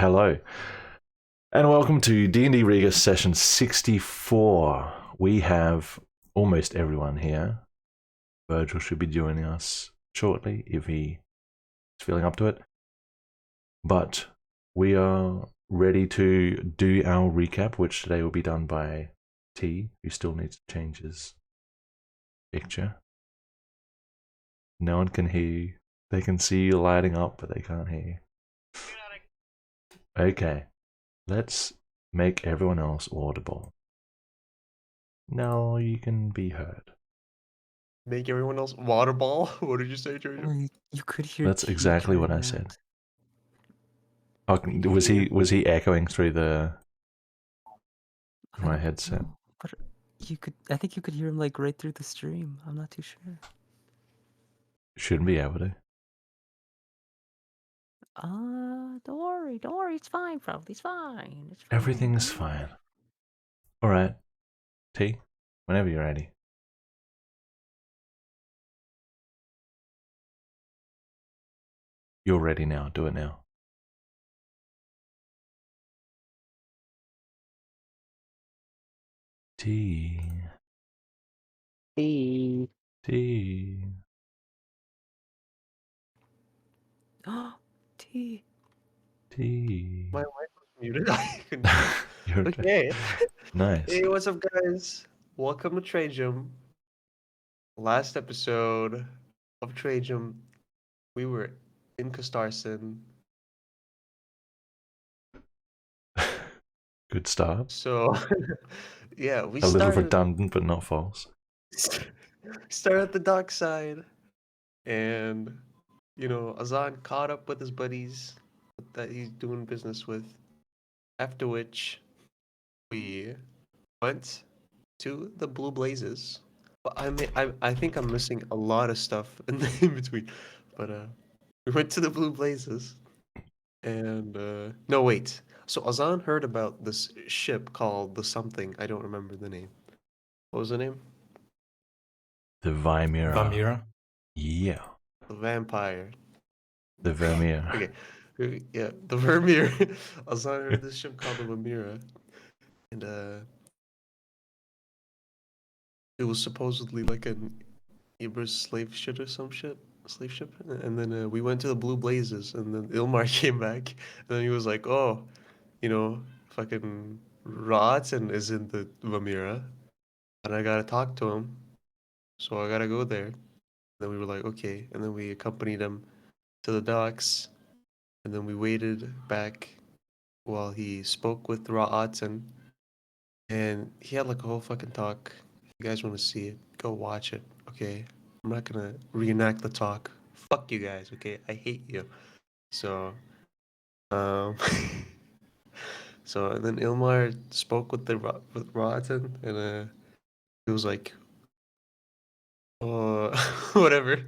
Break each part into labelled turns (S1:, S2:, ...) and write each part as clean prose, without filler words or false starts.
S1: Hello, and welcome to DnD Riiga session 64. We have almost everyone here. Virgil should be joining us shortly if he is feeling up to it. But we are ready to do our recap, which today will be done by T, who still needs to change his picture. No one can hear you. They can see you lighting up, but they can't hear you. Okay, let's make everyone else audible. No, you can be heard.
S2: Make everyone else water ball? What did you say, Trader?
S3: You could hear.
S1: That's exactly what I
S3: teardrops.
S1: said. Oh, was he echoing through
S3: I
S1: my
S3: don't
S1: headset?
S3: know, but you could. I think you could hear him like right through the stream. I'm not too sure.
S1: Shouldn't be able to.
S3: Don't worry. It's fine, probably. It's fine. It's fine.
S1: Everything's
S3: don't worry.
S1: fine. All right, T. Whenever you're ready. You're ready now. Do it now. T.
S3: Hey.
S1: T.
S3: T.
S1: T.
S2: My mic was muted. I couldn't hear.
S1: You're
S2: Okay.
S1: nice.
S2: Hey, what's up, guys? Welcome to Tragium. Last episode of Tragium, we were in Castarson.
S1: Good start.
S2: So, yeah, we
S1: A little
S2: started
S1: redundant, but not false.
S2: at the dockside, and Azan caught up with his buddies that he's doing business with. After which, we went to the Blue Blazes. But I think I'm missing a lot of stuff in between. But we went to the Blue Blazes, and no, wait. So Azan heard about this ship called the something. I don't remember the name. What was the name?
S1: The Vimera.
S4: Vamira.
S1: Yeah.
S2: The Vampire.
S1: The Vermeer.
S2: Okay. Yeah, the Vermeer. Azan heard this ship called the Vermeer, and it was supposedly like an Iber's slave ship or some shit. Slave ship. And then we went to the Blue Blazes, and then Ilmar came back, and then he was like, oh, fucking Rotten is in the Vamira, and I gotta talk to him, so I gotta go there. Then we were like, okay, and then we accompanied him to the docks, and then we waited back while he spoke with Rotten, and he had like a whole fucking talk. If you guys want to see it, go watch it, okay? I'm not gonna reenact the talk. Fuck you guys, okay? I hate you. So, um, and then Ilmar spoke with with Rotten, and he was like, whatever.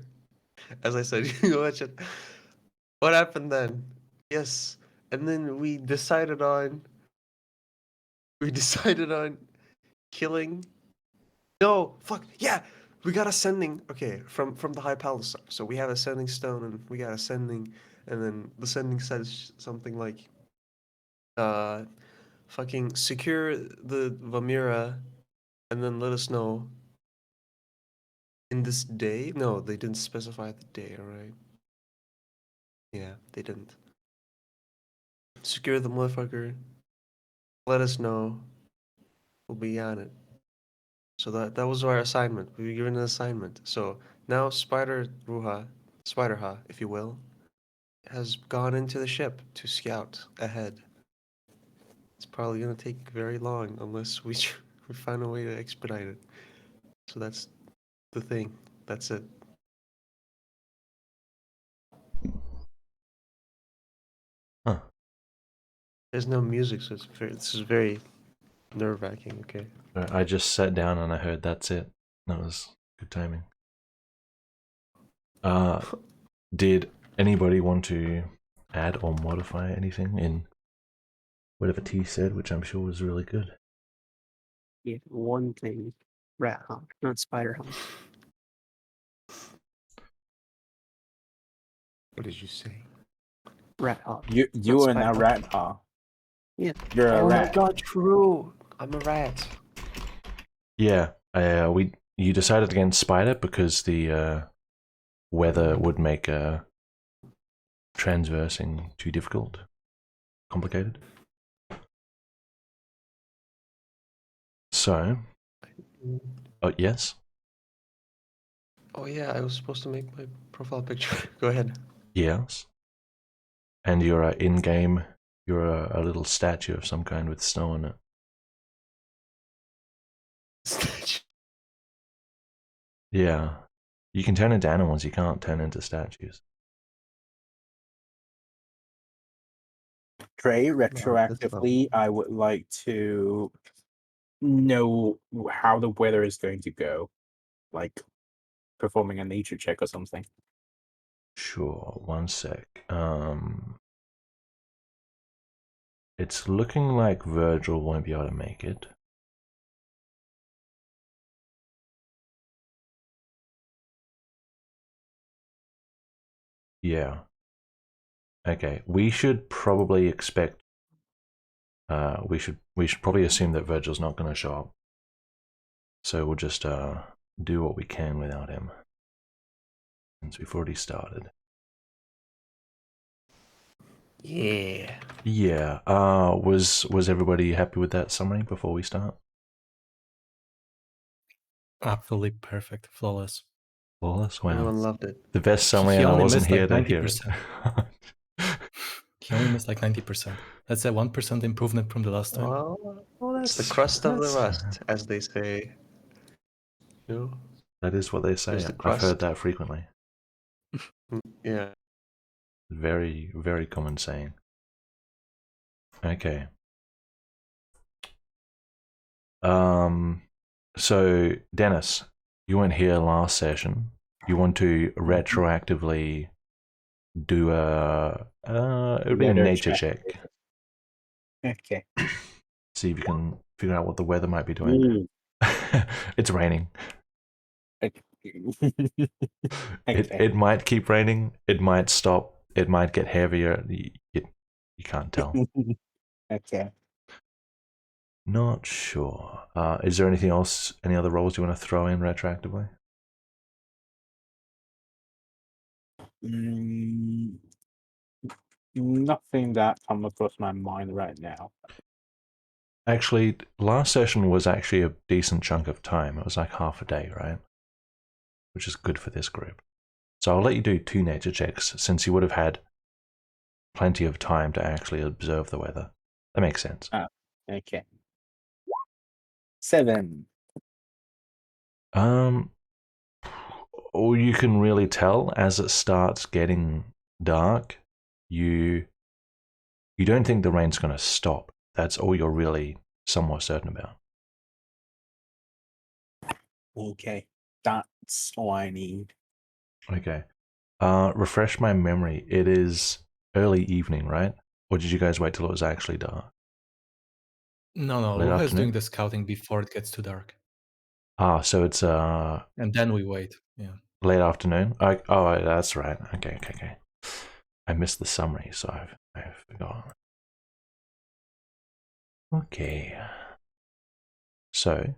S2: As I said, you go watch it. What happened then? Yes, and then we decided on killing. No, fuck yeah. We got ascending. Okay, from the high palace. So we have ascending stone, and we got ascending, and then the ascending says something like, fucking secure the Vamira, and then let us know in this day. No, they didn't specify the day. All right. Yeah, they didn't. Secure the motherfucker. Let us know. We'll be on it. So that was our assignment. We were given an assignment. So now Spider-Ha, if you will, has gone into the ship to scout ahead. It's probably gonna take very long unless we find a way to expedite it. So that's the thing. That's it.
S1: Huh.
S2: There's no music, so this is very nerve-wracking. Okay.
S1: I just sat down and I heard that's it. That was good timing. Did anybody want to add or modify anything in whatever T said, which I'm sure was really good?
S3: Yeah, one thing. Rat hawk, not spider hawk.
S2: What did you say?
S3: Rat hawk.
S4: You
S3: Not
S4: are not
S3: spider
S4: rat, huh?
S3: Yeah.
S4: You're a
S2: Oh my
S4: rat.
S2: god, true. I'm a rat.
S1: Yeah, you decided against spider because the weather would make transversing too difficult, complicated. So, oh yes,
S2: Oh yeah, I was supposed to make my profile picture. Go ahead.
S1: yes, and you're in-game. You're a little statue of some kind with snow on it. Yeah. You can turn into animals, you can't turn into statues.
S4: Trey,
S2: Wow, this
S4: retroactively, I would like to know how the weather is going to go. Like performing a nature check or something.
S1: Sure, one sec. It's looking like Virgil won't be able to make it. Yeah. Okay. We should probably expect. We should probably assume that Virgil's not going to show up. So we'll just do what we can without him, since we've already started.
S2: Yeah.
S1: Yeah. Was everybody happy with that summary before we start?
S5: Absolutely perfect, flawless.
S1: Flawless. Wow.
S2: Everyone loved it.
S1: The best summary,
S5: He
S1: and I
S5: only
S1: wasn't
S5: missed,
S1: here
S5: like,
S1: to hear it.
S5: 90%. He only missed like 90%. That's a 1% improvement from the last time.
S2: Well, that's the crust of the rust, as they say. You know?
S1: That is what they say.
S2: There's the
S1: I've heard
S2: crust.
S1: that frequently.
S2: Yeah.
S1: Very, very common saying. Okay. So Dennis, you weren't here last session. You want to retroactively do it would be a
S4: Weather
S1: nature check.
S4: Okay.
S1: See if you can figure out what the weather might be doing.
S4: Ooh.
S1: It's raining.
S4: Okay.
S1: It might keep raining. It might stop. It might get heavier. You can't tell.
S4: Okay.
S1: Not sure. Is there anything else? Any other roles you want to throw in retroactively?
S4: Nothing that comes across my mind right now.
S1: Actually, last session was actually a decent chunk of time. It was like half a day, right? Which is good for this group. So I'll let you do 2 nature checks since you would have had plenty of time to actually observe the weather. That makes sense.
S4: Okay. 7.
S1: All you can really tell as it starts getting dark, you don't think the rain's going to stop. That's all you're really somewhat certain about.
S4: Okay. That's all I need.
S1: Okay. Refresh my memory. It is early evening, right? Or did you guys wait till it was actually dark?
S5: No,
S1: Late
S5: Luha is
S1: afternoon?
S5: doing the scouting before it gets too dark.
S1: So it's
S5: And then we wait. Yeah.
S1: late afternoon. Oh, that's right. Okay. I missed the summary, so I've forgotten. Okay. So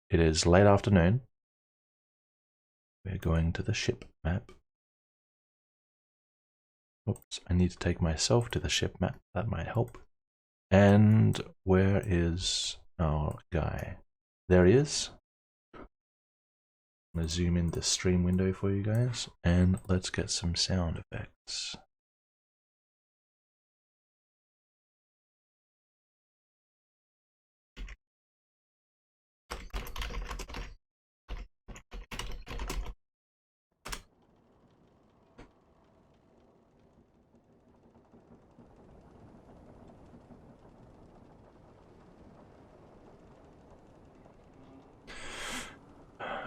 S1: it is late afternoon. We're going to the ship map. Oops, I need to take myself to the ship map. That might help. And where is our guy? There he is. I'm going to zoom in the stream window for you guys, and let's get some sound effects.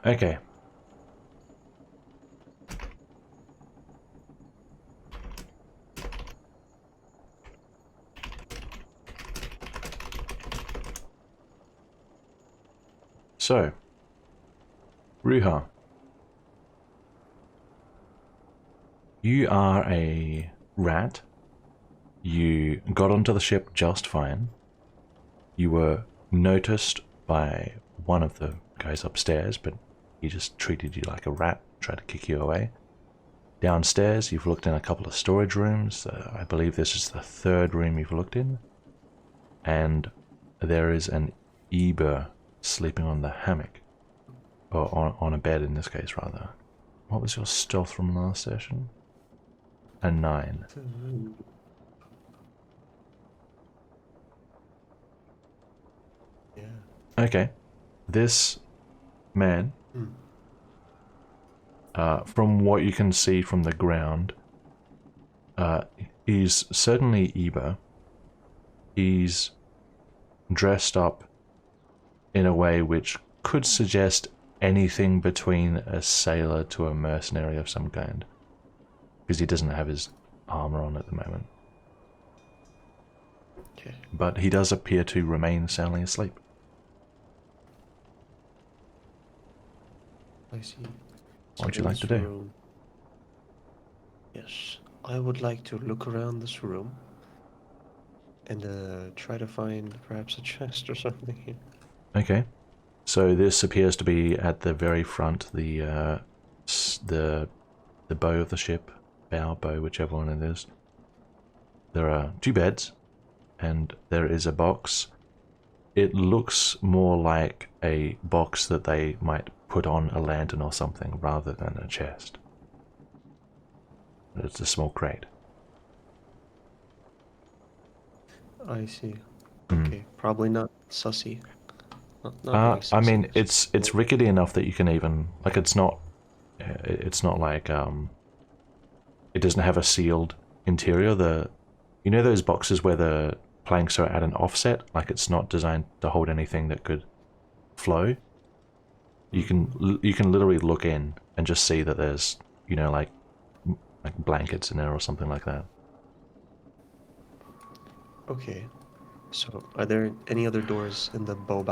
S1: Okay. So, Ruha, you are a rat. You got onto the ship just fine. You were noticed by one of the guys upstairs, but he just treated you like a rat, tried to kick you away. Downstairs, you've looked in a couple of storage rooms. I believe this is the 3rd room you've looked in. And there is an Eber sleeping on the hammock. Or on a bed in this case, rather. What was your stealth from last session? A 9.
S2: Yeah.
S1: Okay. This man from what you can see from the ground, he's certainly Eba. He's dressed up in a way which could suggest anything between a sailor to a mercenary of some kind, because he doesn't have his armor on at the moment.
S2: Okay.
S1: But he does appear to remain soundly asleep.
S2: I see.
S1: What would
S2: So
S1: you
S2: in
S1: like to
S2: this
S1: do?
S2: room- Yes, I would like to look around this room and try to find perhaps a chest or something here.
S1: Okay, so this appears to be at the very front, the bow of the ship, bow, whichever one it is. There are 2 beds, and there is a box. It looks more like a box that they might put on a lantern or something, rather than a chest. It's a small crate.
S2: I see.
S1: Mm.
S2: Okay, probably not sussy. Not very
S1: I mean,
S2: sussy.
S1: it's rickety enough that you can even, like, it's not like it doesn't have a sealed interior. You know those boxes where the planks are at an offset, like it's not designed to hold anything that could flow. You can literally look in and just see that there's, you know, like blankets in there or something like that.
S2: Okay. So, are there any other doors in the bow?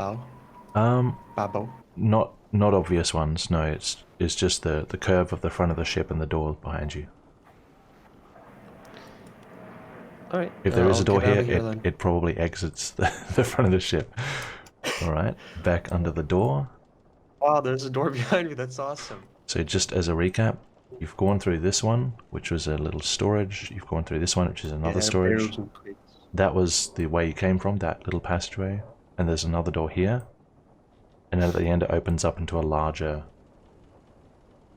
S2: Babo?
S1: Not obvious ones. No, it's just the curve of the front of the ship and the door behind you.
S2: All right.
S1: If there is
S2: I'll
S1: a door
S2: get out
S1: here,
S2: of here then.
S1: it probably exits the front of the ship. All right, back under the door.
S2: Wow, there's a door behind me. That's awesome.
S1: So just as a recap, you've gone through this one, which was a little storage. You've gone through this one, which is another
S2: Yeah,
S1: storage.
S2: barrels and crates.
S1: That was the way you came from, that little passageway. And there's another door here. And at the end it opens up into a larger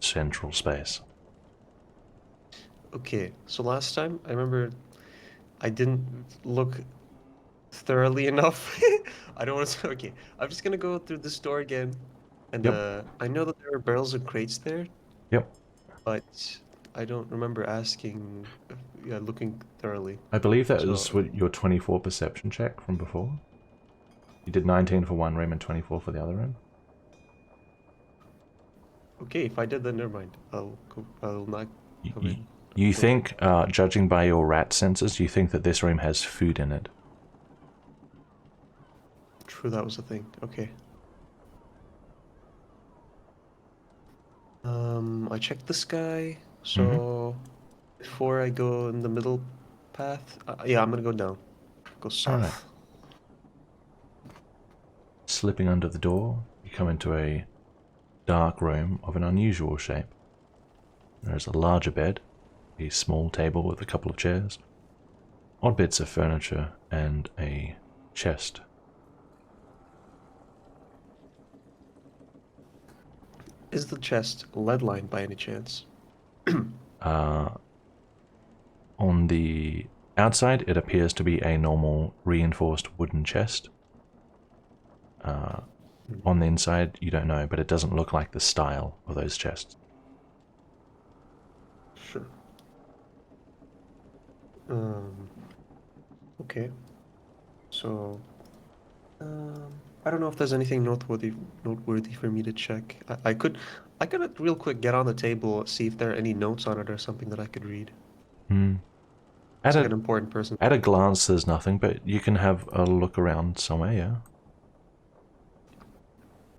S1: central space.
S2: Okay, so last time I remember I didn't look thoroughly enough. I don't want to. Okay, I'm just gonna go through this door again, and
S1: Yep.
S2: I know that there are barrels and crates there,
S1: Yep.
S2: but I don't remember asking, yeah, looking thoroughly.
S1: I believe that
S2: So-
S1: was what your 24 perception check from before. You did 19 for one room and 24 for the other room.
S2: Okay, if I did, then never mind. I'll not go in.
S1: You think, judging by your rat senses, you think that this room has food in it.
S2: True, that was the thing. Okay. I checked the sky, so before I go in the middle path, yeah, I'm gonna go down. Go south.
S1: Alright. Slipping under the door, you come into a dark room of an unusual shape. There's a larger bed, a small table with a couple of chairs, odd bits of furniture, and a chest.
S2: Is the chest lead lined by any chance?
S1: On the outside, it appears to be a normal reinforced wooden chest. On the inside, you don't know, but it doesn't look like the style of those chests.
S2: Sure. Okay. So, I don't know if there's anything noteworthy for me to check. I could real quick get on the table, see if there are any notes on it or something that I could read. It's like an important person.
S1: At a glance, there's nothing, but you can have a look around somewhere, yeah?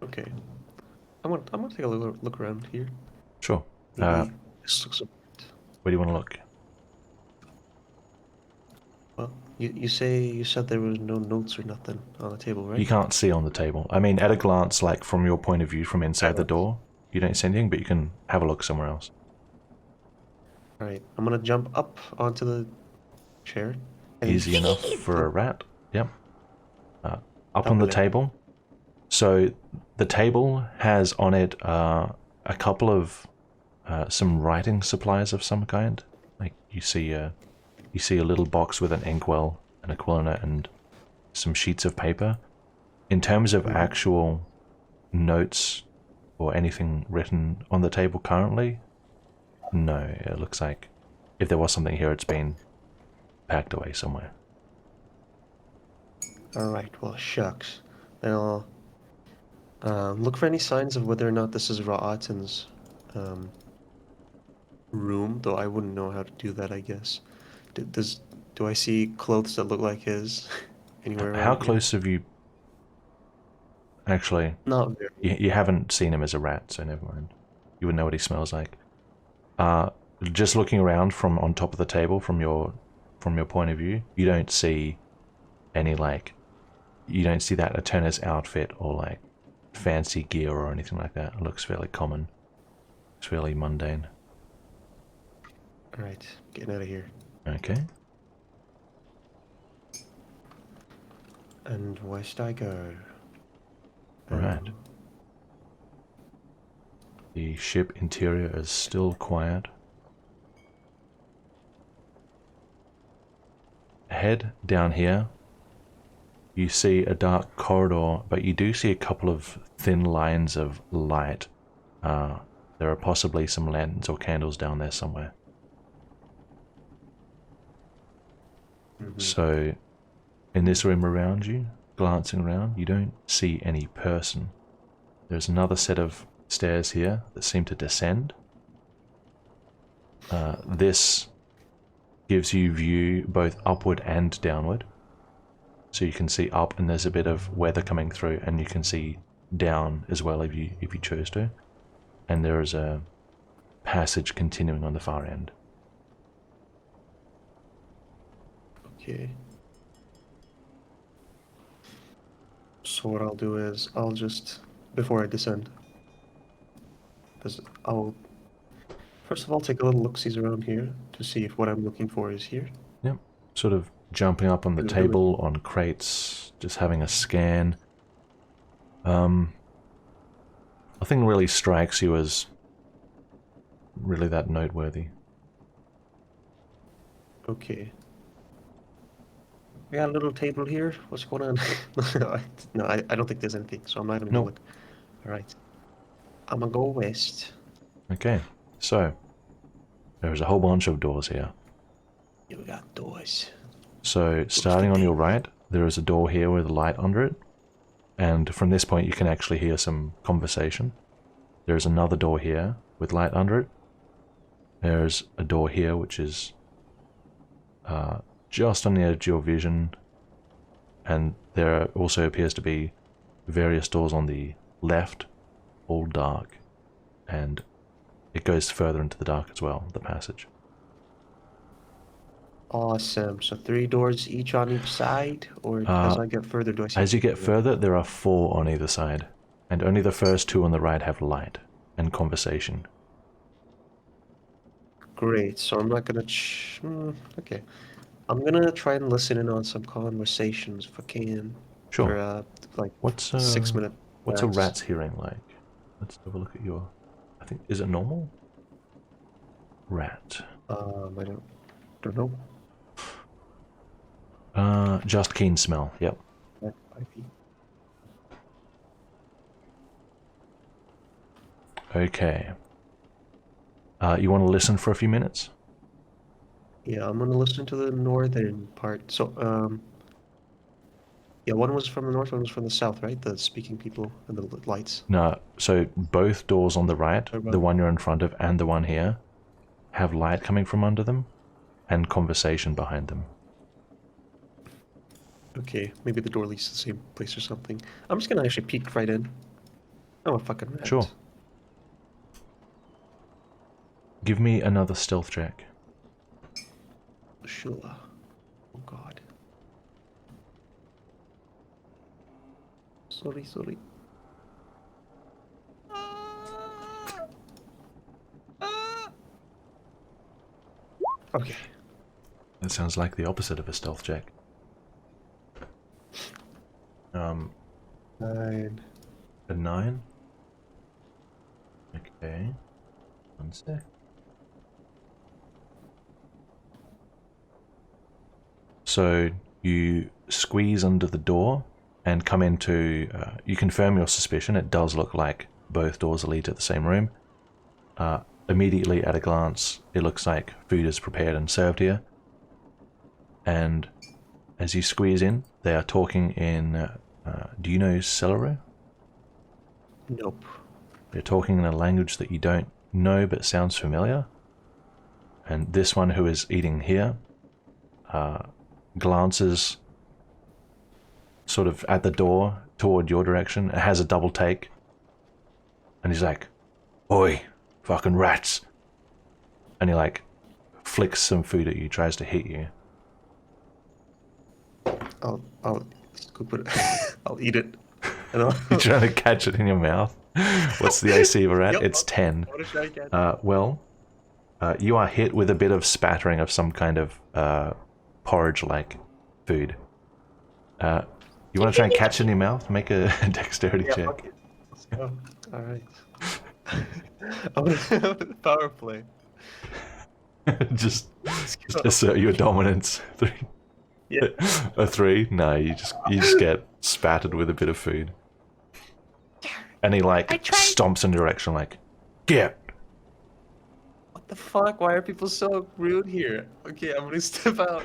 S2: Okay. I'm gonna take a look around here.
S1: Sure.
S2: Maybe this looks.
S1: Where do you want to look?
S2: Well, you said there was no notes or nothing on the table, right?
S1: You can't see on the table. I mean, at a glance, like from your point of view from inside the door, you don't see anything, but you can have a look somewhere else.
S2: All right. I'm gonna jump up onto the chair. and-
S1: Easy enough for a rat. Yep. Up on the
S2: Lovely.
S1: table. So the table has on it a couple of some writing supplies of some kind. Like you see a little box with an inkwell, and a quill in it, and some sheets of paper. In terms of actual notes or anything written on the table currently? No, it looks like if there was something here, it's been packed away somewhere.
S2: Alright, well, shucks. Then I'll look for any signs of whether or not this is Ra'atan's room, though I wouldn't know how to do that, I guess. Do I see clothes that look like his anywhere around
S1: How
S2: here?
S1: close have you... Actually,
S2: Not very.
S1: you haven't seen him as a rat, so never mind. You would know what he smells like. Just looking around from on top of the table from your point of view, you don't see any you don't see that Eterna's outfit or like fancy gear or anything like that. It looks fairly common. It's fairly mundane.
S2: Alright, getting out of here.
S1: Okay.
S2: And west I go.
S1: Right. The ship interior is still quiet. Head down here. You see a dark corridor, but you do see a couple of thin lines of light. There are possibly some lanterns or candles down there somewhere. So, in this room around you, glancing around, you don't see any person. There's another set of stairs here that seem to descend. This gives you view both upward and downward. So you can see up and there's a bit of weather coming through, and you can see down as well if you choose to. And there is a passage continuing on the far end.
S2: Okay. So what I'll do is I'll just, before I descend, I'll first of all take a little look-sees around here to see if what I'm looking for is here.
S1: Yep. Sort of jumping up on the table, on crates, just having a scan. Nothing really strikes you as really that noteworthy.
S2: Okay. We got a little table here. What's going on? No, I don't think there's anything, so I'm not even gonna look. Alright. I'm gonna go west.
S1: Okay, so there's a whole bunch of doors here.
S2: Yeah, we got doors.
S1: So starting on your right, there is a door here with a light under it, and from this point you can actually hear some conversation. There's another door here with light under it. There's a door here which is just on the edge of your vision, and there also appears to be various doors on the left, all dark, and it goes further into the dark as well, the passage.
S2: Awesome. So 3 doors each on each side, or as I get further, do I see?
S1: As you get further, there are 4 on either side, and only the first 2 on the right have light and conversation.
S2: Great. So I'm not gonna. Okay. I'm gonna try and listen in on some conversations if I can.
S1: Sure.
S2: For like
S1: What's
S2: 6 minute.
S1: What's a
S2: rats.
S1: rat's hearing like? Let's have a look at your... I think, is it normal? Rat.
S2: I don't know.
S1: Just keen smell. Yep.
S2: That might be.
S1: Okay. You want to listen for a few minutes?
S2: Yeah, I'm gonna listen to the northern part. So, yeah, one was from the north, one was from the south, right? The speaking people and the lights.
S1: No. So both doors on the right,
S2: Or
S1: the
S2: both?
S1: one you're in front of and the one here, have light coming from under them and conversation behind them.
S2: Okay, maybe the door leads to the same place or something. I'm just gonna actually peek right in. I'm a fucking rat.
S1: Sure. Give me another stealth check.
S2: Sure. Oh god. Sorry. Okay.
S1: That sounds like the opposite of a stealth check.
S2: 9.
S1: A 9? Okay. 1 sec. So you squeeze under the door and come into... you confirm your suspicion. It does look like both doors lead to the same room. Immediately at a glance, it looks like food is prepared and served here. And as you squeeze in, they are talking in... do you know Celery?
S2: Nope.
S1: They're talking in a language that you don't know but sounds familiar. And this one who is eating here glances sort of at the door toward your direction. It has a double take. And he's like, "Oi, fucking rats." And he like flicks some food at you, tries to hit you.
S2: I'll scoop it. I'll eat it. And I'll...
S1: You're trying to catch it in your mouth. What's the AC of a rat?
S2: Yep,
S1: It's 10.
S2: What a try again.
S1: Well, you are hit with a bit of spattering of some kind of porridge-like food. You want to try and catch it in your mouth? Make a dexterity
S2: Yeah,
S1: check.
S2: fuck it. Let's go. All right. I'm gonna power play.
S1: just
S2: Let's go.
S1: assert your dominance. 3.
S2: Yeah.
S1: A 3? No, you just get spattered with a bit of food. And he like stomps in direction like, "Get!"
S2: What the fuck? Why are people so rude here? Okay, I'm gonna step out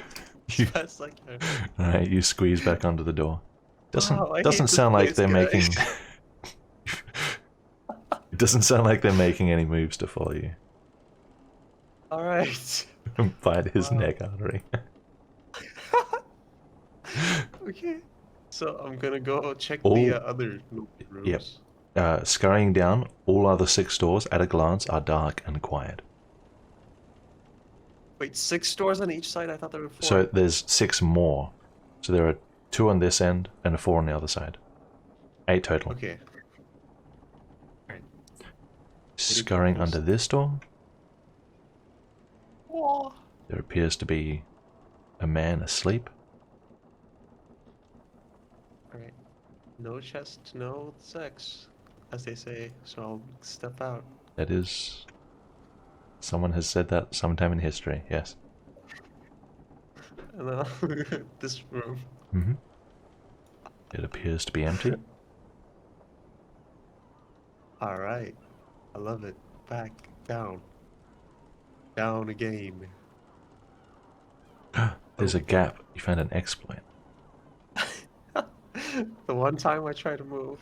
S1: You-
S2: as fast as I can.
S1: Alright, you squeeze back onto the door. Doesn't
S2: Wow, I hate
S1: doesn't
S2: this
S1: sound like
S2: place,
S1: they're
S2: guys.
S1: making it doesn't sound like they're making any moves to follow you.
S2: All right.
S1: Bite his
S2: Wow.
S1: neck artery.
S2: Okay. So I'm gonna go check
S1: All-
S2: the other rooms.
S1: Yep. Scurrying down, all other 6 doors at a glance are dark and quiet.
S2: Wait, 6 doors on each side? I thought there were 4.
S1: So there's 6 more. So there are 2 on this end and a 4 on the other side. 8 total.
S2: Okay.
S1: Scurrying under this door,
S2: Oh.
S1: there appears to be a man asleep.
S2: Alright. No chest, no sex, as they say, so I'll step out.
S1: That is... Someone has said that sometime in history, yes.
S2: And then this room.
S1: Mm-hmm. It appears to be empty.
S2: Alright. I love it. Back, down. Down again.
S1: There's a gap. You found an exploit.
S2: The one time I try to move.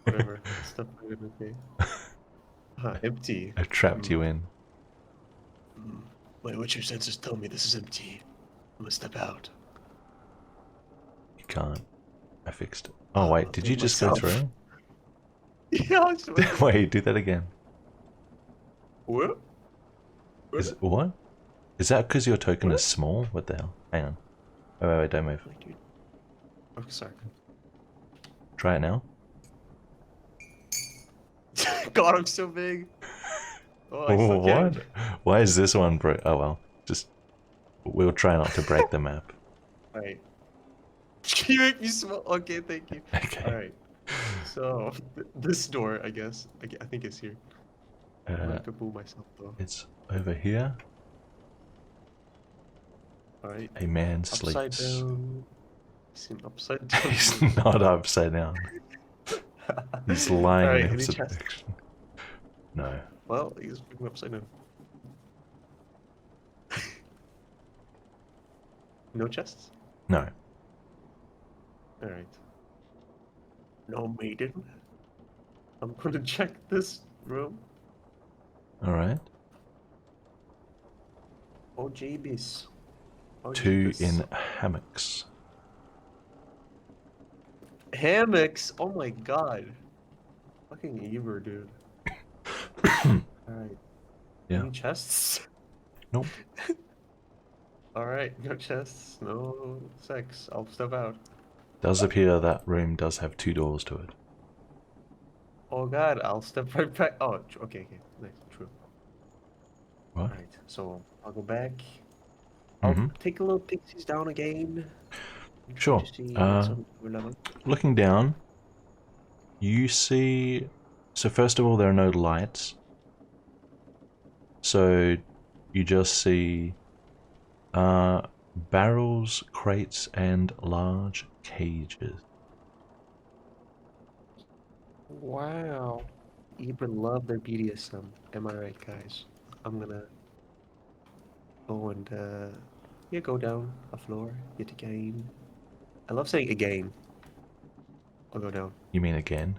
S2: Whatever. Step right in, okay. Empty.
S1: I trapped you in.
S2: My Witcher senses tell me this is empty. I'm gonna step out.
S1: You can't. I fixed it. Oh wait, did you just go
S2: myself.
S1: through?
S2: Yeah, I just
S1: Wait, do that again.
S2: What?
S1: Is what? Is that because your token is small? What the hell? Hang on. Wait, don't move.
S2: Dude. Oh, sorry.
S1: Try it now.
S2: God, I'm so big. Oh, I
S1: Oh,
S2: still
S1: what?
S2: can't.
S1: Why is this one broke? Oh well. Just we'll try not to break the map.
S2: Alright. Can you make me small? Okay, thank you.
S1: Okay.
S2: Alright. So, this door, I guess. I think it's here. I'm gonna kaboo myself though.
S1: It's over here.
S2: Alright.
S1: A man
S2: Upside
S1: sleeps.
S2: down. Seem upside down.
S1: He's not upside down. He's lying
S2: Alright,
S1: in the
S2: any
S1: opposite
S2: chest?
S1: direction. No.
S2: Well, he's moving upside down. No chests?
S1: No.
S2: Alright. No maiden? I'm gonna check this room.
S1: Alright.
S2: Oh, jeebies. Oh,
S1: 2
S2: jeebus.
S1: in hammocks.
S2: Hammocks? Oh my god. Fucking Eber, dude. Alright.
S1: Yeah.
S2: Any chests?
S1: Nope.
S2: Alright, no chests, no sex. I'll step out.
S1: Does appear that room does have 2 doors to it.
S2: Oh god, I'll step right back. Oh, okay, nice, true.
S1: What?
S2: Alright, so I'll go back. I'll
S1: Mhm.
S2: take a little pixies down again.
S1: Sure.
S2: To see what's on the level.
S1: Looking down, you see... So first of all, there are no lights. So you just see barrels, crates, and large cages.
S2: Wow. Ibra love their BDSM. Am I right, guys? I'm gonna go and yeah, go down a floor yet again. I love saying again. I'll go down.
S1: You mean again?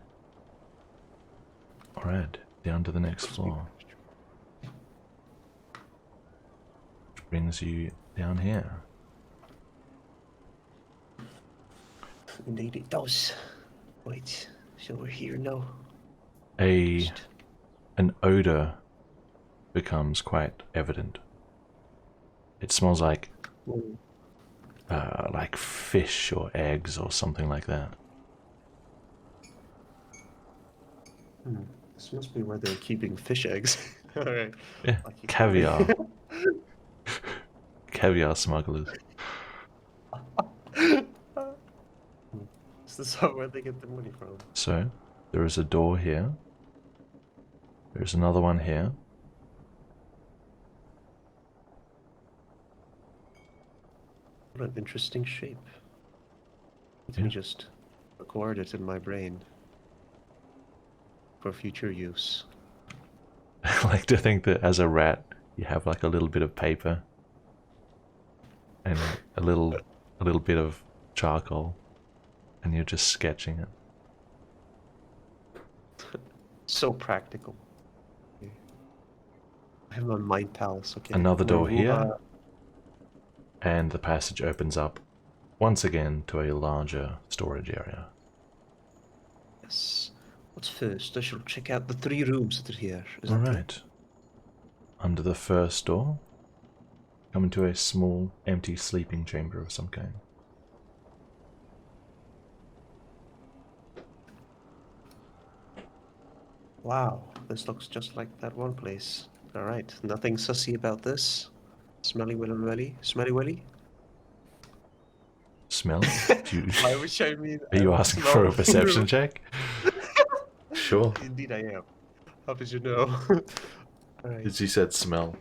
S1: Alright, down to the next floor. Which brings you down here.
S2: Indeed it does. Wait, so we're here now.
S1: An odor becomes quite evident. It smells like fish or eggs or something like that.
S2: This must be where they're keeping fish eggs. Alright.
S1: Yeah,
S2: Lucky.
S1: caviar. Caviar smugglers.
S2: Is this where they get the money from?
S1: So, there is a door here. There's another one here.
S2: What an interesting shape. Let me just record it in my brain for future use.
S1: I like to think that as a rat, you have like a little bit of paper and a little bit of charcoal, and you're just sketching it.
S2: So practical. Okay. I have my mind palace. Okay.
S1: Another door
S2: We'll,
S1: here, and the passage opens up once again to a larger storage area.
S2: Yes. What's first? I shall check out the 3 rooms that are here. Is
S1: All
S2: that
S1: right. Under the first door, come into a small, empty sleeping chamber of some kind.
S2: Wow, this looks just like that one place. Alright, nothing sussy about this. Smelly willy. Smelly willy?
S1: Smell?
S2: By which I mean...
S1: Are you asking for a perception check? Sure.
S2: Indeed I am. How did you know? Alright.
S1: As you said, smell.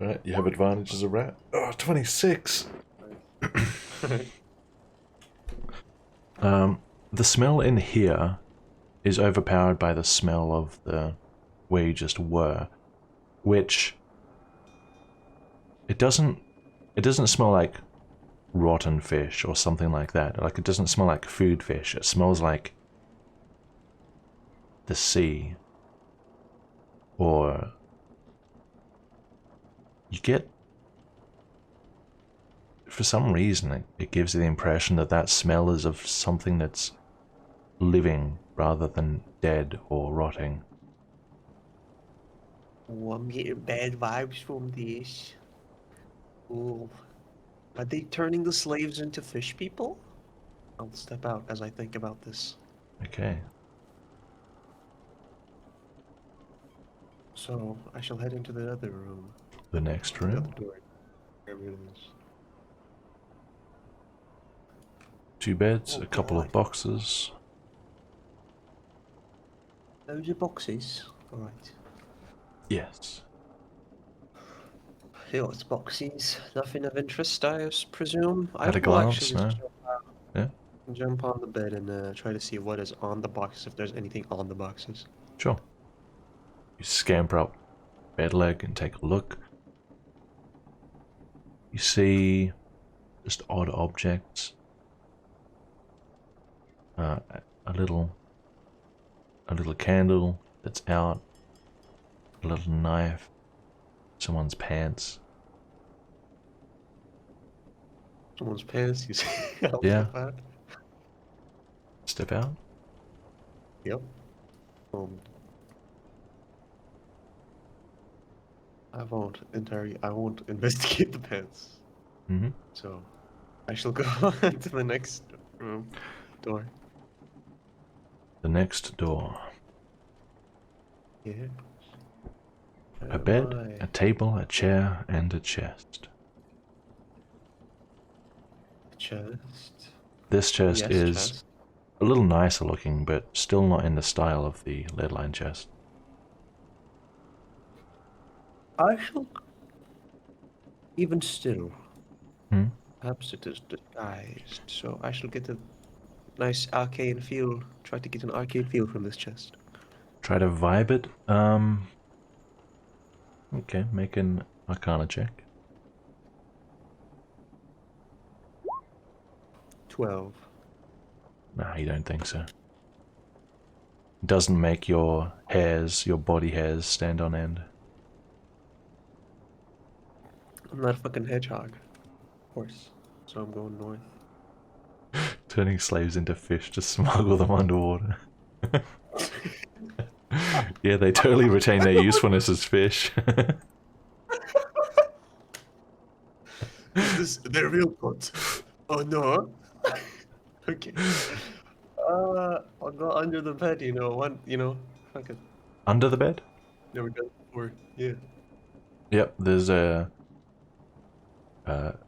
S1: Right, you have advantage as a rat. Oh, 26! The smell in here is overpowered by the smell of the where you just were, which it doesn't smell like rotten fish or something like that. Like, it doesn't smell like food fish. It smells like the sea, or you get, for some reason, it gives you the impression that that smell is of something that's living rather than dead or rotting.
S2: Oh, I'm getting bad vibes from this. Oh, are they turning the slaves into fish people? I'll step out as I think about this.
S1: Okay.
S2: So, I shall head into the other room.
S1: The next
S2: The
S1: room.
S2: other door. Wherever it is.
S1: 2 beds,
S2: Oh,
S1: a couple of
S2: God.
S1: boxes.
S2: Those are boxes. Alright.
S1: Yes.
S2: Here, it's boxes. Nothing of interest, I presume. I
S1: At a
S2: will
S1: glance,
S2: actually
S1: no.
S2: just jump on the bed and try to see what is on the boxes, if there's anything on the boxes.
S1: Sure. You scamper up bed leg and take a look. You see just odd objects. A little candle that's out. A little knife. Someone's pants.
S2: Someone's pants, you see? I'll
S1: Yeah.
S2: step out.
S1: Step out.
S2: Yep. I won't investigate the pants.
S1: Mm-hmm.
S2: So, I shall go to the next room door.
S1: The next door.
S2: Yeah.
S1: A bed, a table, a chair, and a chest.
S2: Chest.
S1: This chest
S2: Yes,
S1: is
S2: chest.
S1: a little nicer looking, but still not in the style of the leadline chest.
S2: I shall. Even still.
S1: Hmm?
S2: Perhaps it is disguised, so I shall get a nice arcane feel. Try to get an arcane feel from this chest.
S1: Try to vibe it. Okay, make an Arcana check.
S2: 12.
S1: Nah, you don't think so. Doesn't make your hairs, your body hairs, stand on end.
S2: I'm not a fucking hedgehog. Of course. So I'm going north.
S1: Turning slaves into fish to smuggle them underwater. Yeah, they totally retain their usefulness as fish.
S2: Is this their real pot? Oh no. Okay. I'll go under the bed, fuck it.
S1: Under the bed?
S2: Never done it before. Yeah.
S1: Yep, there's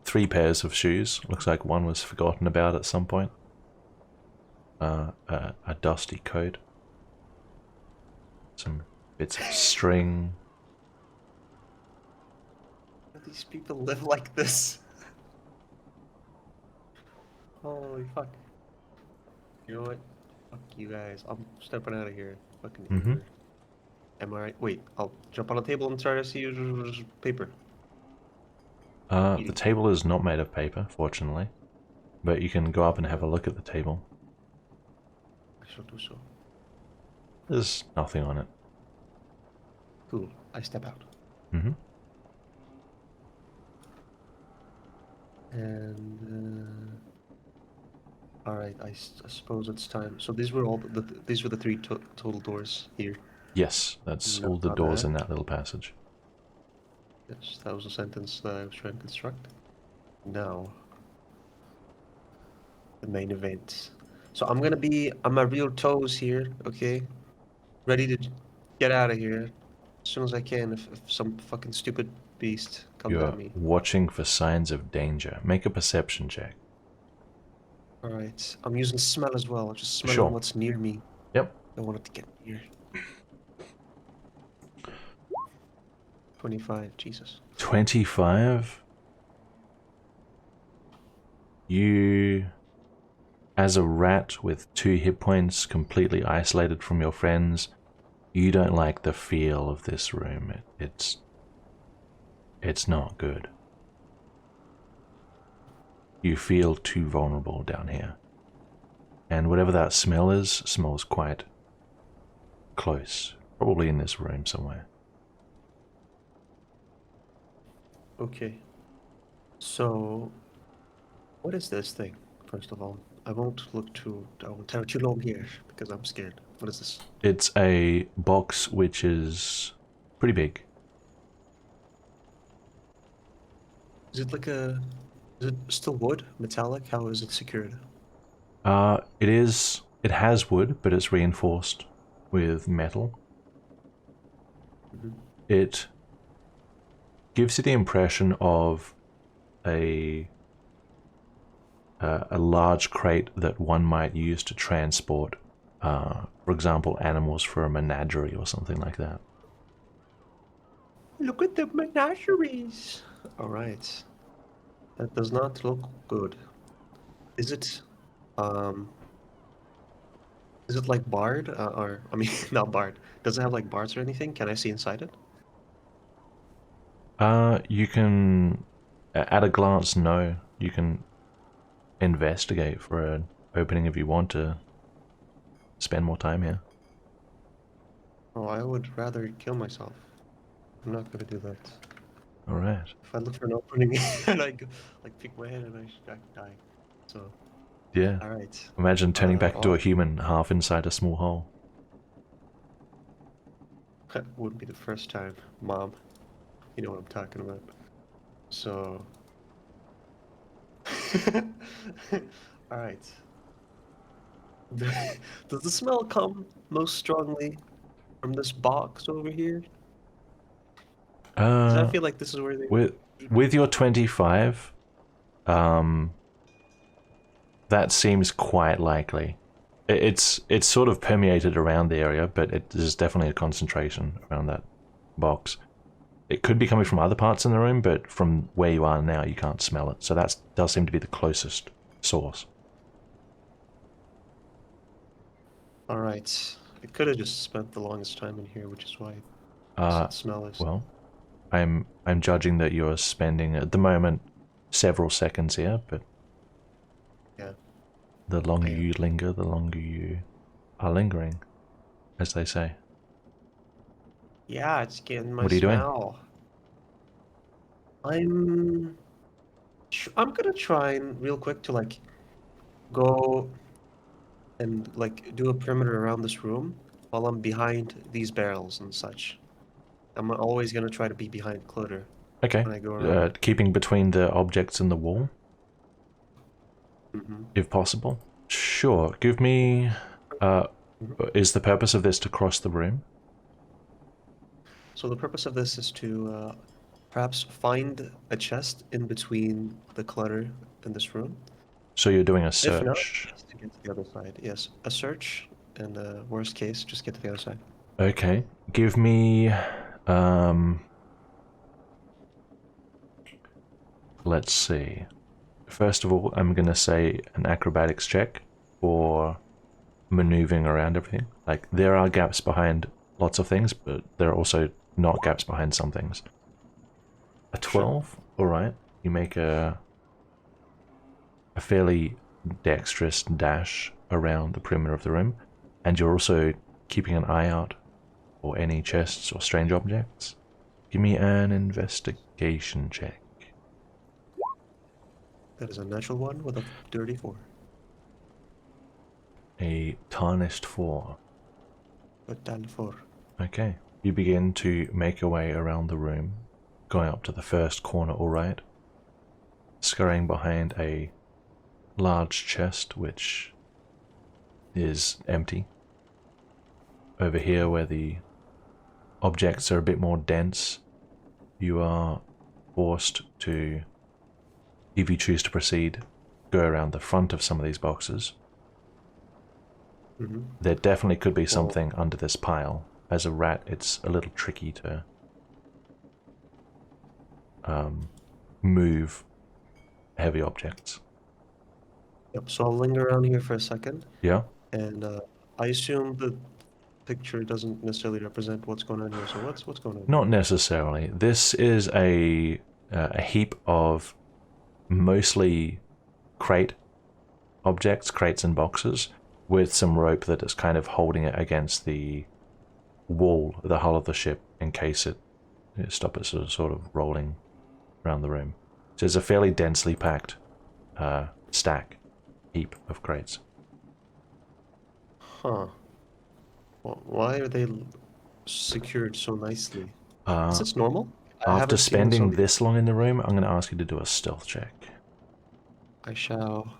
S1: three pairs of shoes. Looks like one was forgotten about at some point. A dusty coat. Some bits of string.
S2: How do these people live like this? Holy fuck. You know what? Fuck you guys. I'm stepping out of here. Fucking Uber. Am I right? Wait, I'll jump on the table and try to see paper.
S1: The table is not made of paper, fortunately. But you can go up and have a look at the table.
S2: I shall do so.
S1: There's nothing on it.
S2: Cool. I step out.
S1: Mm-hmm.
S2: And all right, I suppose it's time. So these were all these were the three total doors here.
S1: Yes, that's all the
S2: Not
S1: doors
S2: bad.
S1: in that little passage.
S2: Yes, that was a sentence that I was trying to construct. Now, the main event. So I'm my real toes here, okay? Ready to get out of here as soon as I can if some fucking stupid beast comes
S1: You're
S2: at me.
S1: watching for signs of danger. Make a perception check.
S2: Alright, I'm using smell as well, just smelling
S1: Sure.
S2: what's near me.
S1: Yep.
S2: I want it to get near. 25, Jesus.
S1: 25. You, as a rat with 2 hit points, completely isolated from your friends, you don't like the feel of this room. It's not good. You feel too vulnerable down here. And whatever that smell is, smells quite close. Probably in this room somewhere.
S2: Okay. So, what is this thing, first of all? I won't tarry too long here, because I'm scared. What is this?
S1: It's a box which is pretty big.
S2: Is it is it still wood? Metallic? How is it secured?
S1: It has wood, but it's reinforced with metal.
S2: Mhm.
S1: It gives you the impression of a large crate that one might use to transport, for example, animals for a menagerie or something like that.
S2: Look at the menageries! Alright. That does not look good. Is it, is it like barred? I mean, not barred. Does it have like bars or anything? Can I see inside it?
S1: You can, at a glance, no. You can investigate for an opening if you want to spend more time here.
S2: Oh, I would rather kill myself. I'm not gonna do that.
S1: All right.
S2: If I look for an opening and I go, like peek my head and I die. So,
S1: Yeah.
S2: alright.
S1: Imagine turning back into
S2: oh.
S1: a human half inside a small hole.
S2: That wouldn't be the first time, Mom. You know what I'm talking about. So... Alright. Does the smell come most strongly from this box over here? 'Cause I feel like this is where they...
S1: With your 25, that seems quite likely. It's sort of permeated around the area, but there's definitely a concentration around that box. It could be coming from other parts in the room, but from where you are now, you can't smell it. So that does seem to be the closest source.
S2: All right. I could have just spent the longest time in here, which is why
S1: Uh,
S2: smell is.
S1: well, I'm judging that you're spending at the moment several seconds here, but
S2: Yeah.
S1: the longer
S2: I am.
S1: you linger, the longer you are lingering, as they say.
S2: Yeah, it's getting my
S1: What are you doing?
S2: smell. I'm gonna try and real quick to like go and like do a perimeter around this room while I'm behind these barrels and such. I'm always gonna try to be behind Clutter
S1: Okay.
S2: when I go around.
S1: Keeping between the objects and the wall,
S2: Hmm.
S1: if possible. Sure. Give me. Is the purpose of this to cross the room?
S2: So the purpose of this is to perhaps find a chest in between the clutter in this room.
S1: So you're doing a
S2: If not,
S1: search.
S2: just to get to the other side. Yes, a search, and worst case, just get to the other side.
S1: Okay. Give me. Let's see. First of all, I'm gonna say an acrobatics check for maneuvering around everything. Like, there are gaps behind lots of things, but there are also not gaps behind some things. A 12? Alright. You make a fairly dexterous dash around the perimeter of the room, and you're also keeping an eye out for any chests or strange objects. Give me an investigation check.
S2: That is a natural one with a dirty 4.
S1: A tarnished 4.
S2: A done 4.
S1: Okay. You begin to make your way around the room, going up to the first corner, alright. Scurrying behind a large chest, which is empty. Over here, where the objects are a bit more dense, you are forced to, if you choose to proceed, go around the front of some of these boxes.
S2: Mm-hmm.
S1: There definitely could be something under this pile. As a rat, it's a little tricky to move heavy objects.
S2: Yep, so I'll linger around here for a second,
S1: Yeah?
S2: and I assume the picture doesn't necessarily represent what's going on here, so what's going on?
S1: Not necessarily. This is a heap of mostly crate objects, crates and boxes, with some rope that is kind of holding it against the wall, the hull of the ship, in case it stops it sort of rolling around the room. So it's a fairly densely packed heap of crates.
S2: Huh. Well, why are they secured so nicely? Is this normal? I
S1: After
S2: haven't seen
S1: spending
S2: so.
S1: this long in the room, I'm going to ask you to do a stealth check.
S2: I shall.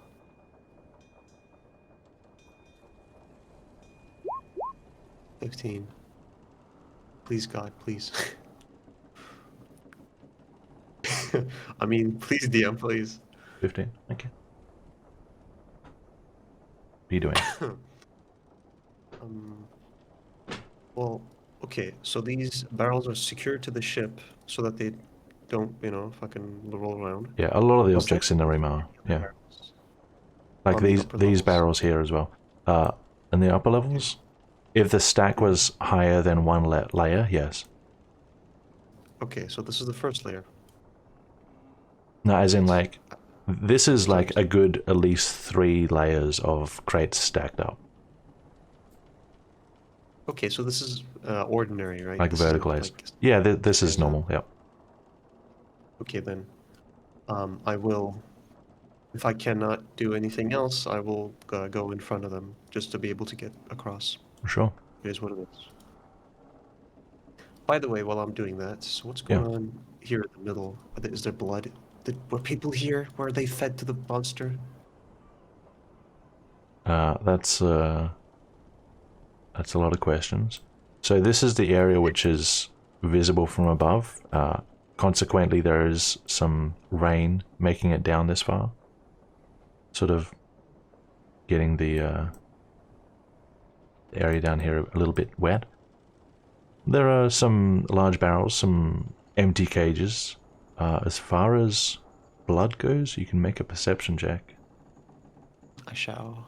S2: 15. Please, God, please. I mean, please, DM, please.
S1: 15? Okay. What are you doing?
S2: Well, okay, so these barrels are secured to the ship so that they don't, fucking roll around.
S1: Yeah, a lot of the
S2: What's
S1: objects in the room are. Yeah.
S2: barrels
S1: Like
S2: on the
S1: these
S2: upper
S1: these
S2: levels?
S1: barrels here as well. In the upper levels, if the stack was higher than one layer, yes.
S2: Okay, so this is the first layer.
S1: No, as in like, this is like
S2: So-
S1: a good at least 3 layers of crates stacked up,
S2: Okay, so this is ordinary, right?
S1: like
S2: This isn't,
S1: vertical layers.
S2: like-
S1: Yeah, this is
S2: Okay,
S1: normal. Yep.
S2: Okay, then. I will. If I cannot do anything else, I will go in front of them just to be able to get across.
S1: Sure.
S2: It is what it is. By the way, while I'm doing that, so what's
S1: Yeah.
S2: going on here in the middle? Is there blood? Were people here? Were they fed to the monster?
S1: That's a lot of questions. So this is the area which is visible from above. Consequently, there is some rain making it down this far, sort of getting the area down here a little bit wet. There are some large barrels, some empty cages. As far as blood goes, you can make a perception check.
S2: I shall.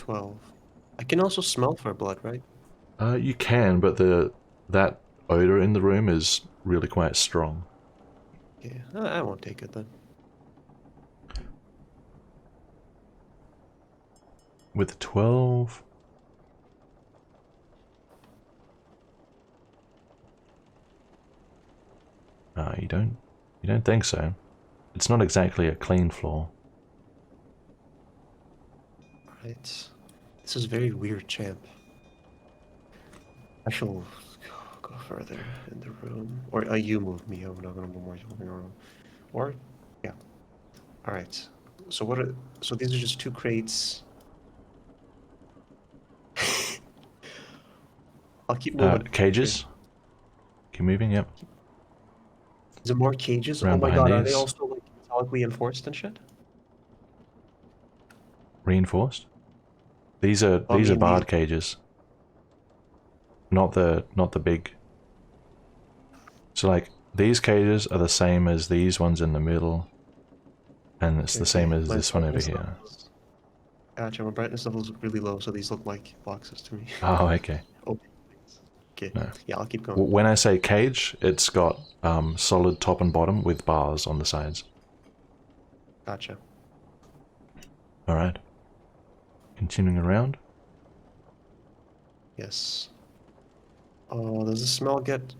S2: 12. I can also smell for blood, right?
S1: You can, but that odor in the room is really quite strong.
S2: Yeah, I won't take it then.
S1: With 12... you don't think so. It's not exactly a clean floor.
S2: Right. This is very weird, champ. I shall go further in the room. Or you move me. I'm not gonna move more in the room. Or yeah. Alright. So these are just two crates. I'll keep moving.
S1: Cages.
S2: Okay.
S1: Keep moving, yep.
S2: Is there more cages?
S1: Around
S2: Oh my
S1: behind
S2: god, are they
S1: these.
S2: also like metallically enforced and shit?
S1: Reinforced? These are
S2: I mean,
S1: barred cages. Not the big. So like these cages are the same as these ones in the middle. And it's the same as
S2: My
S1: this one over
S2: brightness
S1: here.
S2: levels- Gotcha, my brightness levels are really low, so these look like boxes to me.
S1: Oh, okay.
S2: Okay,
S1: No.
S2: yeah, I'll keep going.
S1: When I say cage, it's got solid top and bottom with bars on the sides.
S2: Gotcha.
S1: Alright. Continuing around.
S2: Yes. Does the smell get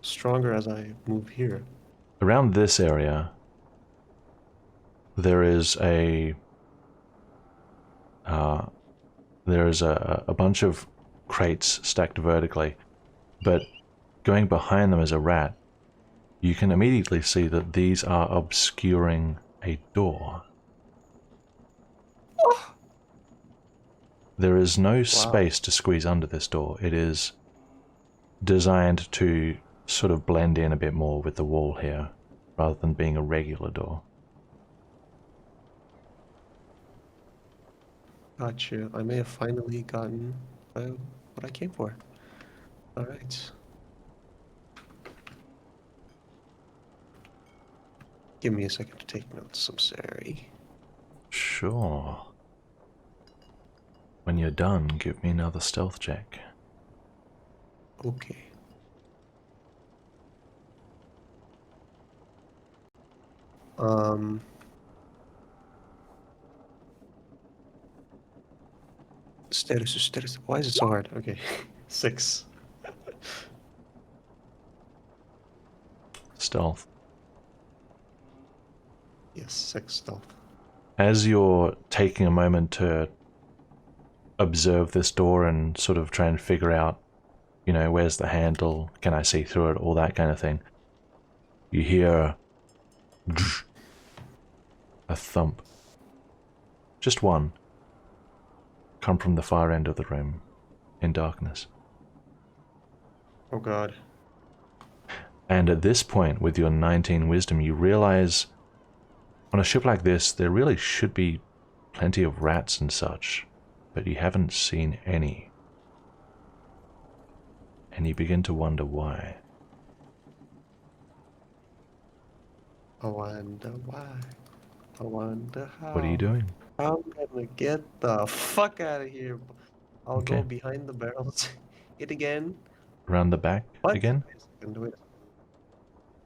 S2: stronger as I move here?
S1: Around this area, there is a bunch of crates stacked vertically, but going behind them as a rat, you can immediately see that these are obscuring a door. There is no space to squeeze under this door. It is designed to sort of blend in a bit more with the wall here, rather than being a regular door.
S2: Gotcha. I may have finally gotten what I came for. Alright. Give me a second to take notes, I'm sorry.
S1: Sure. When you're done, give me another stealth check.
S2: Okay. Status. Why is it so hard? Okay. 6.
S1: Stealth.
S2: Yes, 6 stealth.
S1: As you're taking a moment to observe this door and sort of try and figure out, you know, where's the handle, can I see through it, all that kind of thing, you hear a thump. Just one. Come from the far end of the room, in darkness.
S2: Oh god.
S1: And at this point, with your 19 wisdom, you realize on a ship like this, there really should be plenty of rats and such, but you haven't seen any. And you begin to wonder why.
S2: I wonder why. I wonder how.
S1: What are you doing?
S2: I'm gonna get the fuck out of here. I'll go
S1: Okay.
S2: behind the barrels. It again.
S1: Around the back
S2: What?
S1: again?
S2: Wait a second, wait a second.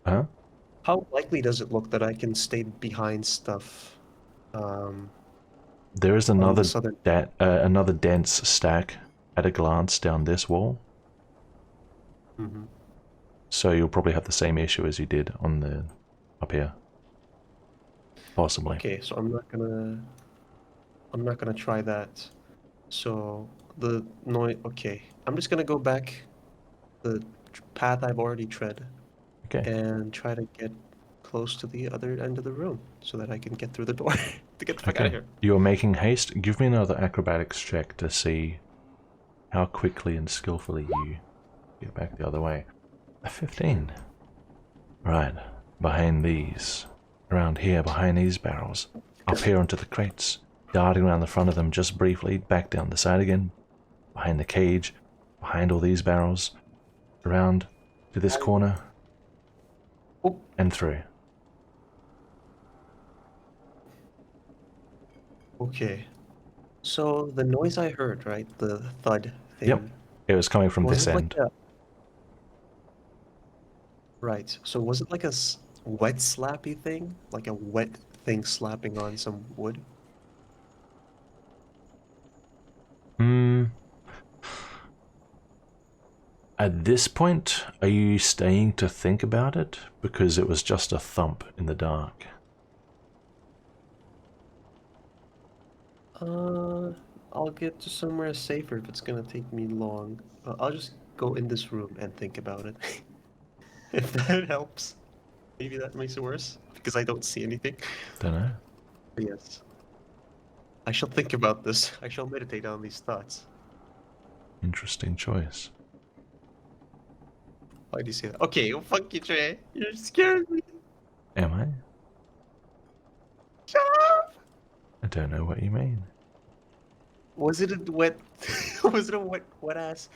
S1: Huh?
S2: How likely does it look that I can stay behind stuff?
S1: There is
S2: On
S1: another
S2: the southern.
S1: another dense stack at a glance down this wall,
S2: Mm-hmm.
S1: so you'll probably have the same issue as you did on the up here. Possibly.
S2: Okay, so I'm not gonna try that. So the noise. Okay, I'm just gonna go back the path I've already tread
S1: Okay.
S2: and try to get close to the other end of the room so that I can get through the door to get the fuck out of
S1: Okay.
S2: here.
S1: You're making haste. Give me another acrobatics check to see how quickly and skillfully you get back the other way. A 15. Right. Behind these. Around here, behind these barrels. Up here onto the crates. Darting around the front of them just briefly. Back down the side again. Behind the cage. Behind all these barrels. Around to this corner.
S2: Oh.
S1: And through.
S2: Okay. So the noise I heard, right? The thud thing.
S1: Yep. It was coming from
S2: Was
S1: this
S2: it like
S1: end.
S2: a... Right. So was it like a wet slappy thing? Like a wet thing slapping on some wood?
S1: Hmm. At this point, are you staying to think about it? Because it was just a thump in the dark.
S2: I'll get to somewhere safer if it's gonna take me long. I'll just go in this room and think about it. If that helps. Maybe that makes it worse because I don't see anything.
S1: Don't know.
S2: But yes. I shall think about this. I shall meditate on these thoughts.
S1: Interesting choice.
S2: Why do you say that? Okay, well, fuck you, Trey. You're scaring me.
S1: Am I?
S2: Shut up!
S1: I don't know what you mean.
S2: Was it a wet... was it a wet ass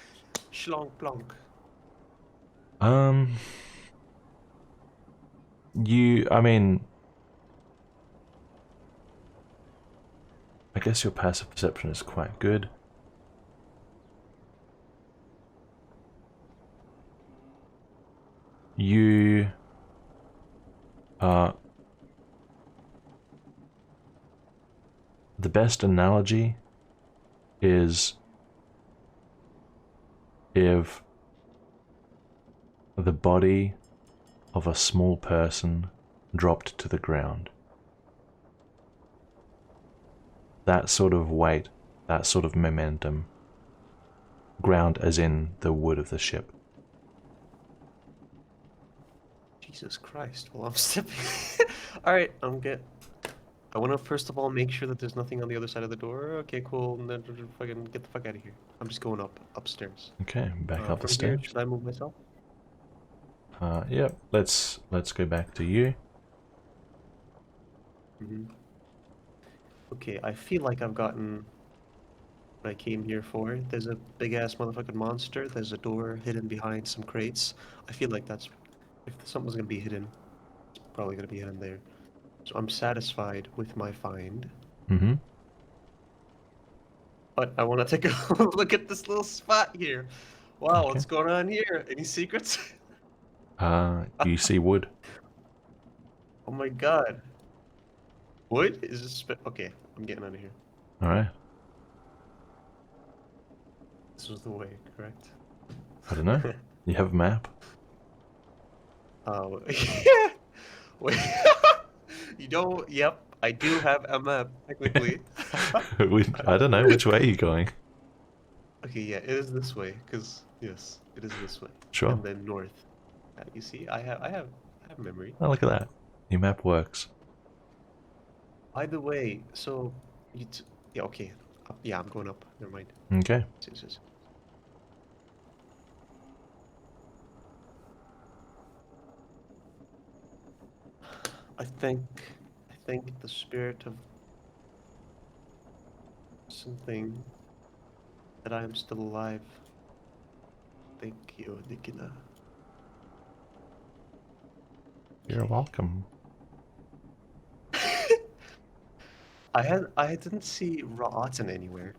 S2: schlong plonk?
S1: I mean, I guess your passive perception is quite good. You the best analogy is if the body of a small person dropped to the ground. That sort of weight, that sort of momentum. Ground as in the wood of the ship.
S2: Jesus Christ. Well, I'm stepping... Alright, I'm good. I want to first of all make sure that there's nothing on the other side of the door. Okay, cool. And then fucking get the fuck out of here. I'm just going upstairs.
S1: Okay, back up the
S2: From here,
S1: stairs.
S2: should I move myself?
S1: Yep. Let's go back to you.
S2: Okay, I feel like I've gotten what I came here for. There's a big ass motherfucking monster. There's a door hidden behind some crates. I feel like that's... if something's gonna be hidden, it's probably gonna be hidden there. So I'm satisfied with my find.
S1: Mm-hmm.
S2: But I want to take a look at this little spot here. Wow,
S1: Okay.
S2: what's going on here? Any secrets?
S1: You see wood.
S2: Oh my god. Wood? Is this... okay, I'm getting out of here.
S1: Alright.
S2: This was the way, correct?
S1: I don't know. You have a map?
S2: Oh, wait. You don't... Yep, I do have a map, technically.
S1: I don't know which way you're going.
S2: Okay, yeah, it is this way, because, yes, it is this way.
S1: Sure.
S2: And then north. You see, I have memory.
S1: Oh, look at that. Your map works.
S2: By the way, so... yeah, okay. Yeah, I'm going up. Never mind.
S1: Okay.
S2: Yes. I think the spirit of something that I am still alive. Thank you, Nikita.
S1: You're welcome.
S2: I didn't see Ra'atan anywhere.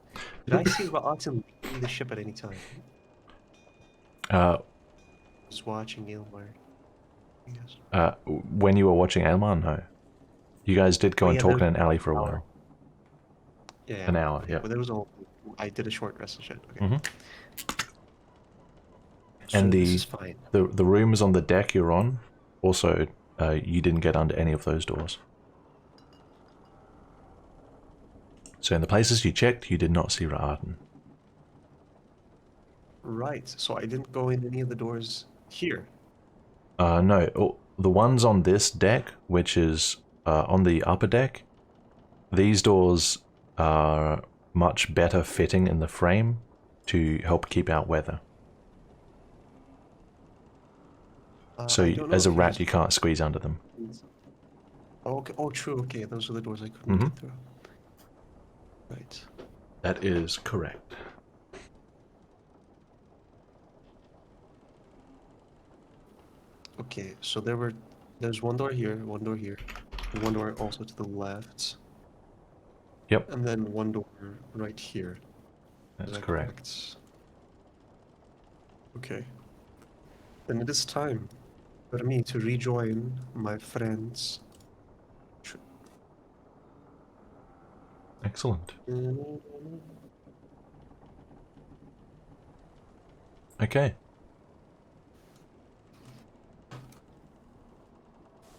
S2: Did I see Ra'atan leaving the ship at any time? I was watching Ilmar. Yes.
S1: When you were watching Elmar, no. You guys did go
S2: Oh,
S1: and
S2: yeah,
S1: talk in
S2: there's
S1: an alley for a
S2: an hour.
S1: while.
S2: Yeah.
S1: An hour, yeah.
S2: But there was I did a short rest and shit. Okay.
S1: Mhm.
S2: So
S1: And
S2: this is fine.
S1: the rooms on the deck you're on, also, you didn't get under any of those doors. So in the places you checked, you did not see Ra'atan.
S2: Right. So I didn't go in any of the doors here.
S1: No, the ones on this deck, which is on the upper deck, these doors are much better fitting in the frame to help keep out weather. So
S2: I don't know
S1: as a
S2: if you
S1: rat,
S2: just-
S1: you can't squeeze under them.
S2: Oh, okay. Oh, true. Okay, those are the doors I couldn't get through. Right.
S1: That is correct.
S2: Okay, so there's one door here, and one door also to the left.
S1: Yep,
S2: and then one door right here. Is
S1: that's
S2: that
S1: correct.
S2: Okay. Then it is time for me to rejoin my friends.
S1: Excellent.
S2: Mm,
S1: Okay.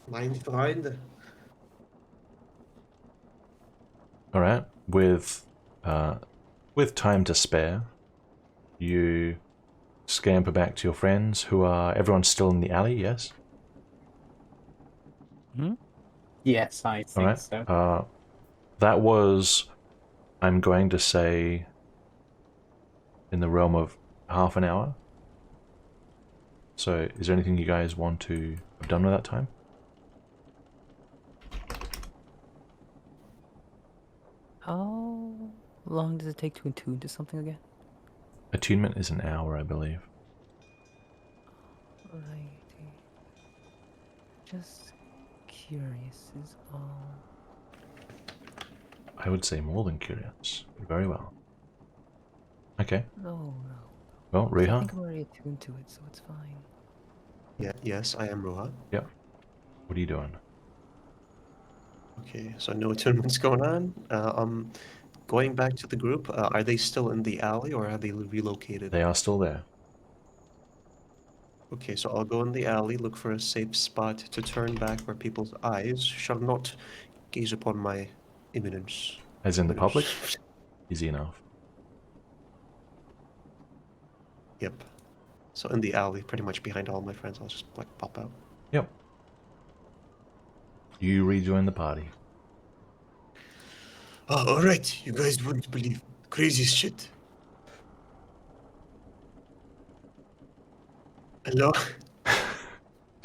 S2: Mein Freunde.
S1: All right. With time to spare, you scamper back to your friends who are everyone's still in the alley, yes?
S4: Yes, I
S1: All
S4: think
S1: right.
S4: so.
S1: That was, I'm going to say, in the realm of half an hour. So is there anything you guys want to have done with that time?
S5: How long does it take to attune to something again?
S1: Attunement is an hour, I believe.
S5: Righty. Just curious is all.
S1: I would say more than curious. Very well. Okay.
S5: No.
S1: Well,
S5: 'Cause I
S1: Riha?
S5: think I'm already attuned to it, so it's fine.
S2: Yeah, yes, I am Roha.
S1: Yep. What are you doing?
S2: Okay, so no tournament's going on. I'm going back to the group. Are they still in the alley or have they relocated?
S1: They are still there.
S2: Okay, so I'll go in the alley, look for a safe spot to turn back where people's eyes shall not gaze upon my imminence.
S1: As in the public? Easy enough.
S2: Yep. So in the alley, pretty much behind all my friends, I'll just like pop out.
S1: Yep. You rejoin the party.
S2: Oh, all right. You guys wouldn't believe crazy shit. Hello.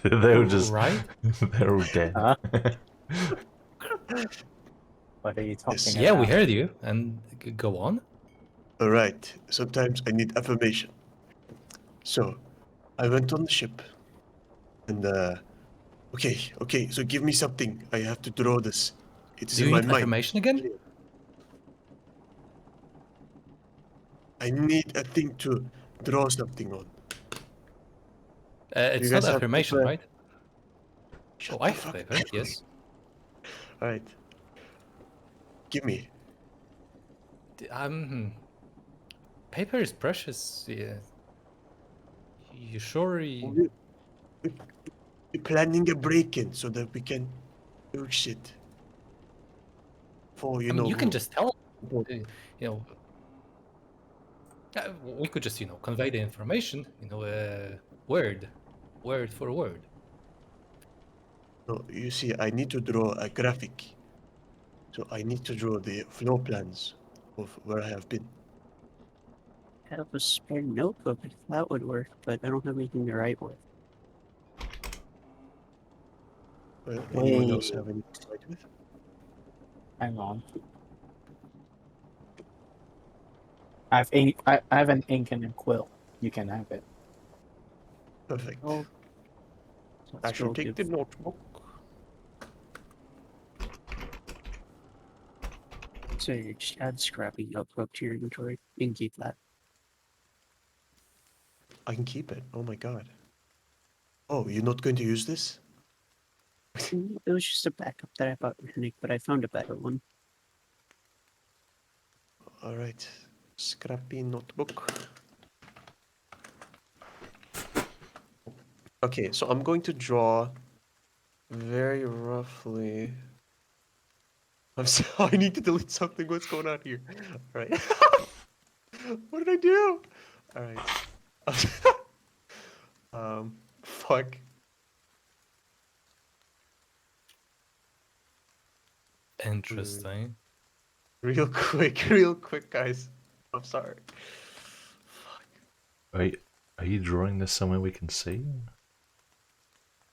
S1: They were just
S5: Right?
S1: they're all dead.
S4: Huh? What are you talking
S2: Yes.
S4: about?
S5: Yeah, we heard you. And go on.
S2: All right. Sometimes I need affirmation. So, I went on the ship, and okay. So give me something. I have to draw this. It is
S5: Do
S2: in
S5: you
S2: my
S5: need
S2: mind.
S5: affirmation again?
S2: I need a thing to draw something on.
S5: It's
S2: you
S5: not
S2: guys have
S5: affirmation,
S2: paper?
S5: right?
S2: Shut
S5: Oh, I
S2: the
S5: have
S2: fuck
S5: paper,
S2: up.
S5: yes.
S2: All right. Give me.
S5: Paper is precious. Yeah. You sure?
S2: We're planning a break-in so that we can do shit. For you
S5: I mean,
S2: know
S5: you can
S2: who.
S5: just tell. You know, we could just convey the information. Word for word.
S2: No, you see, I need to draw a graphic. So I need to draw the floor plans of where I have been.
S3: I have a spare notebook if that would work, but I don't have anything to write with.
S2: Well, anyone else
S4: Wait.
S2: have anything to write with?
S4: Hang on. I have ink. I have an ink and a quill. You can have it.
S2: Perfect.
S3: Oh, so
S2: I
S3: let's
S2: shall
S3: go
S2: take
S3: give.
S2: the notebook.
S3: So you just add scrappy notebook to your inventory. You can keep that.
S2: I can keep it. Oh my god. Oh, you're not going to use this?
S3: It was just a backup that I bought with Nick, but I found a better one.
S2: All right. Scrappy notebook. Okay, so I'm going to draw very roughly. I'm sorry, I need to delete something. What's going on here? All right. What did I do? All right. Fuck.
S5: Interesting.
S2: Real quick, guys. I'm sorry. Fuck.
S1: Are you drawing this somewhere we can see?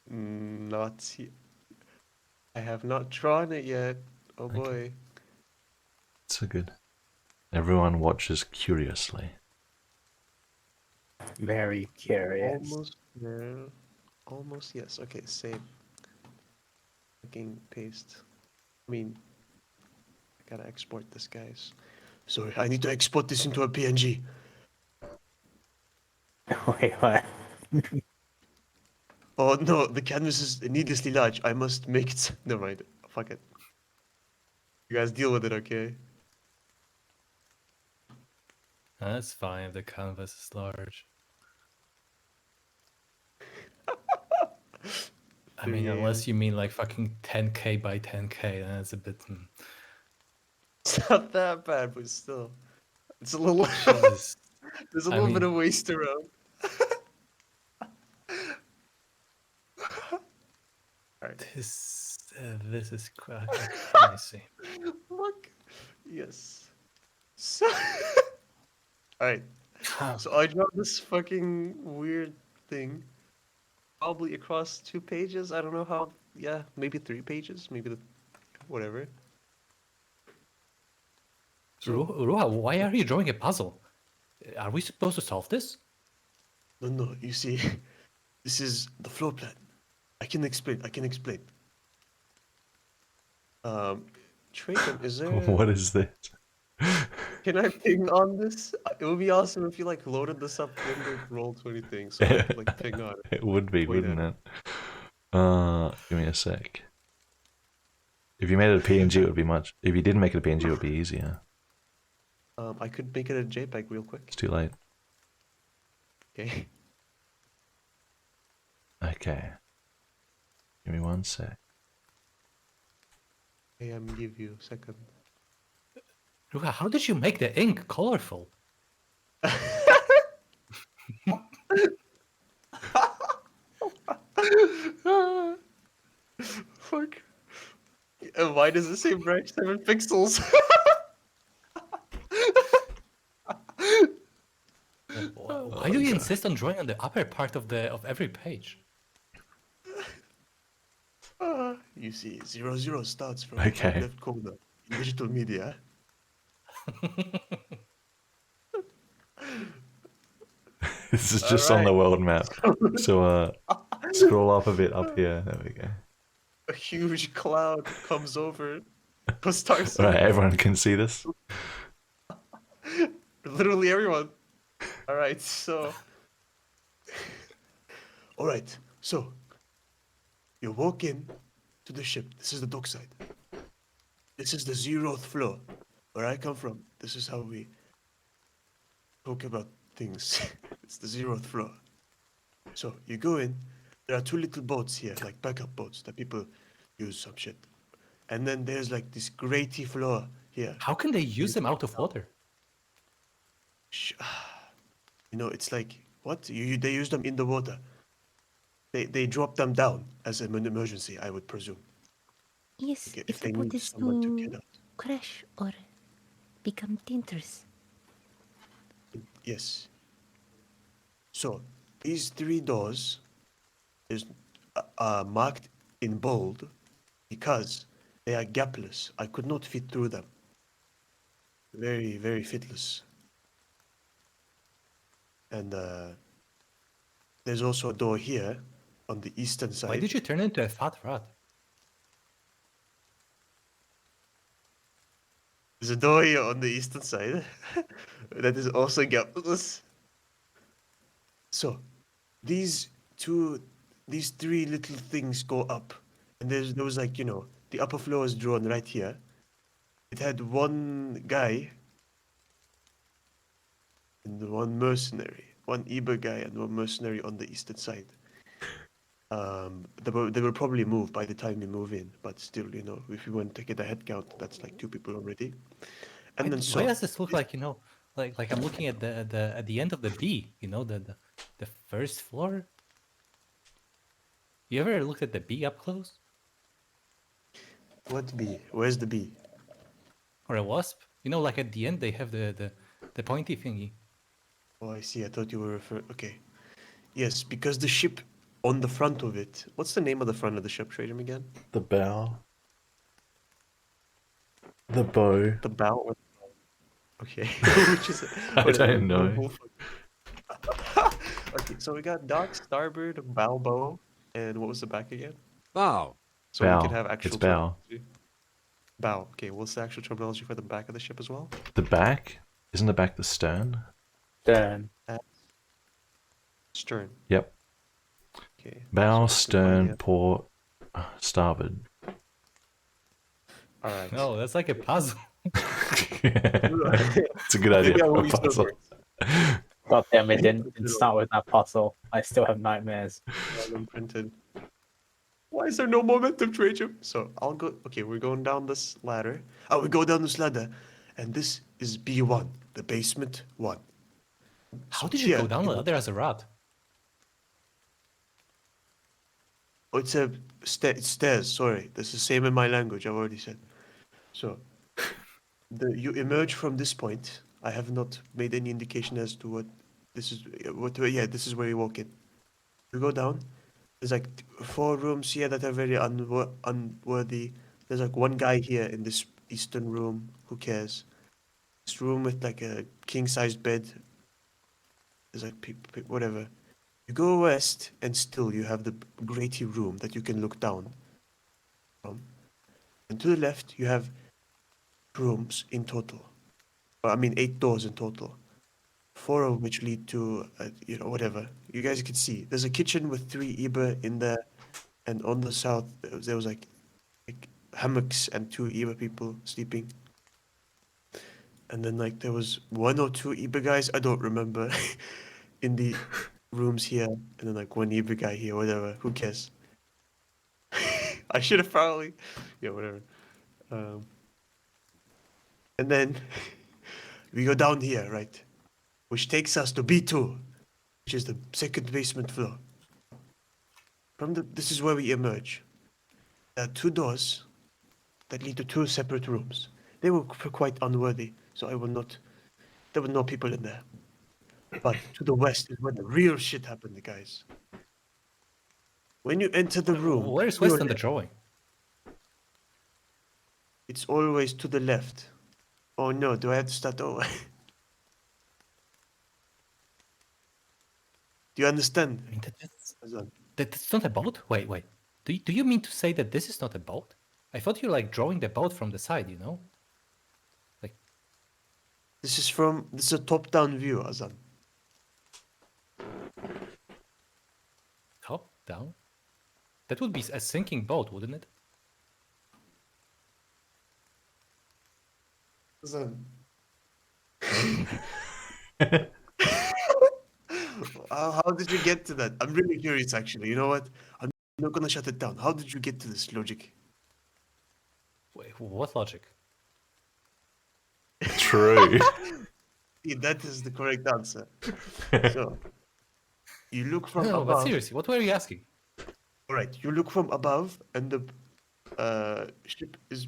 S2: Not yet. I have not drawn it yet. Oh
S1: Okay.
S2: boy.
S1: So good. Everyone watches curiously.
S4: Very curious.
S2: Almost there. Almost yes. Okay, save. Fucking paste. I mean, Gotta export this, guys. Sorry, I need to export this into a PNG.
S4: Wait, what?
S2: Oh no, the canvas is needlessly large. I must make it. Never mind. Fuck it. You guys deal with it, okay?
S5: That's fine if the canvas is large. I mean,
S2: 3 a.m.
S5: unless you mean like fucking 10k by 10k, then it's a bit.
S2: It's not that bad, but still, it's a little.
S5: Jesus.
S2: There's a
S5: I
S2: little bit
S5: mean-
S2: of waste around. Alright.
S5: This is quite. Let me see.
S2: Look. Yes. So. Alright.
S5: Huh.
S2: So I draw this fucking weird thing. Probably across 2 pages. I don't know how. Yeah, maybe 3 pages. Maybe whatever.
S5: Ruha, why are you drawing a puzzle? Are we supposed to solve this?
S2: No. You see, this is the floor plan. I can explain. Trayton, is there?
S1: What is this?
S2: Can I ping on this? It would be awesome if you like loaded this up in the Roll20 thing, so I could like ping on it.
S1: It would be,
S2: Wait
S1: wouldn't it? Give me a sec. If you made it a PNG, it would be much. If you didn't make it a PNG, it would be easier.
S2: I could make it a JPEG real quick.
S1: It's too late.
S2: Okay.
S1: Okay. Give me 1 sec.
S2: I give you a second.
S5: Ruha, how did you make the ink colorful?
S2: Fuck. And why does it say bright 7 pixels?
S5: Why do you insist on drawing on the upper part of every page?
S2: You see, 00 starts from
S1: Okay.
S2: the left corner in digital media.
S1: This is just on the
S2: Alright.
S1: world map. So scroll up a bit up here. There we go.
S2: A huge cloud comes over, but starts.
S1: Right, everyone can see this.
S2: Literally everyone. All right, so. All right, so. You walk in to the ship. This is the dockside. This is the 0th floor, where I come from. This is how we talk about things. It's the 0th floor. So you go in. There are 2 little boats here, like backup boats that people use some shit. And then there's like this graty floor here.
S5: How can they use them out of water?
S2: You know, it's like what they use them in the water. They drop them down as an emergency, I would presume.
S6: Yes,
S2: Okay,
S6: if
S2: they
S6: the boat
S2: need
S6: is
S2: someone to get
S6: to
S2: out.
S6: crash or become dangerous.
S2: Yes. So these 3 doors is marked in bold because they are gapless. I could not fit through them. Very, very fitless. And there's also a door here on the eastern side.
S5: Why did you turn into a fat rat?
S2: There's a door here on the eastern side that is also gapless. So these 3 little things go up, and there was like, you know, the upper floor is drawn right here. It had 1 guy and 1 mercenary, 1 Eber guy and 1 mercenary on the eastern side. They will probably move by the time we move in, but still, you know, if you want to get a head count, that's like 2 people already. And
S5: Why,
S2: then
S5: why does this look like, you know, like I'm looking at the end of the B, you know, the first floor? You ever looked at the B up close?
S2: What bee? Where's the bee?
S5: Or a wasp? You know, like at the end they have the pointy thingy.
S2: Oh, I see. I thought you were referring. Okay. Yes, because the ship on the front of it. What's the name of the front of the ship, Tradium, again?
S1: The bow. The bow.
S2: The bow. Or... Okay. Which is it?
S1: I
S2: Whatever.
S1: don't know.
S2: Okay, so we got dock, starboard, bow, bow, and what was the back again?
S7: Bow.
S2: So
S1: Bow.
S2: we can have actual.
S1: It's bow.
S2: terminology. Bow. Okay, what's the actual terminology for the back of the ship as well?
S1: The back? Isn't the back the stern?
S4: Then
S2: Stern.
S1: Yep.
S2: Okay.
S1: Bow,
S2: so I can find
S1: stern,
S2: the-
S1: port, starboard.
S2: All right.
S5: No, that's like a puzzle.
S1: It's a good idea
S2: Yeah,
S1: for a
S2: we still
S1: puzzle.
S2: works.
S4: God damn it, didn't start with that puzzle. I still have nightmares.
S2: Random printed. Why is there no momentum, Trajan? So I'll go. Okay, we're going down this ladder. Oh, we go down this ladder, and this is B1, the basement 1.
S5: How
S2: So
S5: did you
S2: here,
S5: go down the
S2: know-
S5: ladder as a rat?
S2: Oh, it's a it's stairs. Sorry, that's the same in my language. I've already said. So, you emerge from this point. I have not made any indication as to what this is. Yeah, this is where you walk in. You go down. There's like 4 rooms here that are very unworthy. There's like one guy here in this eastern room. Who cares? This room with like a king-sized bed. There's like whatever. You go west, and still you have the graty room that you can look down from. And to the left, you have rooms in total. I mean, 8 doors in total. 4 of which lead to, whatever. You guys can see. There's a kitchen with 3 Iber in there, and on the south, there was like hammocks and 2 Iber people sleeping. And then, like, there was 1 or 2 Iber guys, I don't remember, in the rooms here, and then, like, 1 Iber guy here, whatever. Who cares? I should have probably. Yeah, whatever. And then we go down here, right? Which takes us to B2, which is the second basement floor. This is where we emerge. There are 2 doors that lead to 2 separate rooms. They were quite unworthy, so there were no people in there. But to the west is where the real shit happened, guys. When you enter the room,
S5: Where's
S2: to your
S5: west on the
S2: left,
S5: drawing?
S2: it's always to the left. Oh no, do I have to start over? Do you understand?
S5: I mean, that's,
S2: Azan?
S5: that's not a boat? Wait. Do you mean to say that this is not a boat? I thought you're like drawing the boat from the side, you know? Like,
S2: This is a top-down view, Azan.
S5: top, down? That would be a sinking boat, wouldn't it?
S2: Azan. How did you get to that? I'm really curious, actually. You know what? I'm not gonna shut it down. How did you get to this logic?
S5: Wait, what logic?
S1: True.
S2: Yeah, that is the correct answer. So, you look from
S5: No, but
S2: above.
S5: seriously, what were you asking?
S2: All right, you look from above, and the ship is,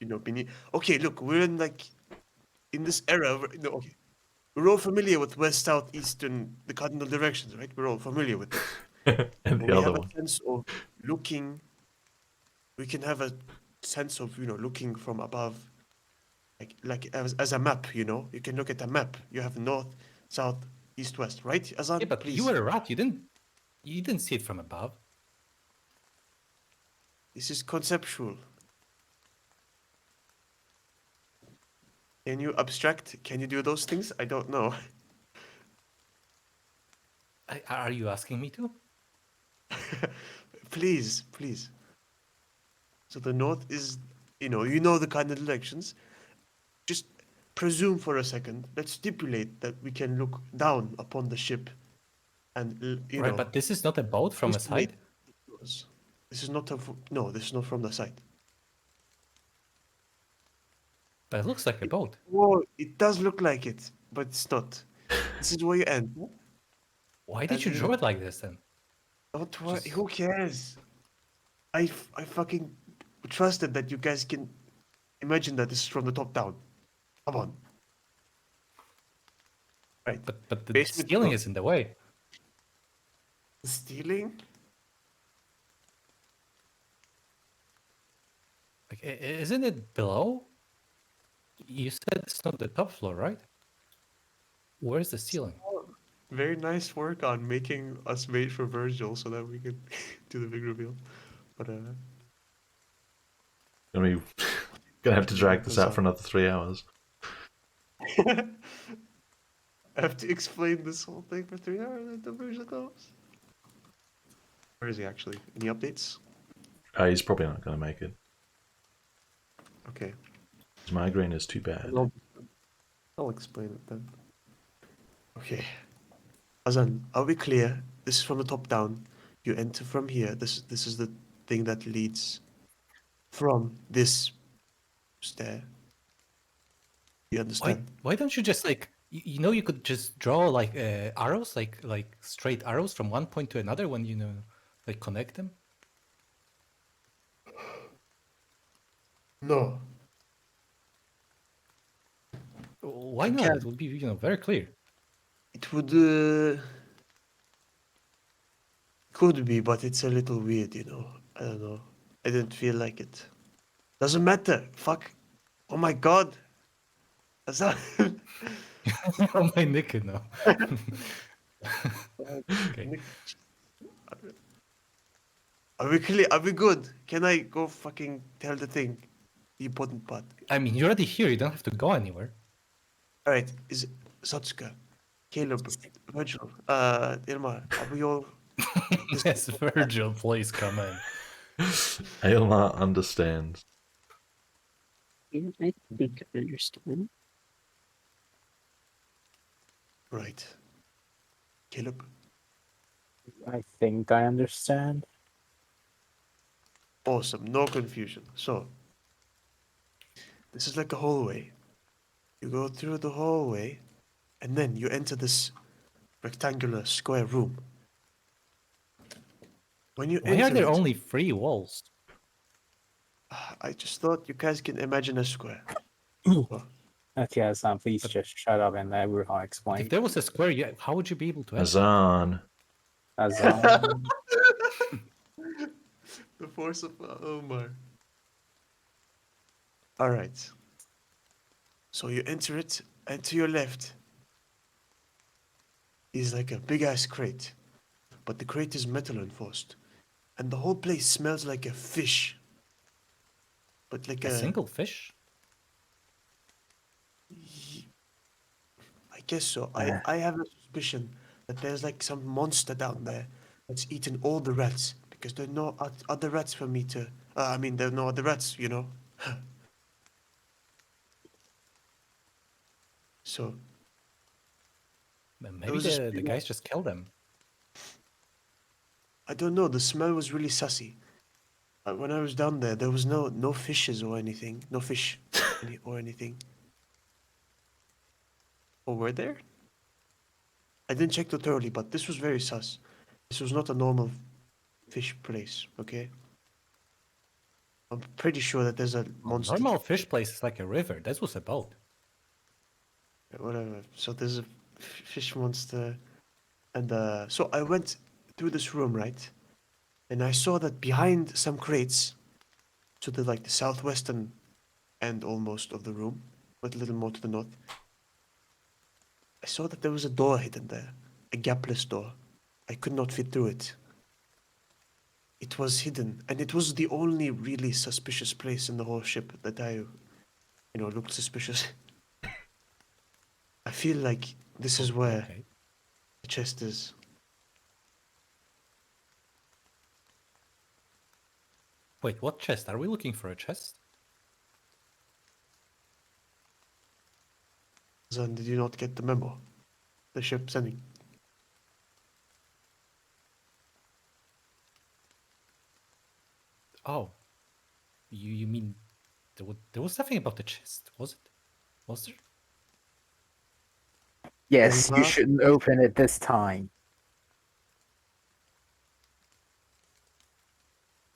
S2: beneath. Okay, look, we're in this era. No, okay, we're all familiar with west, south, east, and the cardinal directions, right? We're all familiar with this.
S1: And
S2: But
S1: the
S2: we
S1: other
S2: have
S1: one.
S2: a sense of looking. We can have a sense of looking from above, like as a map. You can look at a map. You have north, south, east, west, right? Azan,
S5: Yeah, but
S2: please.
S5: you were a rat. You didn't see it from above.
S2: This is conceptual. Can you abstract? Can you do those things? I don't know.
S5: Are you asking me to?
S2: Please, please. So the north is, the kind of directions. Just presume for a second. Let's stipulate that we can look down upon the ship, and
S5: Right, but this is not a boat from a
S2: estimate
S5: side.
S2: doors. This is not no. This is not from the side.
S5: But it looks like a boat.
S2: Oh, it does look like it, but it's not. This is where you end.
S5: Why did you
S2: And-
S5: draw it like this then?
S2: Don't worry.
S5: Just-
S2: Who cares? I fucking trusted that you guys can imagine that this is from the top down. Come on. Right.
S5: But the
S2: Basement
S5: ceiling
S2: floor.
S5: is in the way.
S2: Stealing?
S5: Like, isn't it below? You said it's not the top floor, right? Where's the ceiling?
S2: Very nice work on making us wait for Virgil so that we could do the big reveal. But
S1: I mean, Gonna have to drag this out
S2: Azan.
S1: for another 3 hours.
S2: I have to explain this whole thing for 3 hours at the version goes. Where is he actually? Any updates?
S1: He's probably not gonna make it.
S2: Okay.
S1: His migraine is too bad.
S2: I'll explain it then. Okay. Azan, are we clear? This is from the top down. You enter from here. This is the thing that leads from this stair. You understand?
S5: Why don't you just like you know you could just draw like arrows like straight arrows from one point to another when you know like connect them?
S2: No.
S5: Why
S2: I
S5: not?
S2: can't.
S5: It would be very clear.
S2: It would could be, but it's a little weird, you know. I don't know. I didn't feel like it. Doesn't matter. Fuck. Oh my god. Azan.
S5: Oh my Nick now. Okay.
S2: Are we clear? Are we good? Can I go fucking tell the thing? The important part.
S5: I mean, you're already here. You don't have to go anywhere.
S2: Alright, is Satsuka, Caleb, Virgil, Irma, are we all...
S5: Yes, Virgil, please come in.
S1: Aylmar understands.
S3: Yeah, I think I understand.
S2: Right. Caleb,
S4: I think I understand.
S2: awesome, no confusion. So, this is like a hallway. You go through the hallway, and then you enter this rectangular square room. When you
S5: Why are
S2: enter
S5: there
S2: it,
S5: only 3 walls?
S2: I just thought you guys can imagine a square.
S4: Okay, Hassan, please
S5: But-
S4: just shut up and let Ruha
S5: If
S4: explain.
S5: there was a square, how would you be able to enter?
S1: Azan.
S4: Hassan,
S2: The force of Omar. Alright. So you enter it, and to your left is like a big ass crate. But the crate is metal enforced. And the whole place smells like a fish. But like
S5: A single fish?
S2: I guess so. I have a suspicion that there's like some monster down there that's eaten all the rats. Because there are no other rats for me to. I mean, there are no other rats, you know? So,
S5: Maybe
S2: was a
S5: the
S2: smell.
S5: guys just killed them.
S2: I don't know. The smell was really sussy. When I was down there, there was no fishes or anything. No fish or anything. Or were there? I didn't check too thoroughly, but this was very sus. This was not a normal fish place, okay? I'm pretty sure that there's a monster.
S5: Normal fish place is like a river. That was a boat.
S2: Whatever. So there's a fish monster. And so I went through this room, right? And I saw that behind some crates, to the like the southwestern end almost of the room, but a little more to the north, I saw that there was a door hidden there, a gapless door. I could not fit through it. It was hidden, and it was the only really suspicious place in the whole ship that looked suspicious. I feel like this is where
S5: Okay.
S2: the chest is.
S5: Wait, what chest? Are we looking for a chest?
S2: Zan, did you not get the memo? The ship sending.
S5: Oh, you mean there was something about the chest, was it? Was there?
S7: Yes, you
S2: Elma?
S7: shouldn't open it this time.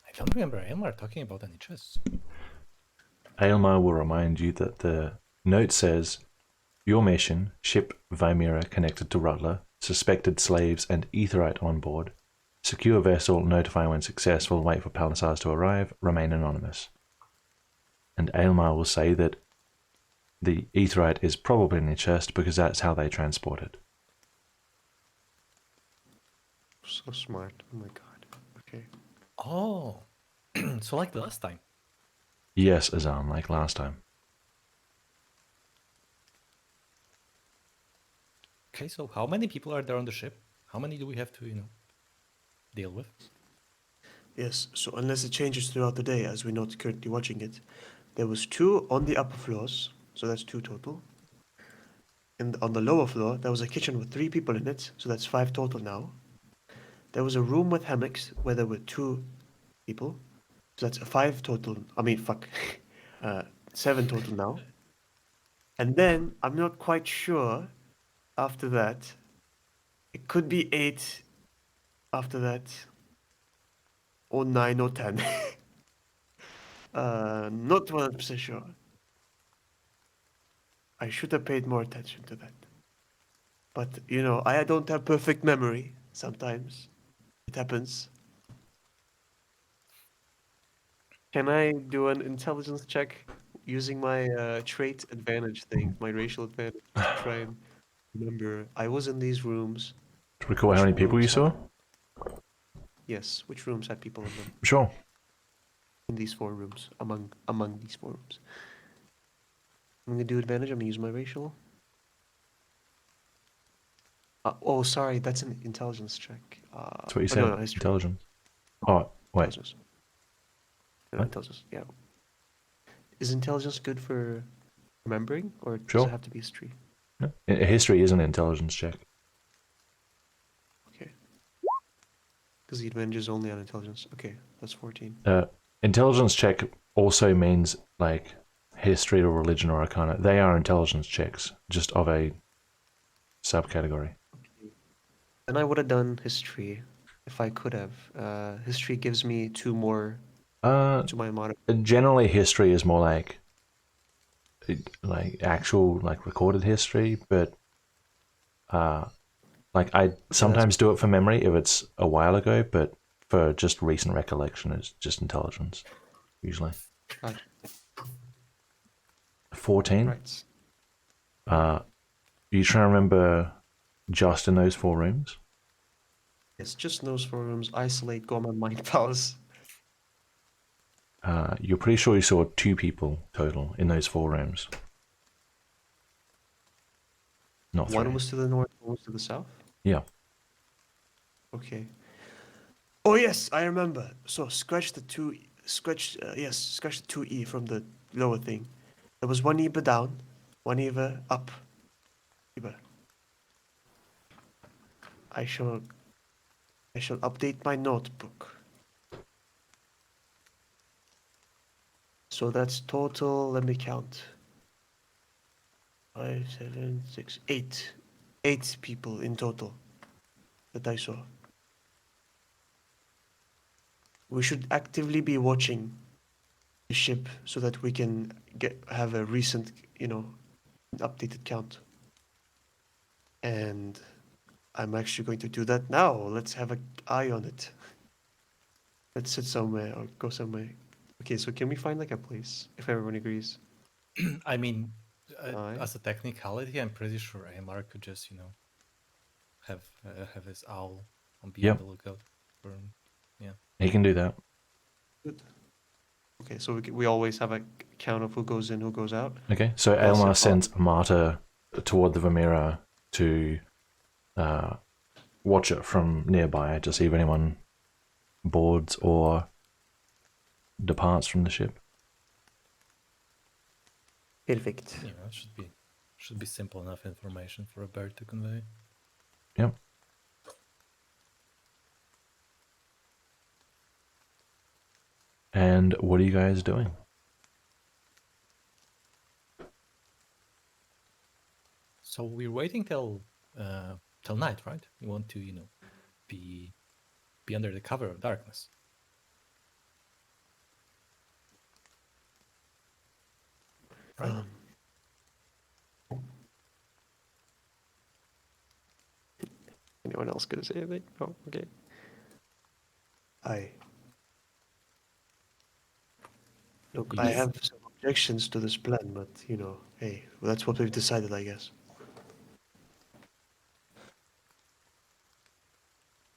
S5: I don't remember Elmar talking about any chests.
S1: Aylmar will remind you that the note says, your mission, ship Vimera connected to Rutler, suspected slaves and Aetheryte on board. Secure vessel, notify when successful, wait for Palisades to arrive, remain anonymous. And Aylmar will say that the Aetheryte is probably in the chest because that's how they transport it.
S2: So smart. Oh my god. Okay.
S5: Oh, so like the last time.
S1: Yes, Azam, like last time.
S5: Okay, so how many people are there on the ship? How many do we have to, deal with?
S2: Yes, so unless it changes throughout the day, as we're not currently watching it, there was 2 on the upper floors, so that's 2 total. And on the lower floor, there was a kitchen with 3 people in it, so that's 5 total now. There was a room with hammocks where there were 2 people, so that's 5 total. I mean, fuck, 7 total now. And then I'm not quite sure after that. It could be 8 after that, or 9 or 10. Not 100% sure. I should have paid more attention to that. But, I don't have perfect memory sometimes. It happens. Can I do an intelligence check using my trait advantage thing, my racial advantage, to try and remember? I was in these rooms.
S1: Do you recall how many people you saw?
S2: Yes, which rooms had people in them?
S1: Sure.
S2: In these 4 rooms, among these 4 rooms. I'm gonna do advantage. I'm gonna use my racial. Oh, sorry, that's an intelligence check.
S1: That's what you
S2: oh,
S1: said.
S2: no, history.
S1: Intelligence. Oh, wait.
S2: Intelligence. No,
S1: What?
S2: intelligence. Yeah. Is intelligence good for remembering, or does
S1: Sure.
S2: it have to be history?
S1: No. History is an intelligence check.
S2: Okay. Because the advantage is only on intelligence. Okay, that's 14.
S1: Intelligence check also means like history or religion or arcana. They are intelligence checks, just of a subcategory.
S2: Then I would have done history if I could have. History gives me 2 more to my modifier.
S1: Generally, history is more like actual like recorded history, but like I sometimes do it for memory if it's a while ago, but for just recent recollection, it's just intelligence usually.
S2: Right.
S1: 14.
S2: Right.
S1: You trying to remember just in those 4 rooms?
S2: Yes, just those 4 rooms. Isolate, Gorman, Mind Palace.
S1: You're pretty sure you saw 2 people total in those 4 rooms. Not 3.
S2: One was to the north, one was to the south.
S1: Yeah.
S2: Okay. Oh yes, I remember. So scratch the 2. Scratch the 2E from the lower thing. There was 1 Eva down, 1 Eva up. Eva. I shall update my notebook. So that's total. Let me count. 5, 7, 6, 8. 8 people in total that I saw. We should actively be watching the ship so that we can have a recent, updated count. And I'm actually going to do that now. Let's have an eye on it. Let's sit somewhere or go somewhere. Okay, so can we find like a place if everyone agrees?
S5: I mean,
S2: Aye.
S5: as a technicality, I'm pretty sure Amar could just, have his owl on be on
S1: Yep.
S5: the lookout for him. Yeah.
S1: He can do that.
S2: Good. Okay, so we always have a count of who goes in, who goes out.
S1: Okay, so
S2: Yes,
S1: Elmar
S2: if
S1: sends Marta toward the Vamira to watch it from nearby to see if anyone boards or departs from the ship.
S2: Perfect.
S5: You know, it should be simple enough information for a bird to convey.
S1: Yep. And what are you guys doing?
S5: So we're waiting till night, right? We want to, be under the cover of darkness. Right.
S2: Anyone else gonna say anything? Oh, okay. Look, I
S5: Yes.
S2: have some objections to this plan, but hey, that's what we've decided, I guess.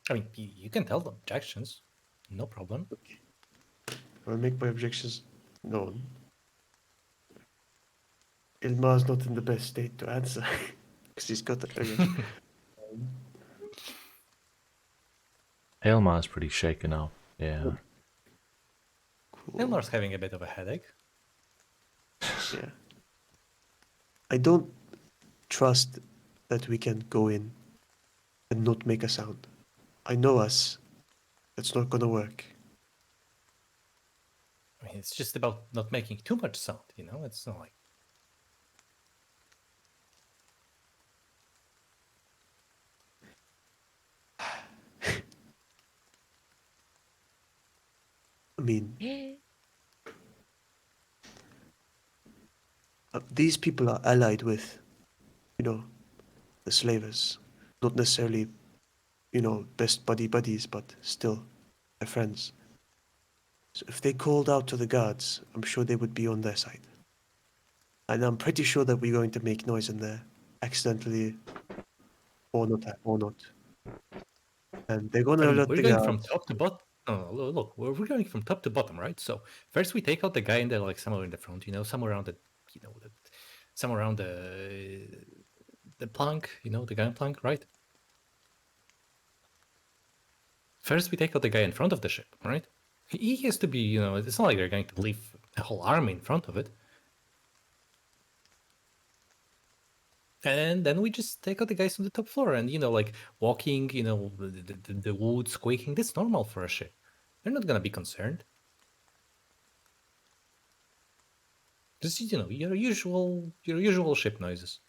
S5: I mean, you can tell them objections, no problem.
S2: I'll make my objections known. Ilmar's not in the best state to answer because he's got a
S1: Elmar's pretty shaken up. Yeah.
S2: cool.
S5: Elmar's having a bit of a headache.
S2: Yeah. I don't trust that we can go in and not make a sound. I know us. That's not gonna work.
S5: I mean, it's just about not making too much sound, you know? It's not like...
S2: I mean, these people are allied with, you know, the slavers. Not necessarily, you know, best buddies, but still, they're friends. So if they called out to the guards, I'm sure they would be on their side. And I'm pretty sure that we're going to make noise in there, accidentally, or not. And they're
S5: I
S2: gonna
S5: mean,
S2: alert
S5: we're
S2: the
S5: going from
S2: guards.
S5: top to bottom. No, no, look, we're going from top to bottom, right? So first we take out the guy in there, like somewhere in the front, you know, somewhere around the, you know, somewhere around the plank, you know, the gangplank, right? First we take out the guy in front of the ship, right? He has to be, you know, it's not like they're going to leave a whole army in front of it. And then we just take out the guys on the top floor and, you know, like walking, you know, the wood squeaking. That's normal for a ship. They're not going to be concerned. Just, you know, your usual ship noises.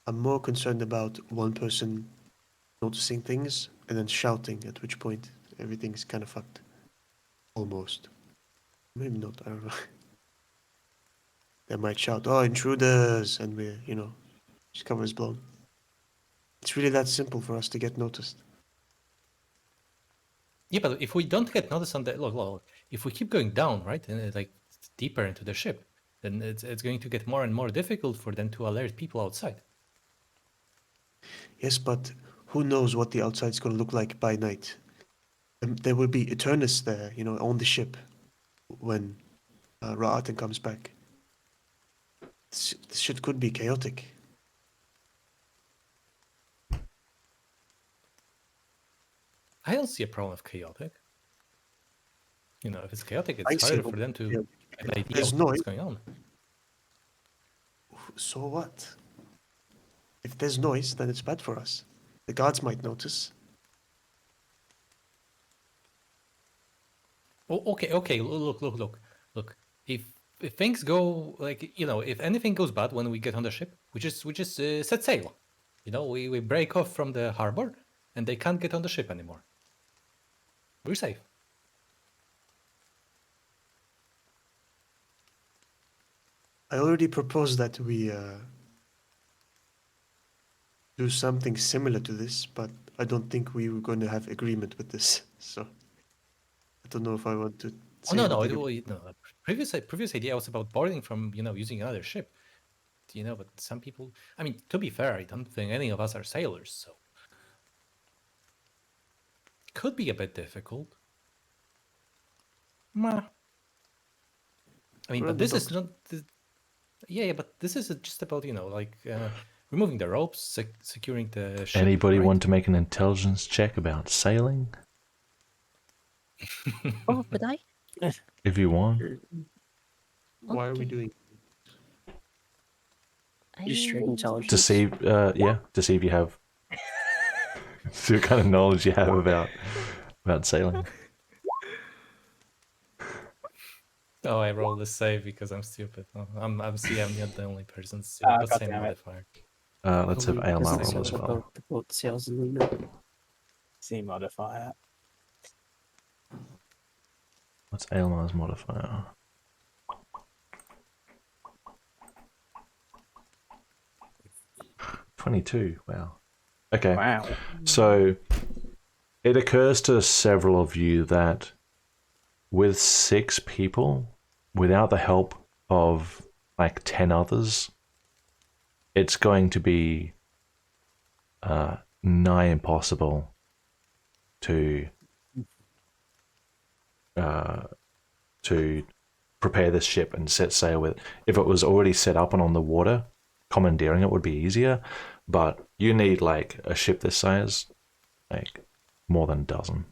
S2: I'm more concerned about one person noticing things and then shouting, at which point everything's kind of fucked. Almost. Maybe not, I don't know. They might shout, oh, intruders, and we're, you know, just cover is blown. It's really that simple for us to get noticed.
S5: Yeah, but if we don't get noticed on the look, if we keep going down, right, and like deeper into the ship, then it's going to get more and more difficult for them to alert people outside.
S2: Yes, but who knows what the outside's going to look like by night? There will be Eternus there, you know, on the ship when Ra'atan comes back. This shit could be chaotic.
S5: I don't see a problem with chaotic. You know, if it's chaotic,
S2: I
S5: it's
S2: see
S5: harder
S2: no
S5: for them to
S2: chaotic.
S5: get an idea
S2: There's
S5: of
S2: noise.
S5: what's going on.
S2: So what? If there's noise, then it's bad for us. The guards might notice.
S5: Oh, okay. Look. If things go like, you know, if anything goes bad when we get on the ship, we just set sail. You know, we break off from the harbor, and they can't get on the ship anymore. We're safe.
S2: I already proposed that we do something similar to this, but I don't think we were going to have agreement with this. So I don't know if I want to
S5: Oh
S2: say
S5: no.
S2: anything.
S5: No. Previous idea was about boarding from, you know, using another ship. You know, but some people. I mean, to be fair, I don't think any of us are sailors, so could be a bit difficult. Meh. I mean,
S2: We're
S5: but this is
S2: underdogs.
S5: not. Yeah, but this is just about, you know, like removing the ropes, securing the ship.
S1: Anybody
S5: right?
S1: want to make an intelligence check about sailing?
S6: Oh, could I?
S1: If you want.
S2: Why are we
S6: Okay.
S2: doing?
S3: Just straight
S6: I
S1: To
S3: intelligence.
S1: see, to see if you have, see what kind of knowledge you have about sailing.
S5: Oh, I rolled a save because I'm stupid. Oh, I'm not the only person stupid. What's
S4: God
S5: same
S4: damn it.
S5: modifier?
S1: Let's have
S5: Probably
S1: Aelmar
S5: because
S1: roll
S5: it's
S1: as
S5: a
S1: well.
S3: The boat sails in Luna.
S4: C modifier.
S1: What's Aelmar's modifier? $22. Wow. Okay.
S4: Wow.
S1: So it occurs to several of you that with 6 people, without the help of like 10 others, it's going to be nigh impossible to prepare this ship and set sail with it. If it was already set up and on the water, commandeering it would be easier. But you need like a ship this size, like more than a dozen.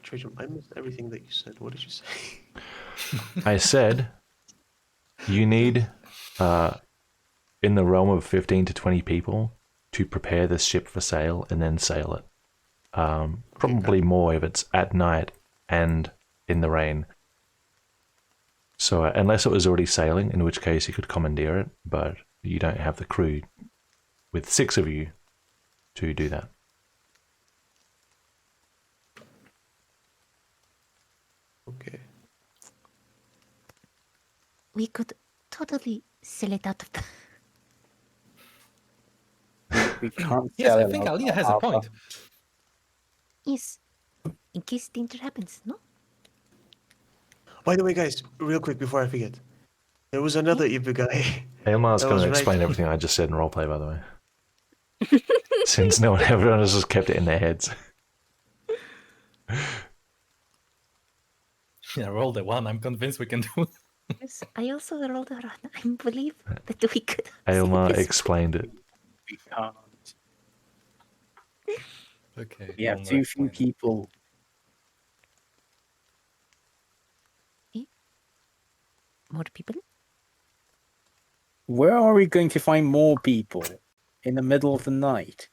S2: Trajan, I missed everything that you said. What did you say?
S1: I said you need in the realm of 15 to 20 people to prepare this ship for sail and then sail it. Probably more if it's at night and in the rain. So unless it was already sailing, in which case you could commandeer it, but you don't have the crew with 6 of you to do that.
S2: Okay.
S6: We could totally sell it out of the.
S4: We can't
S5: Yes,
S4: sell
S5: I
S4: it
S5: think
S4: out
S5: Alina
S4: of
S5: has a
S4: Alpha.
S5: point.
S6: Yes. In case danger happens, no?
S2: By the way, guys, real quick before I forget, there was another Ibu guy.
S1: Aylmar's
S2: That
S1: going
S2: was
S1: to
S2: right.
S1: explain everything I just said in roleplay, by the way. Since everyone has just kept it in their heads.
S5: Yeah, roll the 1. I'm convinced we can do.
S6: Yes, I also rolled a run. I believe that we could.
S1: Aylmar
S6: save this.
S1: explained it.
S4: We can't.
S5: Okay.
S4: We have
S5: Elmer
S4: too few
S5: explained.
S4: people.
S6: More people?
S4: Where are we going to find more people? In the middle of the night?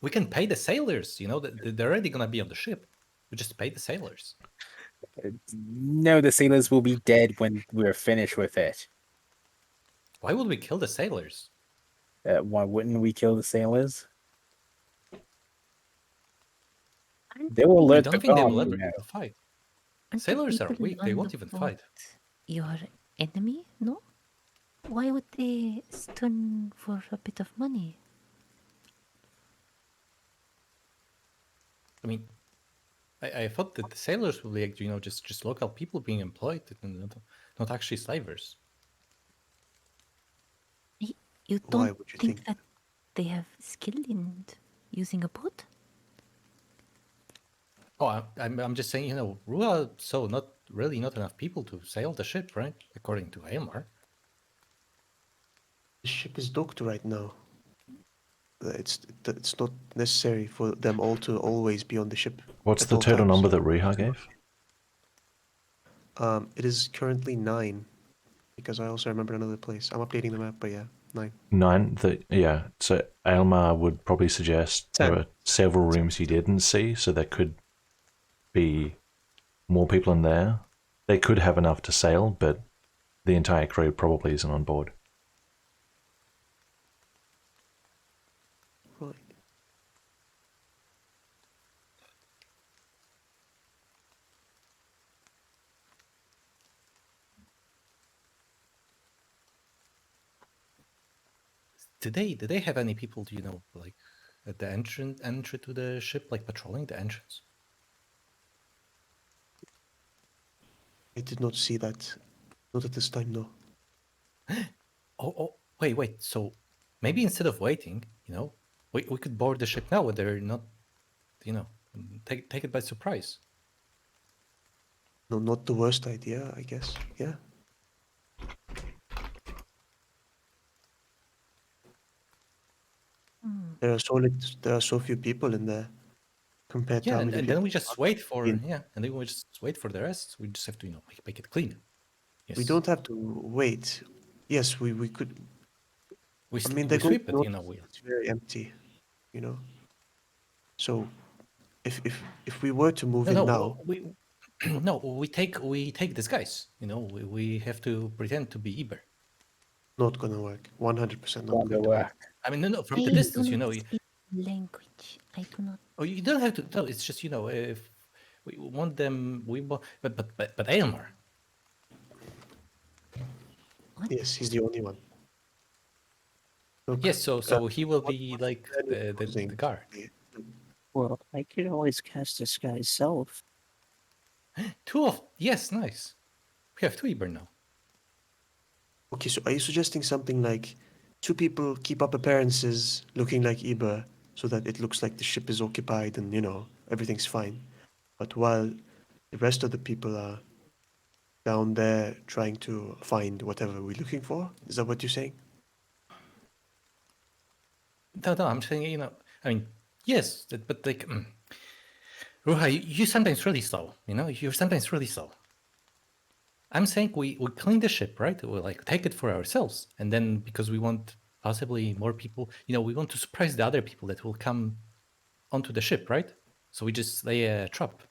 S5: We can pay the sailors. You know, they're already gonna be on the ship. We just pay the sailors.
S4: No, the sailors will be dead when we're finished with it.
S5: Why would we kill the sailors?
S4: Why wouldn't we kill the sailors?
S6: Aren't
S4: They will
S6: the
S5: I
S4: let
S5: don't
S4: the
S5: think they
S4: guard,
S5: will
S4: you
S5: ever
S4: know.
S5: fight.
S6: Aren't the
S5: Sailors are
S6: people
S5: weak. They
S6: on
S5: won't
S6: the
S5: even
S6: boat
S5: fight.
S6: Your enemy? No? Why would they stun for a bit of money?
S5: I mean, I thought that the sailors would be, like, you know, just local people being employed, and not actually slavers.
S6: You
S2: Why
S6: don't
S2: would you
S6: think
S2: think
S6: that they have skill in using a boat?
S5: Oh, I'm just saying, you know, Rua, so not enough people to sail the ship, right? According to Aylmar.
S2: the ship is docked right now? It's not necessary for them all to always be on the ship.
S1: What's
S2: at
S1: the
S2: all
S1: total
S2: times.
S1: number that Riiga gave?
S2: It is currently 9, because I also remember another place. I'm updating the map, but yeah, 9.
S1: 9. Yeah. So Aylmar would probably suggest there
S2: 10.
S1: were several rooms you didn't see, so there could be more people in there. They could have enough to sail, but the entire crew probably isn't on board.
S2: Right.
S5: Did they have any people, you know, like at the entry to the ship, like patrolling the entrance?
S2: I did not see that. Not at this time, no.
S5: Oh, wait. So maybe instead of waiting, you know, we could board the ship now when they're not, you know, take it by surprise.
S2: No, not the worst idea, I guess. Yeah. There are so few people in there compared to
S5: Yeah,
S2: how
S5: and
S2: many
S5: then
S2: people
S5: we just wait for
S2: in.
S5: and then we just wait for the rest. We just have to, you know, make it clean. Yes.
S2: We don't have to wait. Yes, we could. I mean,
S5: we
S2: they're going
S5: sweep
S2: to
S5: it, you
S2: notice
S5: know.
S2: it's very empty, you know. So, if we were to move in now,
S5: we no, we take these guys. You know, we have to pretend to be Iber.
S2: not gonna work. 100% not
S4: Wonder
S2: going to work.
S4: work.
S5: I mean, no, from
S6: I
S5: the
S6: do
S5: distance, you
S6: not
S5: know.
S6: speak language. I do not.
S5: Oh, you don't have to. No, it's just, you know, if we want them, but Aylmar.
S6: What?
S2: Yes, he's the only one. Look,
S5: Yes, so he will
S2: what-
S5: be
S2: what's
S5: like
S2: plan you're
S5: the
S2: proposing?
S5: guard.
S3: Well, I could always cast disguise self.
S5: Yes, nice. We have 2 Iber now.
S2: Okay, so are you suggesting something like 2 people keep up appearances looking like Iber, so that it looks like the ship is occupied and, everything's fine. But while the rest of the people are down there trying to find whatever we're looking for, is that what you're saying?
S5: No, I'm saying, I mean, yes, but like, Ruha, you sometimes really slow, you're sometimes really slow. I'm saying we clean the ship, right? We like take it for ourselves, and then because we want possibly more people, we want to surprise the other people that will come onto the ship, right? So we just lay a trap,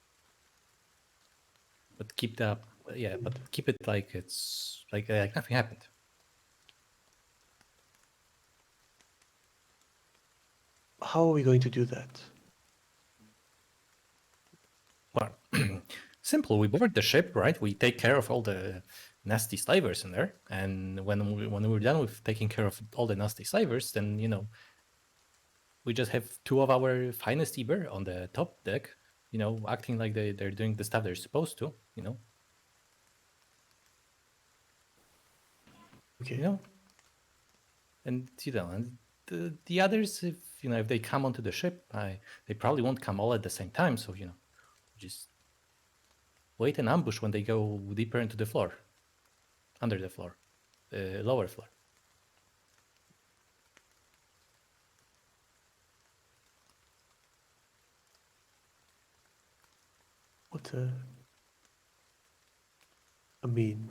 S5: but keep it like it's like nothing happened.
S2: How are we going to do that?
S5: Well, simple. We board the ship, right? We take care of all the nasty slavers in there, and when we're done with taking care of all the nasty slavers, then we just have two of our finest Eber on the top deck, acting like they're doing the stuff they're supposed to,
S2: Okay.
S5: And and the others, if they come onto the ship, they probably won't come all at the same time. So just wait and ambush when they go deeper into the floor, under the floor, lower floor.
S2: I mean,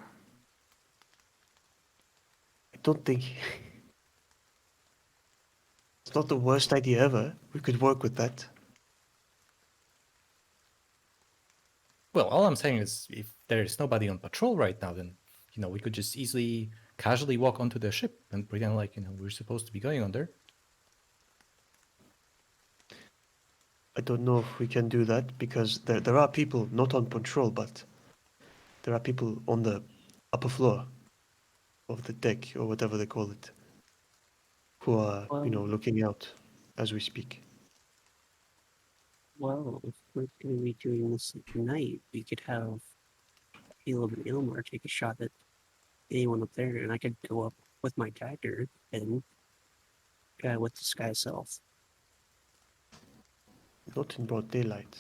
S2: I don't think it's not the worst idea ever. We could work with that.
S5: Well, all I'm saying is if there's nobody on patrol right now, then we could just easily, casually walk onto the ship and pretend like we're supposed to be going on there.
S2: I don't know if we can do that because there are people not on patrol, but there are people on the upper floor of the deck or whatever they call it, who are,
S3: Well,
S2: looking out as we speak.
S3: well, if we're going to be doing this at night, we could have Caleb and Ilmar take a shot at anyone up there, and I could go up with my dagger and with the sky self.
S2: Not in broad daylight,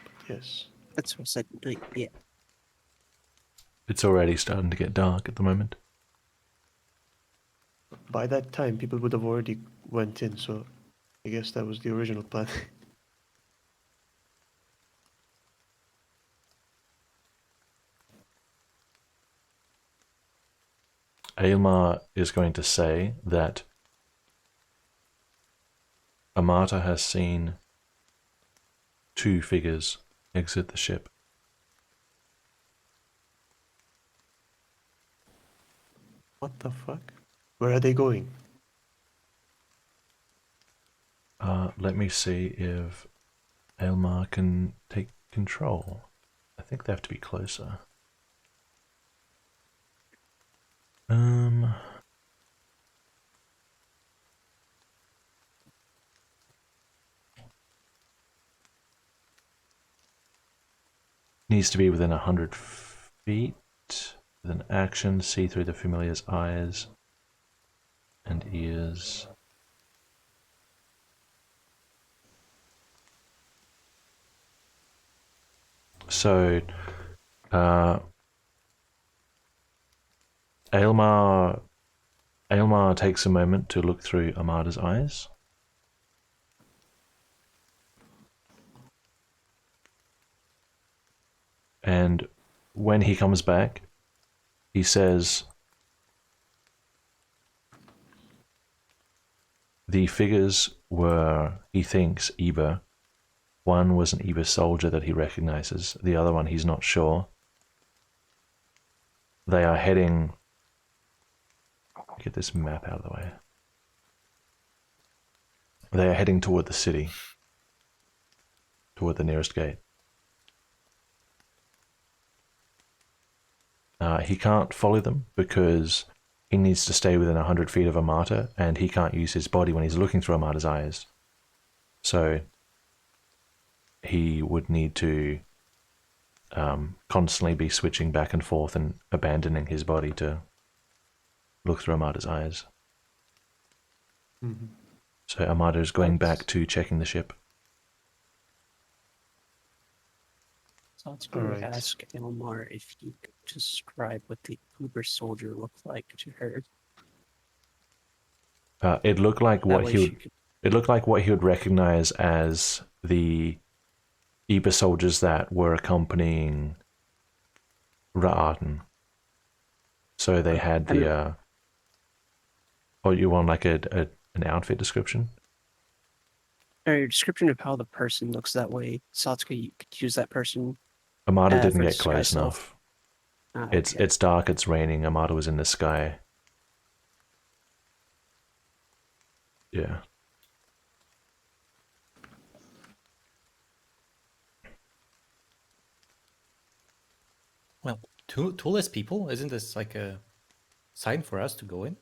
S2: but yes.
S3: That's what I said at night, yeah.
S1: It's already starting to get dark at the moment.
S2: By that time, people would have already went in, so I guess that was the original plan.
S1: Aylmar is going to say that Amata has seen two figures exit the ship.
S2: What the fuck? Where are they going?
S1: Let me see if Aylmar can take control. I think they have to be closer. Needs to be within 100 feet. With an action, see through the familiar's eyes and ears. So, Aylmar takes a moment to look through Amada's eyes. And when he comes back, he says, the figures were, he thinks, Eber. One was an Eber soldier that he recognizes. The other one he's not sure. They are heading... Get this map out of the way. They are heading toward the city. Toward the nearest gate. He can't follow them because he needs to stay within 100 feet of Amata, and he can't use his body when he's looking through Amata's eyes. So he would need to constantly be switching back and forth and abandoning his body to look through Amata's eyes.
S2: Mm-hmm.
S1: So Armada is going back to checking the ship.
S3: So I was going
S2: Alright.
S3: to ask Elmar if he could describe what the Uber soldier looked like to her.
S1: It looked like
S3: That
S1: what
S3: way
S1: he
S3: she
S1: would.
S3: could.
S1: It looked like what he would recognize as the Eber soldiers that were accompanying Ra'arden. So they had
S3: I mean-
S1: the. Oh, you want like an outfit description?
S3: Or a description of how the person looks that way. Satsuka, you could use that person.
S1: Armada didn't
S3: for
S1: get
S3: disguise
S1: close
S3: self.
S1: enough.
S3: Ah,
S1: It's
S3: okay.
S1: it's dark. It's raining. Armada was in the sky. Yeah.
S5: Well, two less people. Isn't this like a sign for us to go in?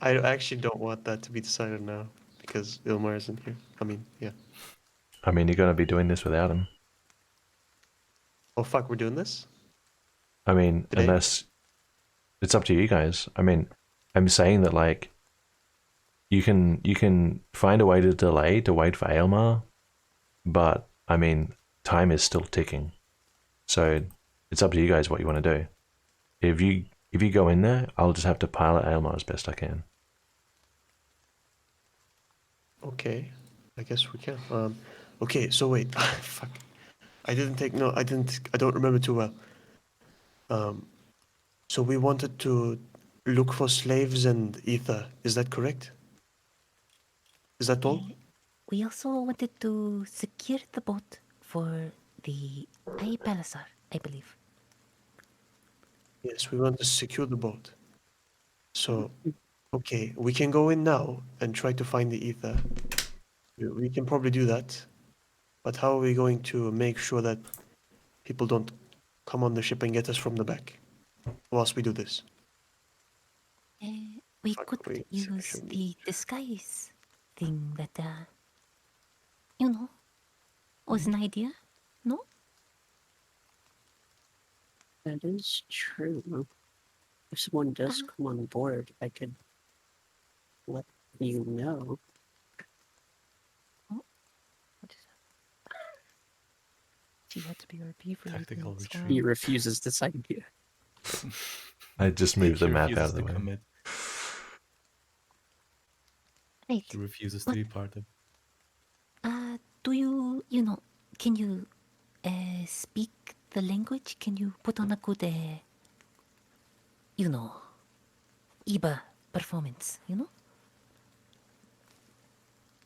S2: I actually don't want that to be decided now because Ilmar isn't here. I mean, yeah.
S1: I mean, you're gonna be doing this without him.
S2: Oh fuck, we're doing this?
S1: I mean,
S2: Today?
S1: unless it's up to you guys. I mean, I'm saying that like you can find a way to delay to wait for Aelmar, but I mean, time is still ticking. So it's up to you guys what you want to do. If you go in there, I'll just have to pilot Aelmar as best I can.
S2: Okay. I guess we can. Okay, so wait. Fuck. I don't remember too well. So we wanted to look for slaves and ether. Is that correct? Is that all?
S6: We also wanted to secure the boat for the High Palisar, I believe.
S2: Yes, we want to secure the boat. So, okay, we can go in now and try to find the ether. We can probably do that. But how are we going to make sure that people don't come on the ship and get us from the back whilst we do this?
S6: We
S2: Fuck,
S6: could
S2: wait,
S6: use
S2: section.
S6: the disguise thing that, you know, was an idea, no?
S3: That is true. If someone does come on board, I could let you know.
S6: What is that? She had to be RP for
S5: Tactical
S6: you.
S5: retreat.
S3: He refuses this idea.
S1: I just moved the
S5: He
S1: map out
S5: refuses
S1: of the
S5: to
S1: way.
S5: commit.
S6: Right.
S5: He refuses to be part of.
S6: Do you, can you speak the language? Can you put on a good, Iba performance,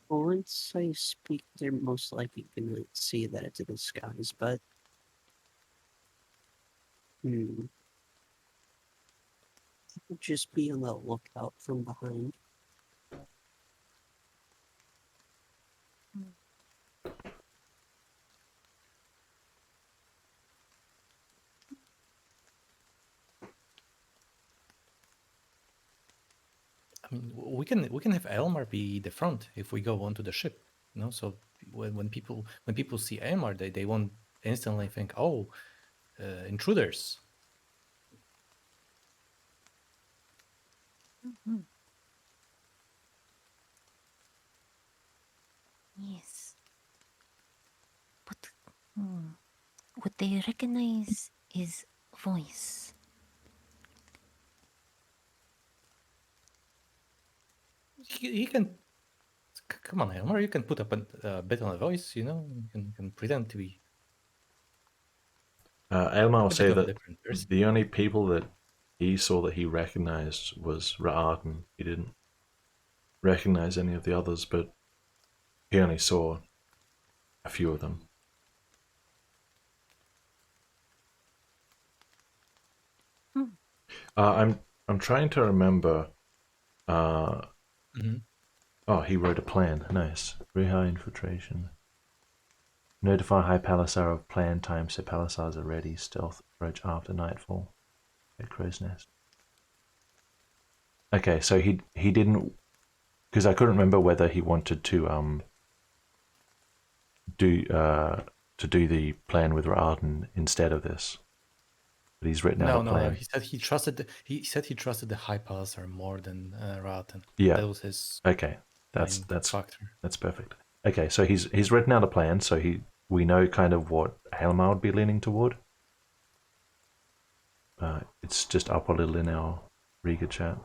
S3: Once I speak, they're most likely gonna see that it's a disguise, but just be on the lookout from behind.
S5: I mean, we can have Elmar be the front if we go onto the ship, So when people see Elmar, they won't instantly think, oh, intruders.
S6: Yes. But would they recognize his voice?
S5: He can. Come on, Elmar, you can put up a bit on a voice, You can pretend to be
S1: Aelmar will
S5: a
S1: say
S5: bit of a
S1: that
S5: different person.
S1: the only people that he saw that he recognized was Ra'arden. He didn't recognize any of the others, but he only saw a few of them. I'm trying to remember.
S5: Mhm.
S1: Oh, he wrote a plan. Nice. Reha infiltration. Notify High Palisar of plan time so Palisars are ready. Stealth approach after nightfall. At Crow's Nest. Okay, so he didn't, because I couldn't remember whether he wanted to do the plan with Ra'arden instead of this. But he's written out
S5: No,
S1: a
S5: no, no.
S1: plan.
S5: He said he trusted. He said he trusted the high palacer more than Raten.
S1: Yeah.
S5: That was his
S1: Okay,
S5: main
S1: that's
S5: factor.
S1: that's perfect. Okay, so he's written out a plan, so we know kind of what Helmar would be leaning toward. It's just up a little in our Riiga chat.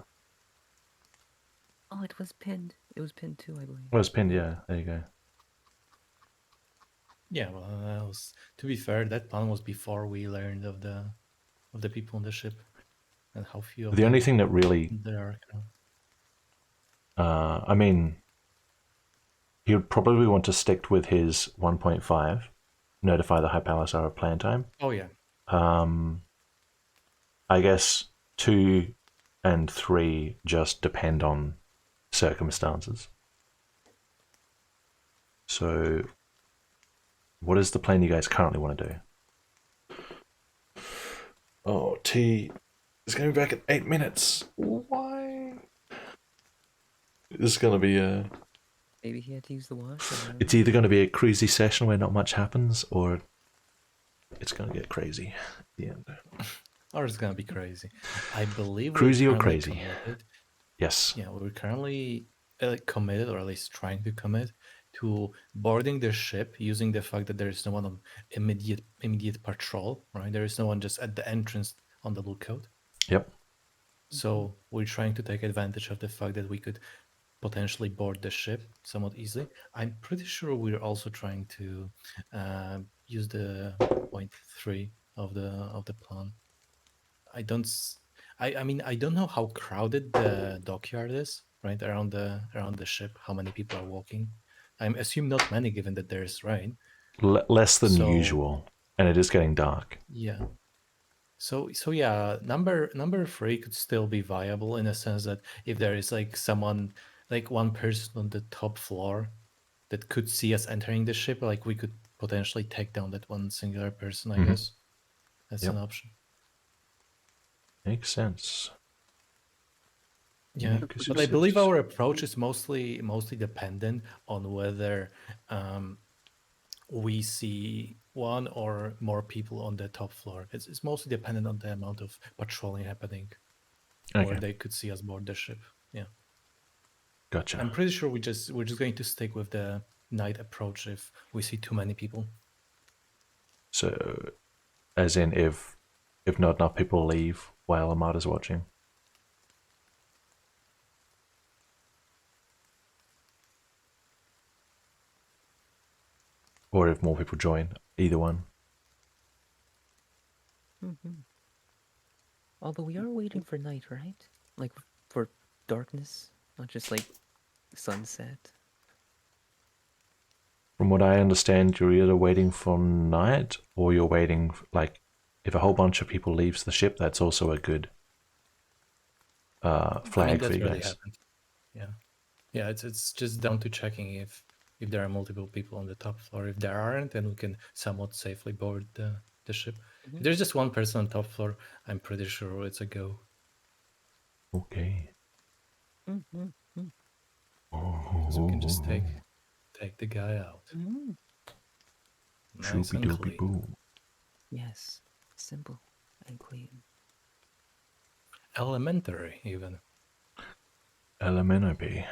S8: Oh, it was pinned. It was pinned too, I believe.
S1: Well, it's pinned, yeah. There you go.
S5: Yeah, well, that was, to be fair, that plan was before we learned of the people on the ship and how few of
S1: The
S5: them
S1: only thing that really,
S5: there are.
S1: I mean, he would probably want to stick with his 1.5, notify the High Palace of plan time.
S5: Oh yeah.
S1: I guess 2 and 3 just depend on circumstances. So, what is the plan you guys currently want to do? Oh, T is going to be back in 8 minutes. Why? This is going to be a...
S8: Maybe he had to use the wash. I don't know.
S1: It's either going to be a cruisy session where not much happens, or it's going to get crazy at the end.
S5: Or it's gonna be crazy. I believe
S1: Cruisy
S5: we're
S1: or
S5: currently
S1: crazy?
S5: committed.
S1: Yes.
S5: Yeah, we're currently committed, or at least trying to commit to boarding the ship using the fact that there is no one on immediate patrol. Right, there is no one just at the entrance on the lookout.
S1: Yep.
S5: So we're trying to take advantage of the fact that we could potentially board the ship somewhat easily. I'm pretty sure we're also trying to use the 0.3 of the plan. I mean, I don't know how crowded the dockyard is, right, around the ship. How many people are walking? I assume not many, given that there's rain.
S1: Less than
S5: So-
S1: usual, and it is getting dark.
S5: Yeah. So yeah, number 3 could still be viable in a sense that if there is like someone, like one person on the top floor that could see us entering the ship, like we could potentially take down that one singular person, I
S1: Mhm.
S5: guess. That's
S1: Yep.
S5: an option.
S1: Makes sense.
S5: Yeah,
S1: Makes
S5: but I believe
S1: sense.
S5: our approach is mostly dependent on whether we see one or more people on the top floor. It's mostly dependent on the amount of patrolling happening, or
S1: Okay,
S5: they could see us board the ship. Yeah,
S1: gotcha.
S5: I'm pretty sure we're just going to stick with the night approach if we see too many people.
S1: So, as in, if not enough people leave while Armada's watching. Or if more people join, either one.
S8: Mm-hmm. Although we are waiting for night, right? Like for darkness, not just like sunset.
S1: From what I understand, you're either waiting for night or you're waiting, like, if a whole bunch of people leaves the ship, that's also a good flag for
S5: that's
S1: you
S5: already
S1: guys.
S5: happened. Yeah. It's just down to checking if there are multiple people on the top floor. If there aren't, then we can somewhat safely board the ship.
S8: Mhm.
S5: If there's just one person on top floor, I'm pretty sure it's a go.
S1: Okay.
S8: Mm-hmm.
S5: Because we can just take the guy out.
S8: Mm-hmm.
S5: Nice and
S1: Shoopy-doopy
S5: clean.
S1: boo.
S8: Yes, simple and clean.
S5: Elementary, even.
S1: Elementary.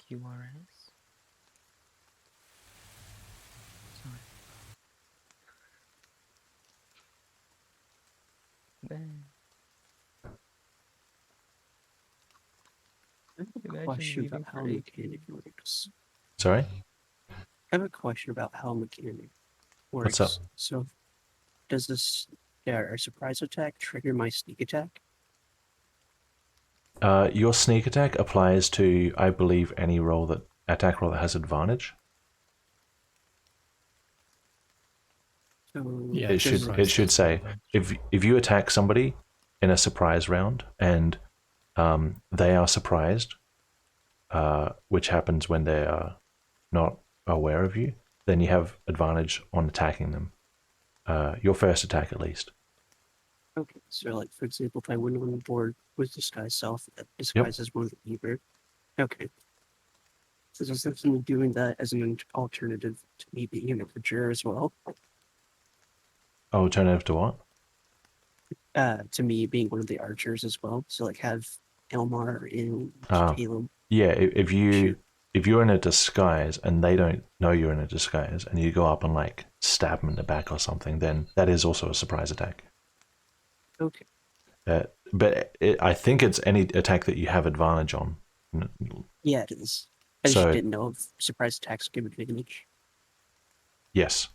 S8: QRS. Sorry. Man.
S3: I have a
S8: Imagine
S3: question
S8: leaving
S3: about
S8: for
S3: how
S8: 8
S3: mechanic works.
S1: Sorry?
S3: I have a question about how mechanic works.
S1: What's up?
S3: So, does this our surprise attack trigger my sneak attack?
S1: Your sneak attack applies to, I believe, any attack roll that has advantage.
S3: So
S5: Yeah,
S1: It should
S5: surprise
S1: should
S5: does
S1: say
S5: advantage.
S1: if you attack somebody in a surprise round and they are surprised, which happens when they are not aware of you, then you have advantage on attacking them. Your first attack, at least.
S3: Okay, so like for example, if I went on the board with disguise self, that disguises one of the Eber. Okay. So there's definitely doing that as an alternative to me being an Adventurer as well.
S1: Oh, alternative to what?
S3: To me being one of the archers as well. So like have Elmar and
S1: Ah.
S3: Caleb.
S1: Yeah, if
S3: Shoot.
S1: you're in a disguise and they don't know you're in a disguise, and you go up and like stab them in the back or something, then that is also a surprise attack.
S3: Okay.
S1: But I think it's any attack that you have advantage on.
S3: Yeah, it is. I
S1: So-
S3: just didn't know if surprise attacks give advantage.
S1: Yes.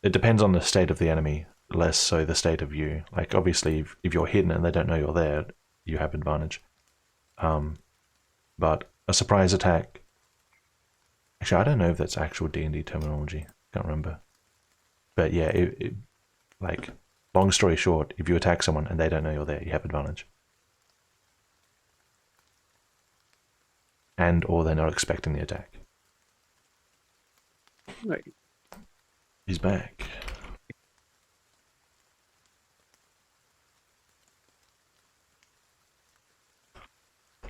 S1: It depends on the state of the enemy, less so the state of you. Like obviously, if you're hidden and they don't know you're there, you have advantage. But a surprise attack. Actually, I don't know if that's actual D&D terminology. Can't remember. But yeah, like long story short, if you attack someone and they don't know you're there, you have advantage. And or they're not expecting the attack.
S3: Right.
S1: He's back.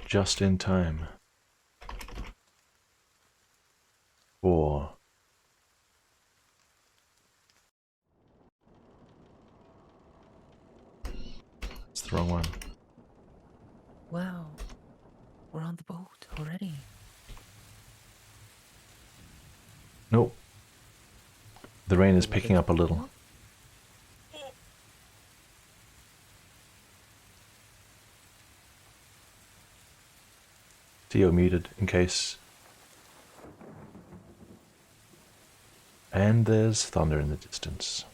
S1: Just in time. 4. It's the wrong one.
S8: Wow. We're on the boat already.
S1: Nope. The rain is picking up a little. So you're muted in case. And there's thunder in the distance.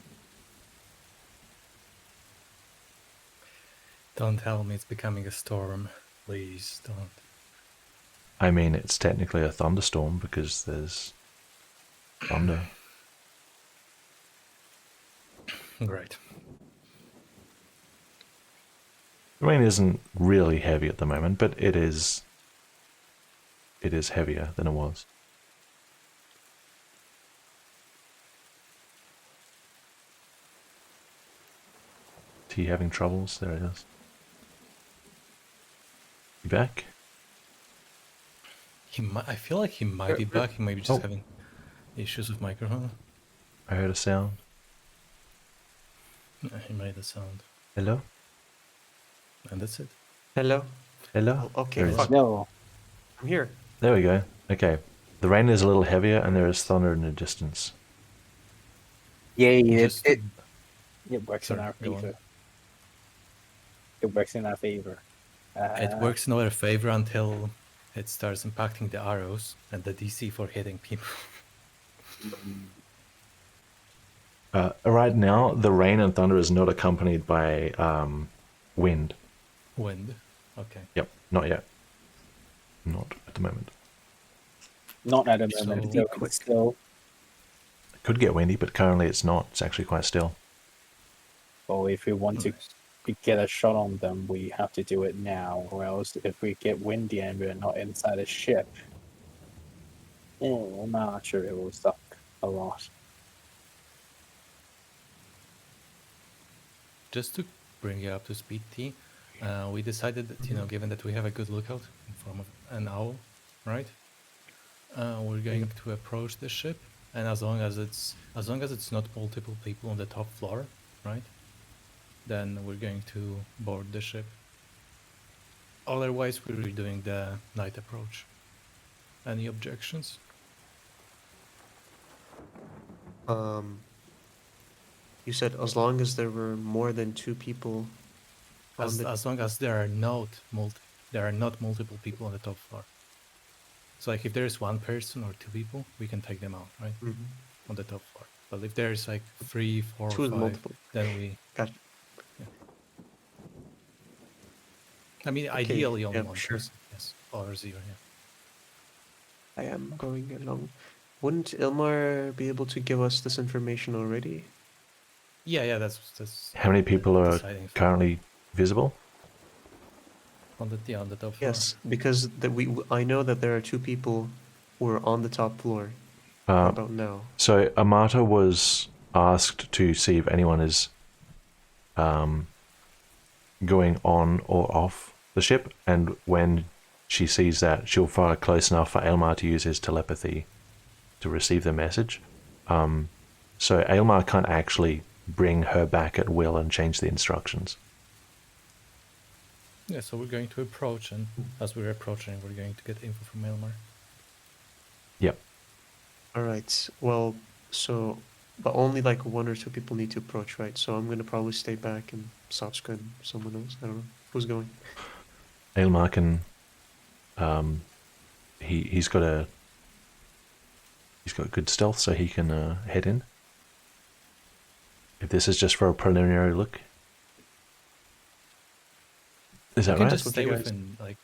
S5: Don't tell me it's becoming a storm. Please don't.
S1: I mean, it's technically a thunderstorm because there's thunder.
S5: Great.
S1: The rain isn't really heavy at the moment, but it is heavier than it was. Is he having troubles? There it is. You back?
S5: I feel like he might be back. He might be just
S1: Oh.
S5: having issues with microphone.
S1: I heard a sound.
S5: He made a sound,
S1: Hello?
S5: and that's it.
S2: Hello.
S1: Hello?
S2: Oh, okay,
S1: There it is.
S2: fuck.
S7: No.
S2: I'm here.
S1: There we go. Okay. The rain is a little heavier and there is thunder in the distance.
S7: Yay,
S5: Just
S7: it works in
S5: Sorry,
S7: our
S5: go on.
S7: favor. It works in our favor.
S5: It works in our favor until it starts impacting the arrows and the DC for hitting people.
S1: Right now, the rain and thunder is not accompanied by wind.
S5: Wind. Okay.
S1: Yep, not yet. Not at the moment.
S7: Not at the
S5: So-
S7: moment.
S3: Be
S7: So
S3: quick.
S7: it's still.
S1: It could get windy, but currently it's not. It's actually quite still.
S7: Well, if we want to
S5: Nice.
S7: get a shot on them, we have to do it now, or else if we get windy and we're not inside a ship, I'm not sure it will suck a lot.
S5: Just to bring you up to speed, T, we decided that, given that we have a good lookout in form of an owl, right? We're going to approach the ship, and as long as it's not multiple people on the top floor, right? Then we're going to board the ship. Otherwise, we're doing the night approach. Any objections?
S2: You said as long as there were more than 2 people on
S5: As,
S2: the.
S5: as long as there are not multiple people on the top floor. So like if there is 1 person or 2 people, we can take them out, right?
S2: Mhm.
S5: On the top floor. But if there is like 3, 4,
S2: 2 is
S5: 5,
S2: multiple.
S5: then we.
S2: Gotcha.
S5: I mean,
S2: Okay,
S5: ideally only
S2: yeah,
S5: 1
S2: sure.
S5: person. Yes, or 0. Yeah.
S2: I am going along. Wouldn't Ilmar be able to give us this information already?
S5: Yeah. That's.
S1: How many people are
S5: deciding
S1: currently visible?
S5: on the top floor?
S2: Yes, because I know that there are 2 people who are on the top floor. What
S1: Uh,
S2: about now?
S1: so Amata was asked to see if anyone is going on or off the ship, and when she sees that, she'll fly close enough for Elmar to use his telepathy to receive the message. So Aelmar can't actually bring her back at will and change the instructions.
S5: Yeah, so we're going to approach, and as we're approaching, we're going to get info from Elmar.
S1: Yep.
S2: All right. Well, so, but only like 1 or 2 people need to approach, right? So I'm gonna probably stay back, and Satsuka and someone else. I don't know who's going.
S1: Aelmar can. He's got good stealth, so he can head in. If this is just for a preliminary look, is that
S5: We can
S1: right?
S5: just
S2: What
S5: stay
S2: you guys-
S5: within like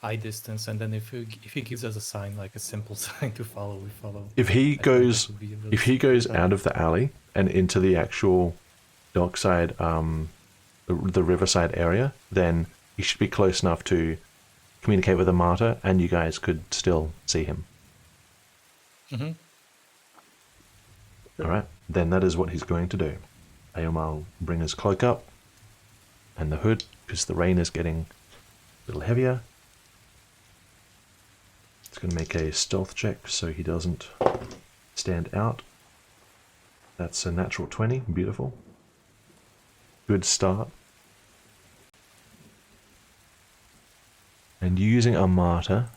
S5: eye distance, and then if he gives us a sign, like a simple sign to follow, we follow.
S1: If he
S5: I think that
S1: goes,
S5: would be really
S1: if he goes
S2: Okay.
S1: out of the alley and into the actual dockside, the riverside area, then he should be close enough to communicate with the martyr, and you guys could still see him.
S5: Mhm.
S1: All right, then that is what he's going to do. Aomar will bring his cloak up and the hood, because the rain is getting a little heavier. It's going to make a stealth check so he doesn't stand out. That's a natural 20. Beautiful. Good start. And using a martyr,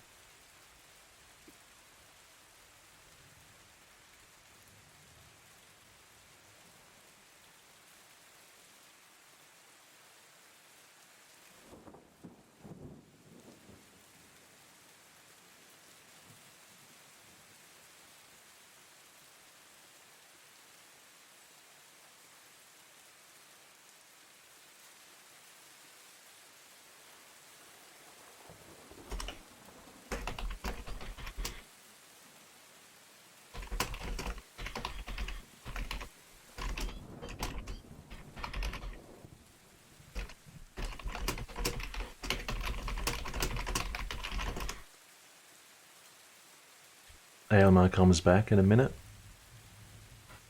S1: Aelmar comes back in a minute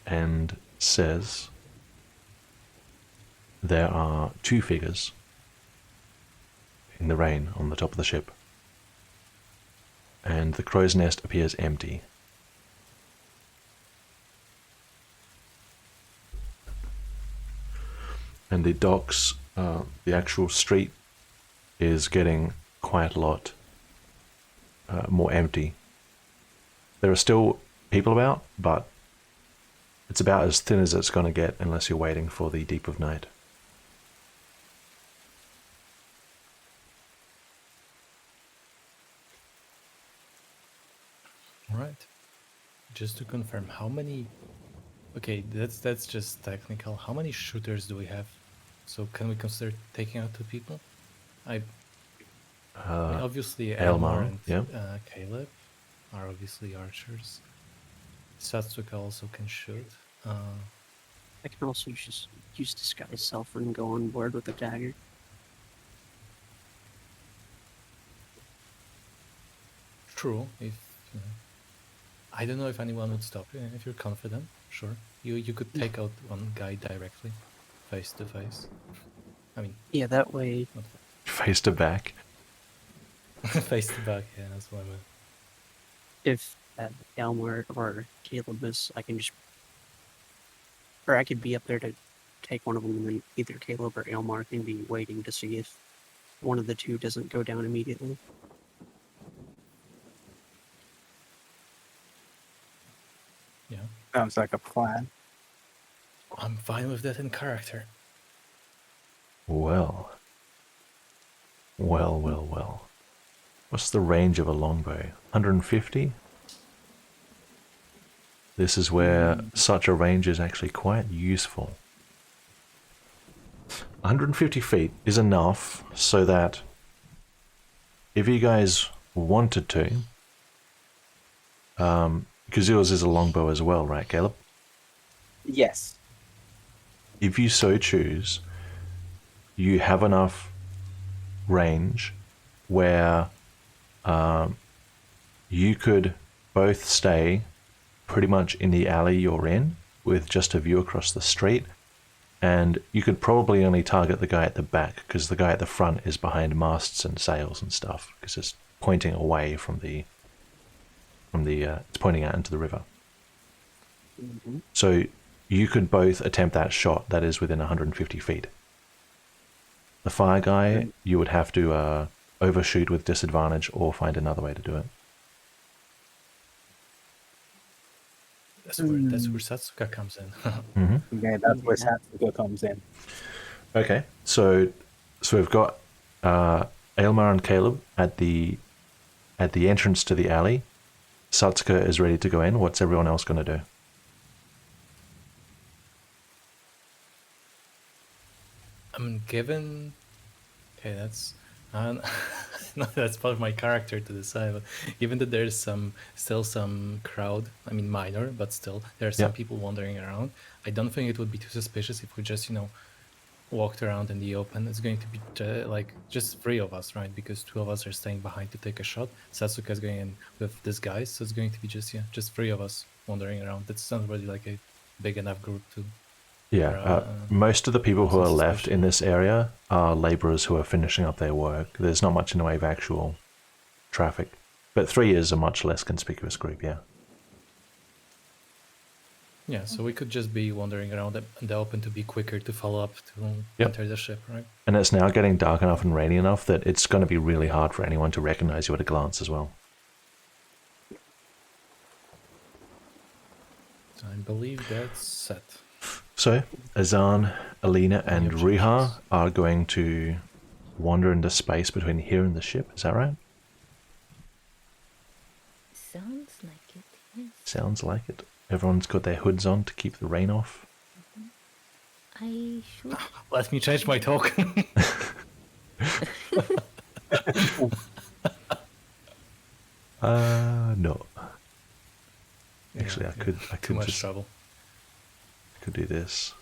S1: and says there are 2 figures in the rain on the top of the ship, and the crow's nest appears empty. And the docks, the actual street, is getting quite a lot more empty. There are still people about, but it's about as thin as it's going to get unless you're waiting for the deep of night.
S5: All right. Just to confirm, how many? Okay, that's just technical. How many shooters do we have? So can we consider taking out 2 people? I mean, obviously
S1: Elmar,
S5: Elmar and
S1: yeah.
S5: Caleb are obviously archers. Satsuka also can shoot.
S3: I can also just use disguise self and go on board with a dagger.
S5: True. If you know, I don't know if anyone would stop you. If you're confident, sure. You could take out one guy directly, face to face. I mean,
S3: Yeah, that way.
S5: not
S1: Face to back.
S5: face to back. Yeah, that's what I meant.
S3: If Elmer or Caleb is, I can just, or I could be up there to take one of them, and then either Caleb or Elmar can be waiting to see if one of the 2 doesn't go down immediately.
S5: Yeah,
S4: Sounds like a plan.
S5: I'm fine with that in character.
S1: Well. Well. What's the range of a longbow? 150? This is where such a range is actually quite useful. 150 feet is enough so that if you guys wanted to, because yours is a longbow as well, right, Caleb?
S4: Yes.
S1: If you so choose, you have enough range where you could both stay pretty much in the alley you're in with just a view across the street, and you could probably only target the guy at the back because the guy at the front is behind masts and sails and stuff because it's pointing away from the it's pointing out into the river.
S3: Mhm.
S1: So you could both attempt that shot that is within 150 feet. The fire guy, you would have to overshoot with disadvantage or find another way to do it.
S5: That's where Satsuka comes in.
S4: Yeah, that's where
S3: Yeah.
S4: Satsuka comes in.
S1: Okay, so we've got Aylmar and Caleb at the entrance to the alley. Satsuka is ready to go in. What's everyone else going to do?
S5: Given. Okay, that's. No, that's part of my character to decide. But given that there's still some crowd, I mean minor, but still there are some
S1: Yep.
S5: people wandering around. I don't think it would be too suspicious if we just walked around in the open. It's going to be just 3 of us, right? Because 2 of us are staying behind to take a shot. Sasuke's going in with this guy, so it's going to be just 3 of us wandering around. That's not really like a big enough group to.
S1: Yeah, most of the people who are
S5: some
S1: left
S5: suspicion.
S1: in this area are laborers who are finishing up their work. There's not much in the way of actual traffic. But 3 is a much less conspicuous group, yeah.
S5: Yeah, so we could just be wandering around in the open to be quicker to follow up to
S1: Yep.
S5: enter the ship, right?
S1: And it's now getting dark enough and rainy enough that it's going to be really hard for anyone to recognize you at a glance as well.
S5: So I believe that's set.
S1: So, Azan, Alina, and
S5: Any
S1: Riha
S5: objections?
S1: are going to wander into space between here and the ship. Is that right?
S6: Sounds like it, yes.
S1: Sounds like it. Everyone's got their hoods on to keep the rain off.
S6: I should.
S5: Let me change my token.
S1: No. Actually,
S5: Yeah,
S1: I
S5: too
S1: could
S5: much
S1: just
S5: trouble.
S1: could do this.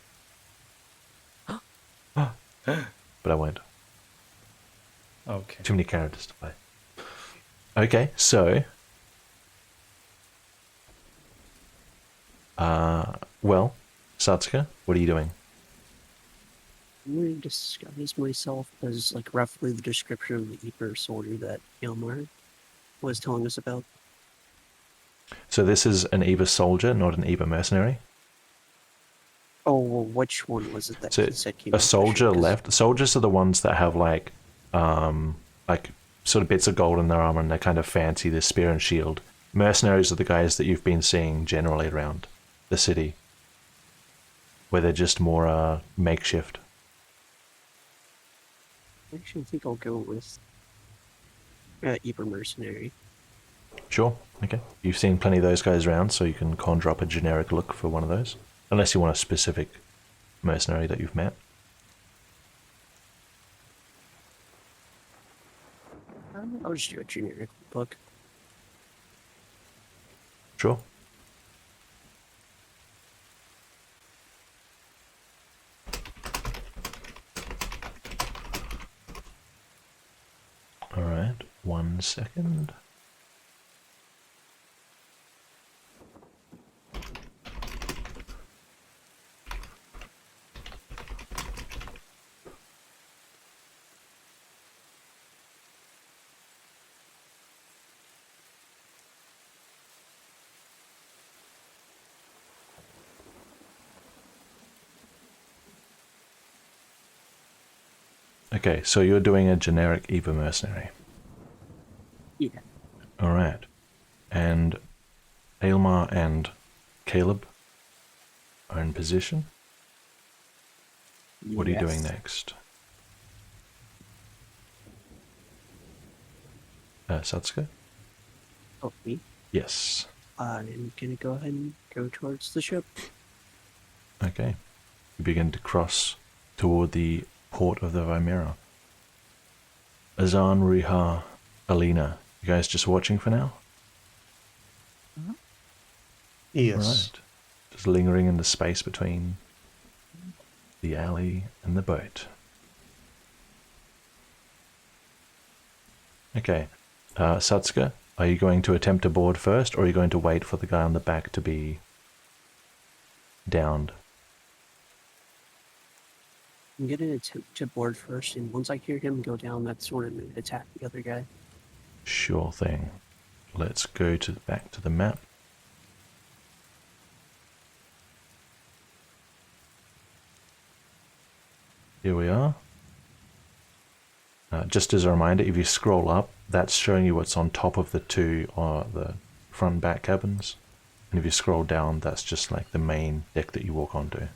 S1: But I won't.
S5: Okay.
S1: Too many characters to play. Okay, so well, Satsuka, what are you doing?
S3: I'm going to disguise myself as like roughly the description of the Eber soldier that Ilmar was telling us about.
S1: So this is an Eva soldier, not an Eva mercenary.
S3: Oh, well, which one was it that
S1: So
S3: he said came
S1: a
S3: out of the
S1: soldier
S3: ship? 'Cause-
S1: left. Soldiers are the ones that have like sort of bits of gold in their armor, and they're kind of fancy. Their spear and shield. Mercenaries are the guys that you've been seeing generally around the city, where they're just more makeshift.
S3: Actually, I think I'll go with Eber mercenary.
S1: Sure. Okay. You've seen plenty of those guys around, so you can conjure up a generic look for one of those, unless you want a specific mercenary that you've met.
S3: I'll just do a generic book.
S1: Sure. All right. 1 second. Okay, so you're doing a generic Eva mercenary.
S3: Yeah.
S1: All right. And Aylmar and Caleb are in position. What are you doing
S4: Yes.
S1: next? Satsuka?
S3: Oh, me?
S1: Yes.
S3: I'm gonna go ahead and go towards the ship.
S1: Okay. You begin to cross toward the port of the Vimera. Azan, Riha, Alina, you guys just watching for now?
S2: Yes.
S1: Right. Just lingering in the space between the alley and the boat. Okay. Satsuka, are you going to attempt to board first, or are you going to wait for the guy on the back to be downed?
S3: I'm gonna attempt to board first, and once I hear him go down, that's when I'm gonna attack the other guy.
S1: Sure thing. Let's go back to the map. Here we are. Just as a reminder, if you scroll up, that's showing you what's on top of the two or the front and back cabins. And if you scroll down, that's just like the main deck that you walk onto.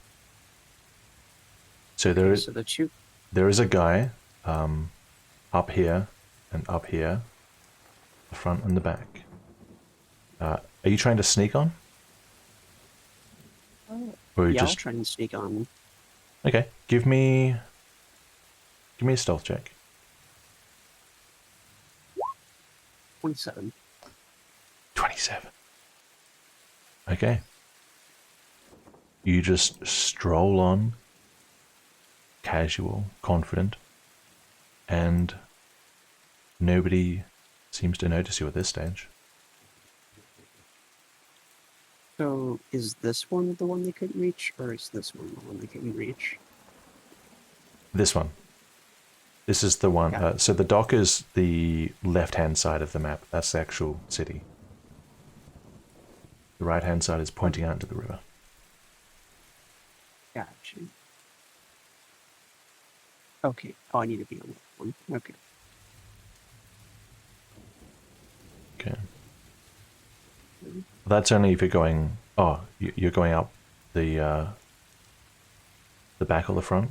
S1: So
S3: So the two.
S1: there is a guy up here and up here, the front and the back. Are you trying to sneak on? Or
S3: Yeah, I'll
S1: just
S3: try and sneak on.
S1: okay? Give me a stealth check.
S3: 27.
S1: 27. Okay. You just stroll on, casual, confident, and nobody seems to notice you at this stage.
S3: So is this one the one they couldn't reach, or is this one the one they couldn't reach?
S1: This one. This is the one.
S3: Yeah.
S1: So the dock is the left-hand side of the map. That's the actual city. The right-hand side is pointing out into the river.
S3: Gotcha. Okay. Oh, I need to be on that one. Okay.
S1: Okay. That's only if you're going. Oh, you're going up the back or the front.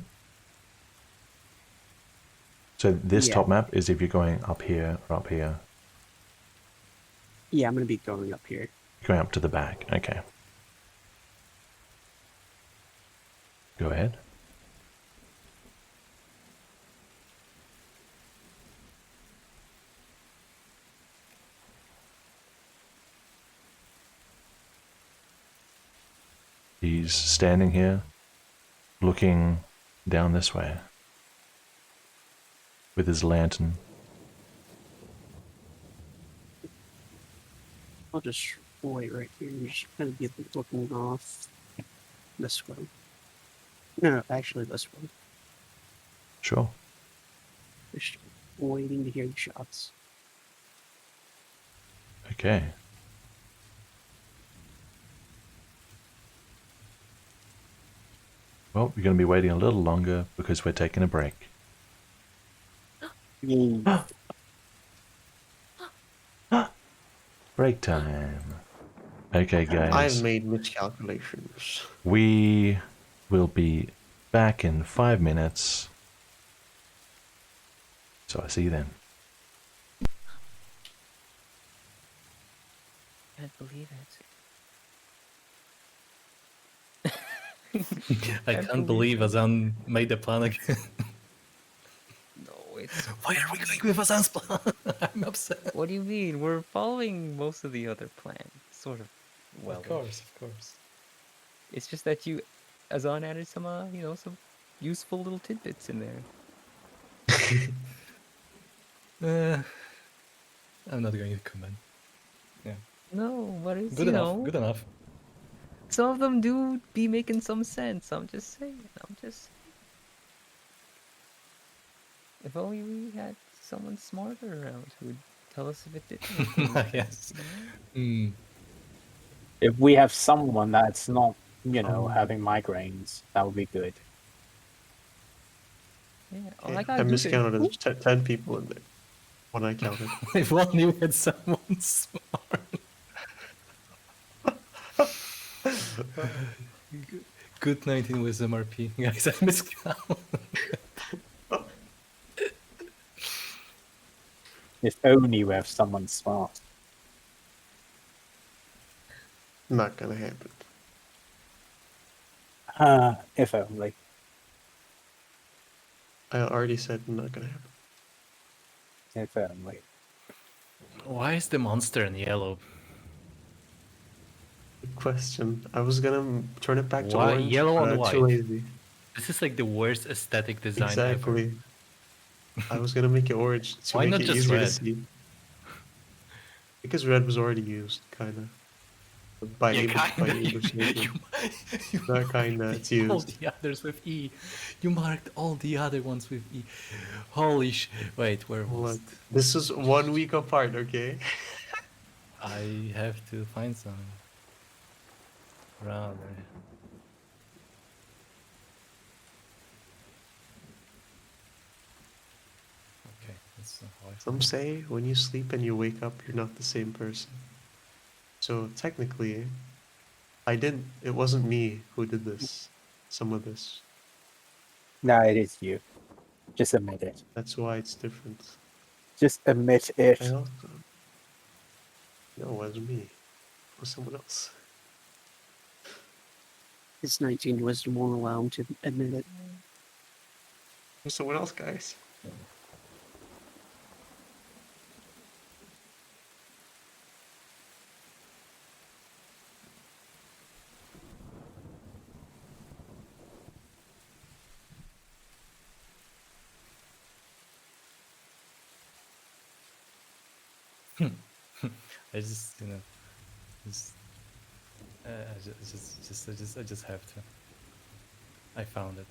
S1: So this
S3: Yeah.
S1: top map is if you're going up here or up here.
S3: Yeah, I'm gonna be going up here.
S1: Going up to the back. Okay. Go ahead. He's standing here, looking down this way with his lantern.
S3: I'll just wait right here and just kind of be looking off this way. No, actually this way.
S1: Sure.
S3: Just waiting to hear the shots.
S1: Okay. Well, we're going to be waiting a little longer because we're taking a break. Break time. Okay, guys.
S2: I've made miscalculations.
S1: We will be back in 5 minutes. So I see you then.
S8: Can't believe it.
S5: I can't believe Azan made the plan again.
S8: No, it's.
S5: Why are we going with Azan's plan? I'm upset.
S8: What do you mean? We're following most of the other plans, sort of. Well,
S5: Of course, of course.
S8: it's just that you, Azan added some, some useful little tidbits in there.
S5: I'm not going to comment.
S8: No, but it's
S5: Good enough. Good enough.
S8: some of them do be making some sense. I'm just saying. If only we had someone smarter around who would tell us if it didn't. make any
S5: Yes.
S8: sense, you know?
S5: Hmm.
S7: If we have someone that's not, having migraines, that would be good.
S8: Yeah.
S2: Okay,
S8: All I
S2: I
S8: gotta do is-
S2: miscounted. There's 10 people in there when I counted.
S5: If only we had someone smart. Good night in Wisdom RP. Guys, I miscounted.
S7: If only we have someone smart.
S2: Not gonna happen.
S7: If only.
S2: I already said not gonna happen.
S7: If only.
S5: Why is the monster in yellow?
S2: Good question. I was gonna turn it back to
S5: Why
S2: orange,
S5: yellow
S2: but
S5: on
S2: I'm too
S5: white?
S2: lazy.
S5: This is like the worst aesthetic design
S2: Exactly. I was gonna make it orange to
S5: Why
S2: make
S5: not
S2: it
S5: just
S2: easier to
S5: red?
S2: see. Because red was already used, kinda. By
S5: ever.
S2: English nation. Not kinda, it's
S5: all
S2: used.
S5: the others with E. You marked all the other ones with E. Holy Wait, where was
S2: Look, this is 1 week apart, okay?
S5: I have to find some. Rather. That's not how I
S2: Some say when you sleep and you wake up, you're not the same person. So technically, I didn't. It wasn't me who did this. Some of this.
S7: Nah, it is you. Just admit it.
S2: That's why it's different.
S7: Just admit it.
S2: I also. No, it wasn't me. It was someone else.
S3: His 19 wisdom won't allow him to admit it.
S2: It was someone else, guys.
S5: I just, just, I just have to. I found it.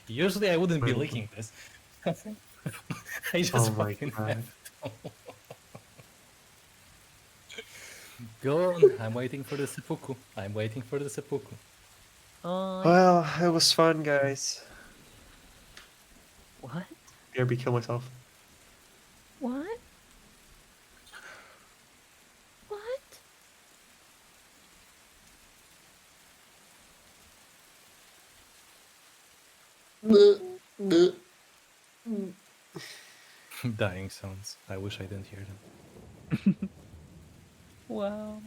S5: Usually I wouldn't be
S2: Right.
S5: leaking this. I just
S2: Oh my
S5: fucking
S2: God.
S5: have to. Go on, I'm waiting for the seppuku. I'm waiting for the seppuku.
S8: Oh,
S2: Well, it was fun, guys.
S8: what?
S2: Nearly kill myself.
S6: What? What?
S5: Dying sounds. I wish I didn't hear them.
S8: Wow.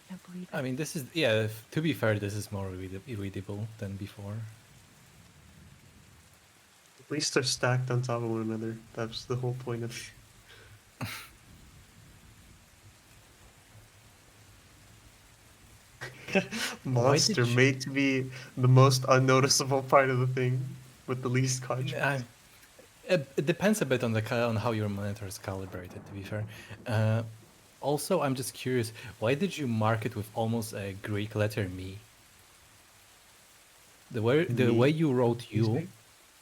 S6: Can't believe
S5: I
S6: it.
S5: mean, this is, yeah, to be fair, this is more readable than before.
S2: At least they're stacked on top of one another. That's the whole point of. Monster
S5: you-
S2: made to be the most unnoticeable part of the thing, with the least contrast.
S5: It depends a bit on on how your monitor is calibrated. To be fair, also I'm just curious, why did you mark it with almost a Greek letter me? The
S2: Me?
S5: way you wrote
S2: Excuse
S5: you,
S2: me?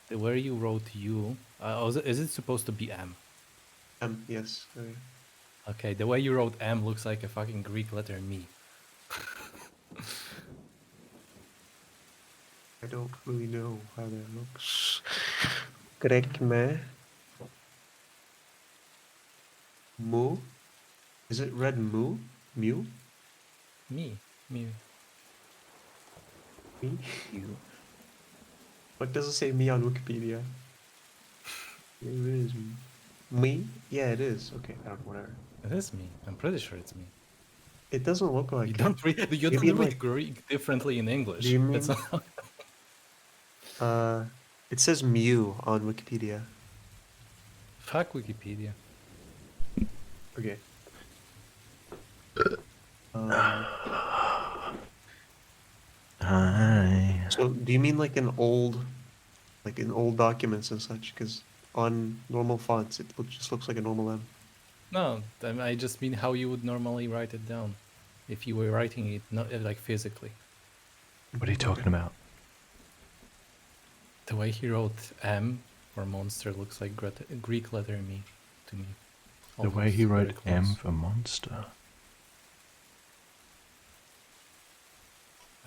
S5: the way you wrote you, is it supposed to be M?
S2: Yes.
S5: Okay, the way you wrote M looks like a fucking Greek letter me.
S2: I don't really know how that looks. Grec me. Mu? Is it red mu? Mew?
S5: Me.
S2: Me?
S8: You.
S2: What does it say me on Wikipedia? Maybe it is me? Yeah, it is. Okay, I don't know, whatever.
S5: It is me. I'm pretty sure it's me.
S2: It doesn't look like
S5: You
S2: it.
S5: don't read
S2: You mean like-
S5: Greek differently in English.
S2: you
S5: That's
S2: mean-
S5: not...
S2: It says Mew on Wikipedia.
S5: Fuck Wikipedia.
S2: Okay.
S1: Hi.
S2: So do you mean like in old documents and such? Because on normal fonts, it just looks like a normal M.
S5: No, I just mean how you would normally write it down if you were writing it not like physically.
S1: What are you talking about?
S5: The way he wrote M for monster looks like Greek letter me to me.
S1: The way he
S5: Almost very
S1: wrote M
S5: close.
S1: for monster.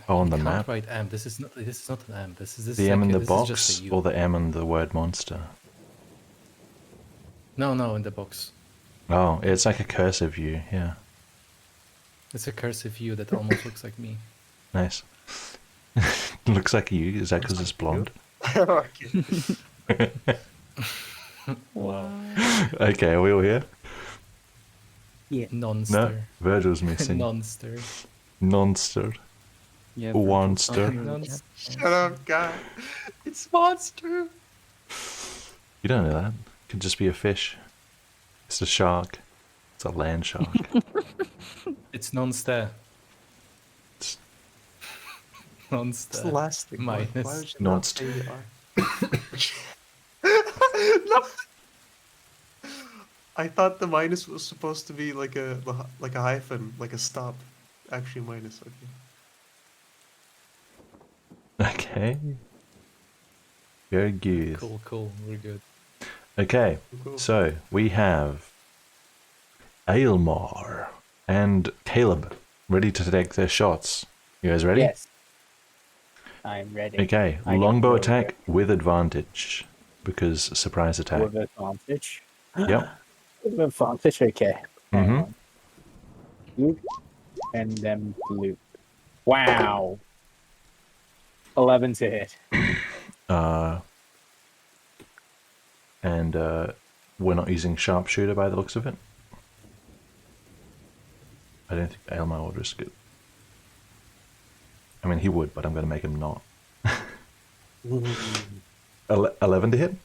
S1: Oh, on
S5: You
S1: the
S5: can't
S1: map?
S5: write M. This is not an M. This is
S1: The M in the
S5: this is just
S1: box
S5: a U.
S1: or the M in the word monster?
S5: No, in the box.
S1: Oh, it's like a cursive U, yeah.
S5: It's a cursive U that almost looks like me.
S1: Nice. Looks like you, is that because it's blonde?
S2: Okay.
S5: Wow.
S1: Okay, are we all here?
S3: Yeah.
S1: No?
S5: Nonster.
S1: Virgil's missing.
S5: Nonster.
S1: Nonster.
S8: Yeah.
S1: Monster.
S5: Nonster.
S2: Shut up, guy. It's monster.
S1: You don't know that. It could just be a fish. It's a shark. It's a land shark.
S5: It's nonster.
S1: It's
S2: What's the
S5: Nonster.
S2: last thing? Why
S5: Minus.
S2: would you not
S1: Nonst.
S2: say the R? No. I thought the minus was supposed to be like a hyphen, like a stop. Actually, minus. Okay.
S1: Okay. Very good.
S5: Cool. We're good.
S1: Okay,
S2: Cool.
S1: so we have Aylmar and Caleb ready to take their shots. You guys ready?
S7: Yes. I'm ready.
S1: Okay,
S7: I got
S1: longbow
S7: no
S1: attack with advantage because surprise attack.
S7: with advantage.
S1: Yep.
S7: With advantage, okay. Hang
S1: Mhm.
S7: on. Bloop, and then bloop. Wow. 11 to hit.
S1: And we're not using sharpshooter by the looks of it. I don't think Aylmar would risk it. I mean, he would, but I'm going to make him not. 11 to hit?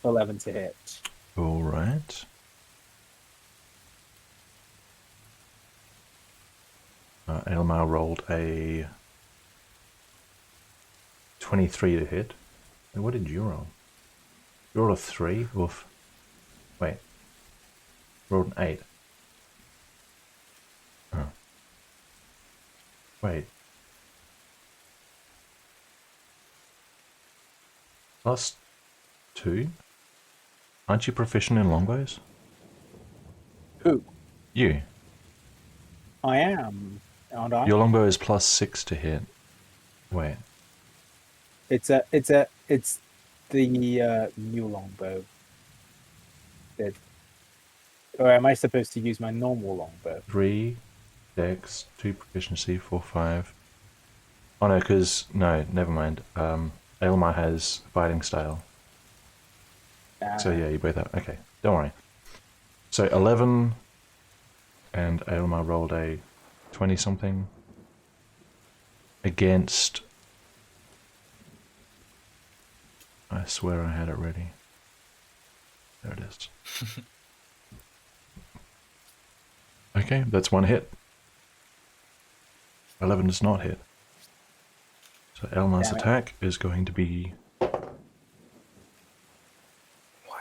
S7: 11 to hit.
S1: All right. Aylmar rolled a 23 to hit. And what did you roll? You rolled a 3? Oof. Wait. Rolled an 8. Oh. Wait. +2? Aren't you proficient in longbows?
S7: Who?
S1: You.
S7: I am. Aren't I?
S1: Your longbow is +6 to hit. Wait.
S7: It's the new longbow. Or am I supposed to use my normal longbow?
S1: 3 dex, 2 proficiency, 4, 5. Oh no, because no, never mind. Aylmar has fighting style. So yeah, you both have. Okay, don't worry. So 11, and Aylmar rolled a 20 something against. I swear I had it ready. There it is. Okay, that's one hit. 11 does not hit. So Aylmar's
S7: Damn it.
S1: attack is going to be
S5: Why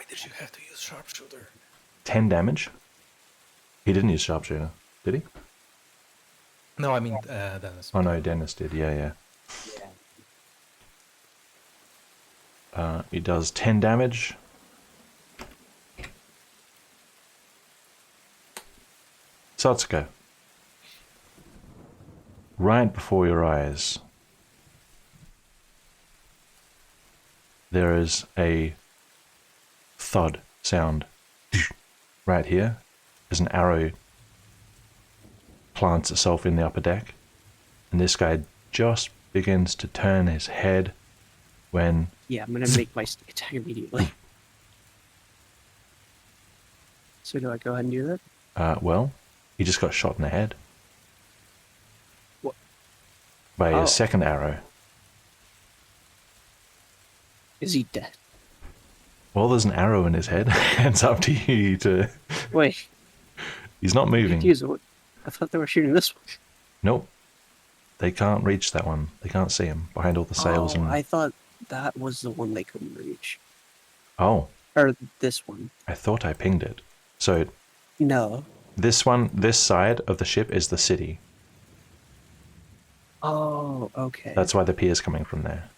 S5: did you have to use sharpshooter?
S1: 10 damage. He didn't use sharpshooter, did he?
S5: No, I mean Dennis.
S1: Oh no, Dennis did. Yeah. He does 10 damage. Satsuko. Right before your eyes, there is a thud sound. Right here, as an arrow plants itself in the upper deck, and this guy just begins to turn his head when
S3: Yeah, I'm gonna make my sneak attack immediately. So do I go ahead and do that?
S1: well, he just got shot in the head.
S3: What?
S1: By
S3: Oh.
S1: a second arrow.
S3: Is he dead?
S1: Well, there's an arrow in his head. It's up to you to...
S3: Wait,
S1: He's not
S3: I'm
S1: moving.
S3: confused. I thought they were shooting this one.
S1: Nope. They can't reach that one. They can't see him behind all the sails
S3: Oh,
S1: and...
S3: I thought that was the one they couldn't reach.
S1: Oh,
S3: Or this one.
S1: I thought I pinged it. So
S3: No.
S1: this one, this side of the ship is the city.
S3: Oh, okay.
S1: That's why the pier's coming from there.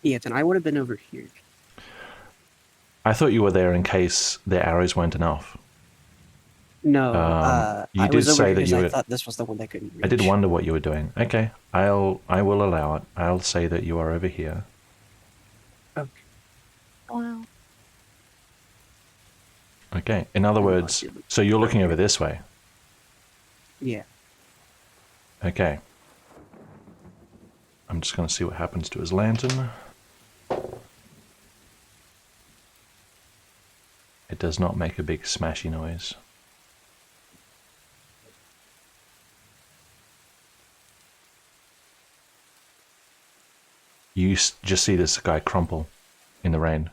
S3: Yeah, then I would have been over here.
S1: I thought you were there in case the arrows weren't enough.
S3: No,
S1: you
S3: I
S1: did
S3: was over
S1: say
S3: here
S1: that
S3: 'cause
S1: you
S3: I
S1: were...
S3: thought this was the one they couldn't reach.
S1: I did wonder what you were doing. Okay, I will allow it. I'll say that you are over here.
S3: Okay.
S6: Wow.
S1: Okay, in other words, so you're looking over this way.
S3: Yeah.
S1: Okay. I'm just going to see what happens to his lantern. It does not make a big smashy noise. You just see this guy crumple in the rain.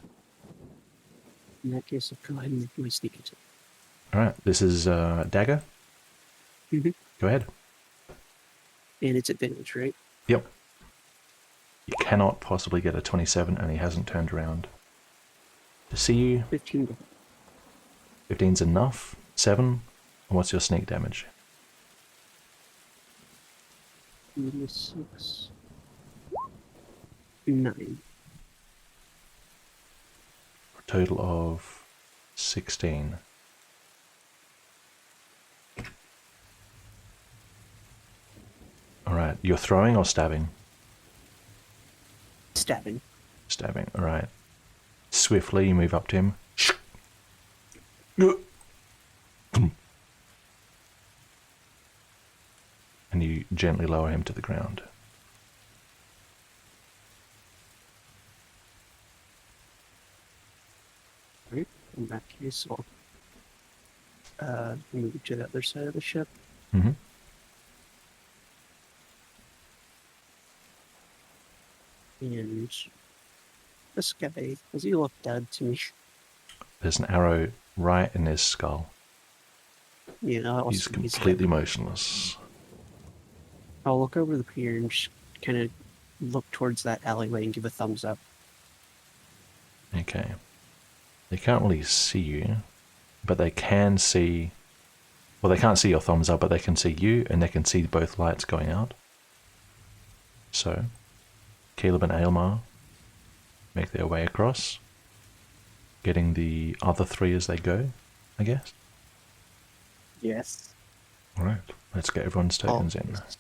S3: In that case, I'll go ahead and make my sneak attack.
S1: Alright, this is Dagger.
S3: Mhm.
S1: Go ahead.
S3: And it's advantage, right?
S1: Yep. You cannot possibly get a 27 and he hasn't turned around to see you.
S3: 15.
S1: 15's enough. 7. And what's your sneak damage?
S3: -6. 9.
S1: For a total of 16. right. You're throwing or stabbing?
S3: Stabbing.
S1: Stabbing. All right. Swiftly, you move up to him. And you gently lower him to the ground.
S3: Right. In that case, I'll move to the other side of the ship.
S1: Mm-hmm.
S3: And this guy, does he look dead to me?
S1: There's an arrow right in his skull.
S3: Yeah,
S1: He's
S3: dead.
S1: completely motionless.
S3: I'll look over the pier and just kind of look towards that alleyway and give a thumbs up.
S1: Okay. They can't really see you, but they can see... Well, they can't see your thumbs up, but they can see you, and they can see both lights going out. So, Caleb and Aylmar make their way across, getting the other three as they go, I guess.
S7: Yes.
S1: Alright, let's get everyone's tokens in.
S2: yes.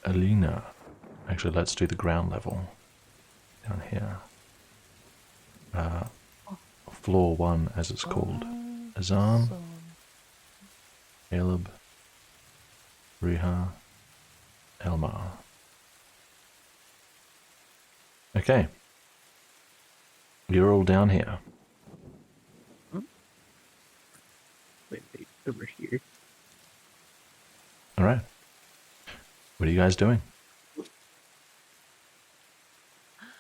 S1: Alina. Actually, let's do the ground level. Down here. Floor 1, as it's called. Azan, Caleb, Riiga, Elmar. Okay. You're all down here.
S3: Wait, over here.
S1: Alright. What are you guys doing?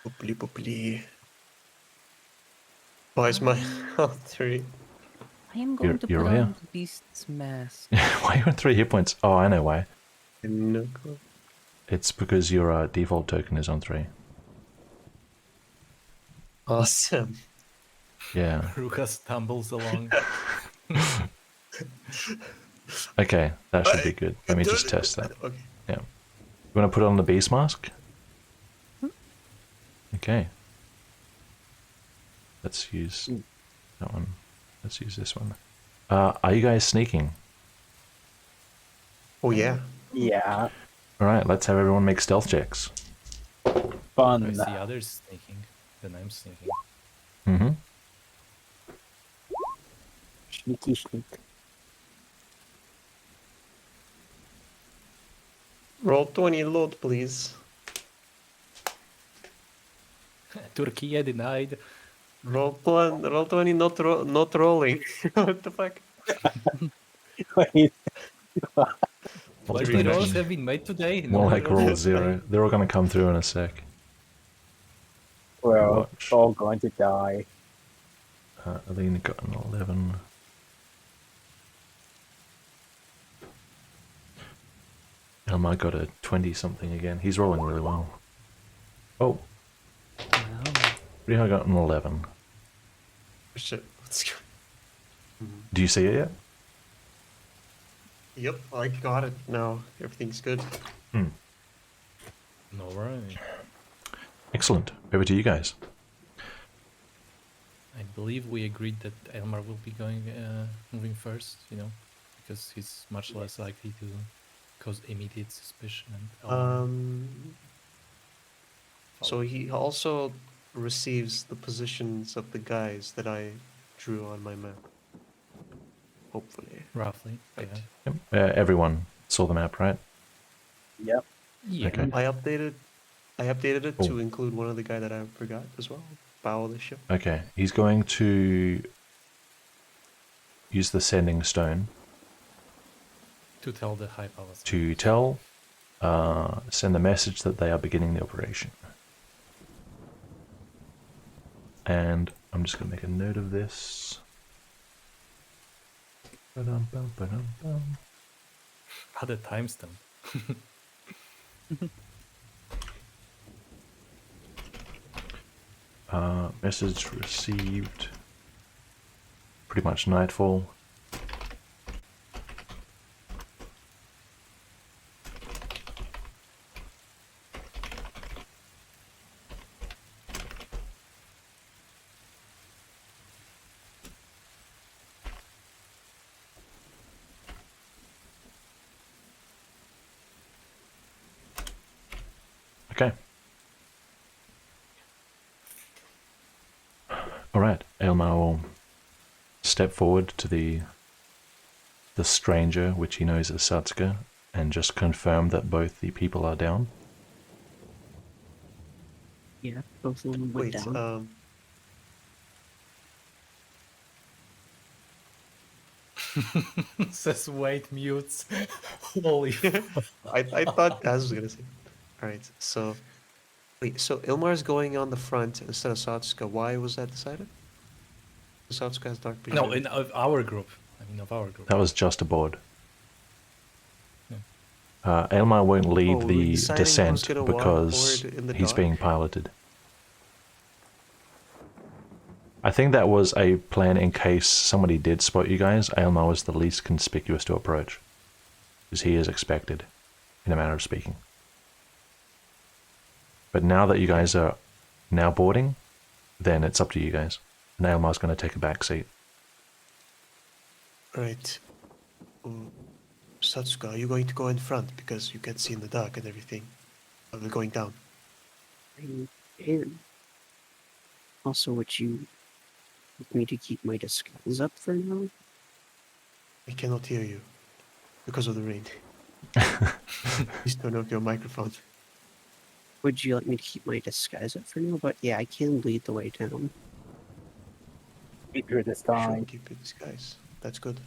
S2: Booply booply. Why is my health 3?
S8: I am going to
S1: you're
S8: put
S1: here.
S8: on the beast's mask.
S1: Why are you on 3 hit points? Oh, I know why.
S2: No.
S1: It's because your default token is on 3.
S2: Awesome.
S1: Yeah.
S5: Ruka stumbles along.
S1: Okay, that should be good. Let me just test that.
S2: Okay.
S1: Yeah. You want to put on the beast mask? Okay. Let's use that one. Let's use this one. Are you guys sneaking?
S2: Oh yeah.
S7: Yeah.
S1: Alright, let's have everyone make stealth checks.
S7: Fun.
S5: There's the others sneaking. Then I'm sneaking.
S1: Mm-hmm.
S7: Sneaky sneak.
S2: Roll 20 load, please.
S5: Turkey denied.
S2: Roll 20, not rolling. What the fuck?
S7: Wait.
S5: What
S2: Three
S5: rolls
S2: dice.
S5: have been made today?
S1: More
S5: No
S1: like
S5: rolls.
S1: roll 0. They're all going to come through in a sec.
S7: We're
S1: Watch.
S7: all going to die.
S1: Alina got an 11. Elmar got a 20-something again. He's rolling really well. Oh,
S8: Wow.
S1: Riiga got an 11.
S2: Shit. Let's go.
S1: Do you see it yet?
S2: Yep, I got it now. Everything's good.
S5: All right.
S1: Excellent. Over to you guys.
S5: I believe we agreed that Elmar will be moving first, because he's much less likely to cause immediate suspicion. And Elmar
S2: So he also receives the positions of the guys that I drew on my map. Hopefully.
S5: roughly,
S2: Right.
S5: yeah.
S1: Yep. Everyone saw the map, right?
S7: Yep.
S5: Yeah.
S1: Okay.
S2: I updated it
S1: Oh.
S2: to include one other guy that I forgot as well. Bow of the ship.
S1: Okay. He's going to use the sending stone
S5: To tell the high palace.
S1: to send the message that they are beginning the operation. And I'm just going to make a note of this. Ba-dum-bum.
S5: Add a timestamp.
S1: Message received. Pretty much nightfall. All right, Elmar will step forward to the stranger, which he knows as Satsuka, and just confirm that both the people are down.
S3: Yeah, both of them went
S2: Wait,
S3: down.
S5: Says wait, mutes. Holy fuck.
S2: I thought Az was gonna say. All right, so wait, so Ilmar's going on the front instead of Satsuka. Why was that decided? Satsuka has dark vision.
S5: No, in of our group. I mean, of our group.
S1: That was just a board.
S5: Yeah.
S1: Elmar won't
S2: Oh,
S1: lead
S2: we were
S1: the
S2: deciding who's
S1: descent
S2: gonna walk
S1: because
S2: forward in the
S1: he's
S2: dark?
S1: being piloted. I think that was a plan in case somebody did spot you guys. Elmar was the least conspicuous to approach, because he is expected, in a manner of speaking. But now that you guys are now boarding, then it's up to you guys. And Elmar's going to take a back seat.
S2: Right. Satsuka, are you going to go in front because you can see in the dark and everything? We're going down.
S3: And also, would you like me to keep my disguise up for now?
S2: I cannot hear you because of the rain. Please turn off your microphone.
S3: Would you like me to keep my disguise up for now? But yeah, I can lead the way down.
S7: Keep your
S2: Sure,
S7: disguise.
S2: keep it disguise. That's good.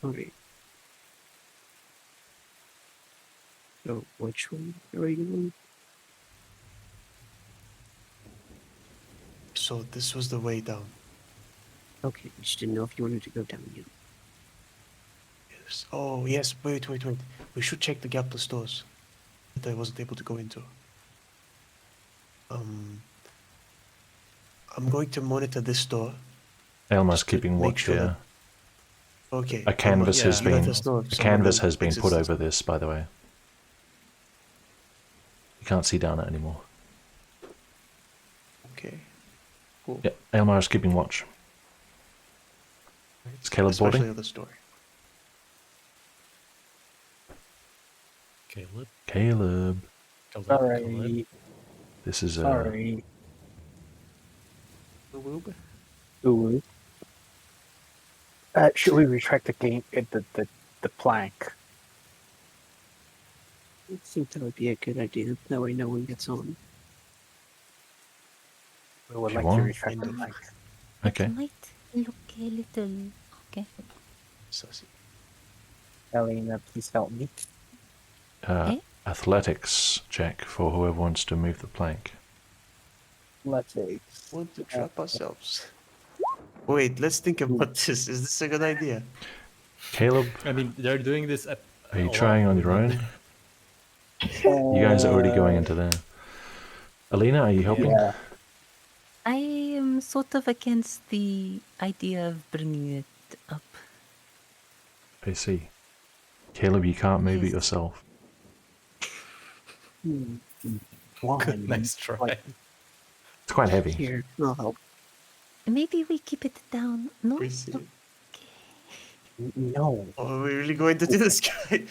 S3: Alright. So, which one are we doing?
S2: So this was the way down.
S3: Okay, just didn't know if you wanted to go down yet.
S2: Yes. Oh yes. Wait. We should check the gapless doors that I wasn't able to go into. I'm going to monitor this door.
S1: Elmar's
S2: Just to
S1: keeping
S2: make
S1: watch
S2: sure
S1: here.
S2: that- Okay.
S1: A canvas
S2: Elmar,
S1: has
S2: you let
S1: been
S2: us know if
S1: a
S2: someone
S1: canvas has been put
S2: exists.
S1: over this, by the way. You can't see down it anymore.
S2: Okay. Cool.
S1: Yeah, Elmar's keeping watch. Is Caleb
S2: Especially
S1: boarding?
S2: on this door.
S5: Caleb.
S1: Caleb.
S5: Caleb.
S7: Sorry.
S1: This is
S7: Sorry.
S2: Woob.
S7: Ooh. Should we retract the game? The plank.
S3: I think that would be a good idea. That way no one gets on.
S7: We would
S1: If you
S7: like to
S1: want.
S7: retract the
S2: Kind of.
S7: plank.
S1: Okay.
S6: It might look a little. Okay.
S2: Sussy.
S7: Elena, please help me.
S6: Eh?
S1: Athletics check for whoever wants to move the plank.
S7: Let's see.
S2: Want to trap ourselves. Wait, let's think about this. Is this a good idea?
S1: Caleb,
S5: I mean, they're doing this.
S1: are you trying on your own? You guys are already going into there. Alina, are you helping?
S7: Yeah.
S6: I am sort of against the idea of bringing it up.
S1: I see. Caleb, you can't move it
S6: Yes.
S1: yourself.
S7: Why?
S5: Nice try.
S7: Like,
S1: It's quite heavy.
S3: Here, I'll help.
S6: Maybe we keep it down. No?
S2: Appreciate it.
S7: no.
S2: Oh, are we really going to do this guy?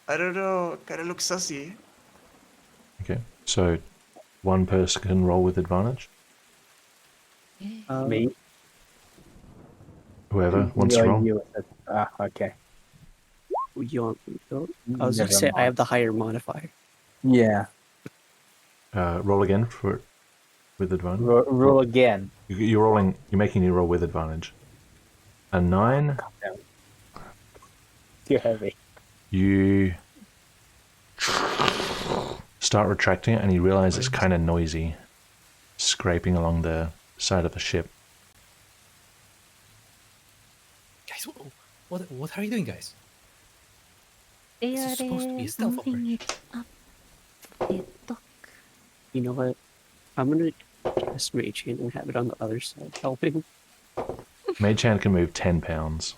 S2: I don't know. Kind of looks sussy.
S1: Okay, so one person can roll with advantage.
S7: Me?
S1: Whoever wants to
S7: Yeah,
S1: roll.
S7: you. Okay.
S3: You want me to go? I was
S7: Never
S3: gonna say I
S7: mind.
S3: have the higher modifier.
S7: Yeah.
S1: Roll again for with advantage.
S7: Roll again.
S1: You're rolling. You're making you roll with advantage. A 9.
S7: Calm down. Too heavy.
S1: You start retracting it, and you realize it's kind of noisy, scraping along the side of the ship.
S5: Guys, what are you doing, guys?
S6: They
S5: This
S6: are
S5: is supposed to be a stealth
S6: moving it up the dock.
S3: You know what? I'm gonna cast Mage Hand and have it on the other side helping.
S1: Mage Hand can move 10 pounds.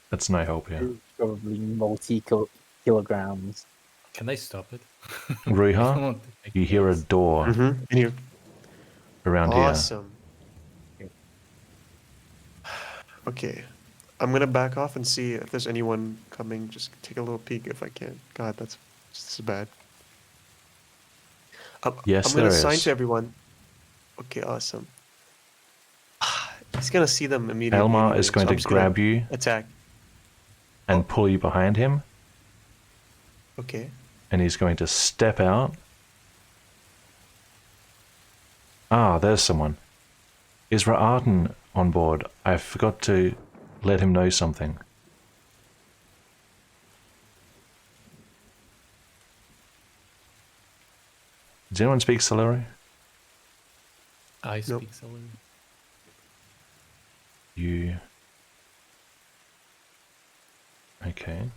S1: That's no help here.
S7: Probably multi-kilograms.
S5: Can I stop it? I
S1: Ruha,
S5: want to make
S1: you hear a
S5: noise.
S1: door
S2: Mm-hmm. And you're
S1: around
S2: awesome. Okay. I'm gonna back off and see if there's anyone coming. Just take a little peek if I can. God, this is bad.
S1: Yes,
S2: I'm gonna
S1: there
S2: sign
S1: is.
S2: to everyone. Okay, awesome. He's gonna see them immediately.
S1: Elmar
S2: anyway,
S1: is going
S2: so
S1: to
S2: I'm just gonna
S1: grab you
S2: attack.
S1: and pull you behind him,
S2: Okay.
S1: and he's going to step out. Ah, there's someone. Is Ra'arden on board? I forgot to let him know something. Does anyone speak Solero?
S5: I
S2: Nope.
S5: speak Solari.
S1: You... Okay.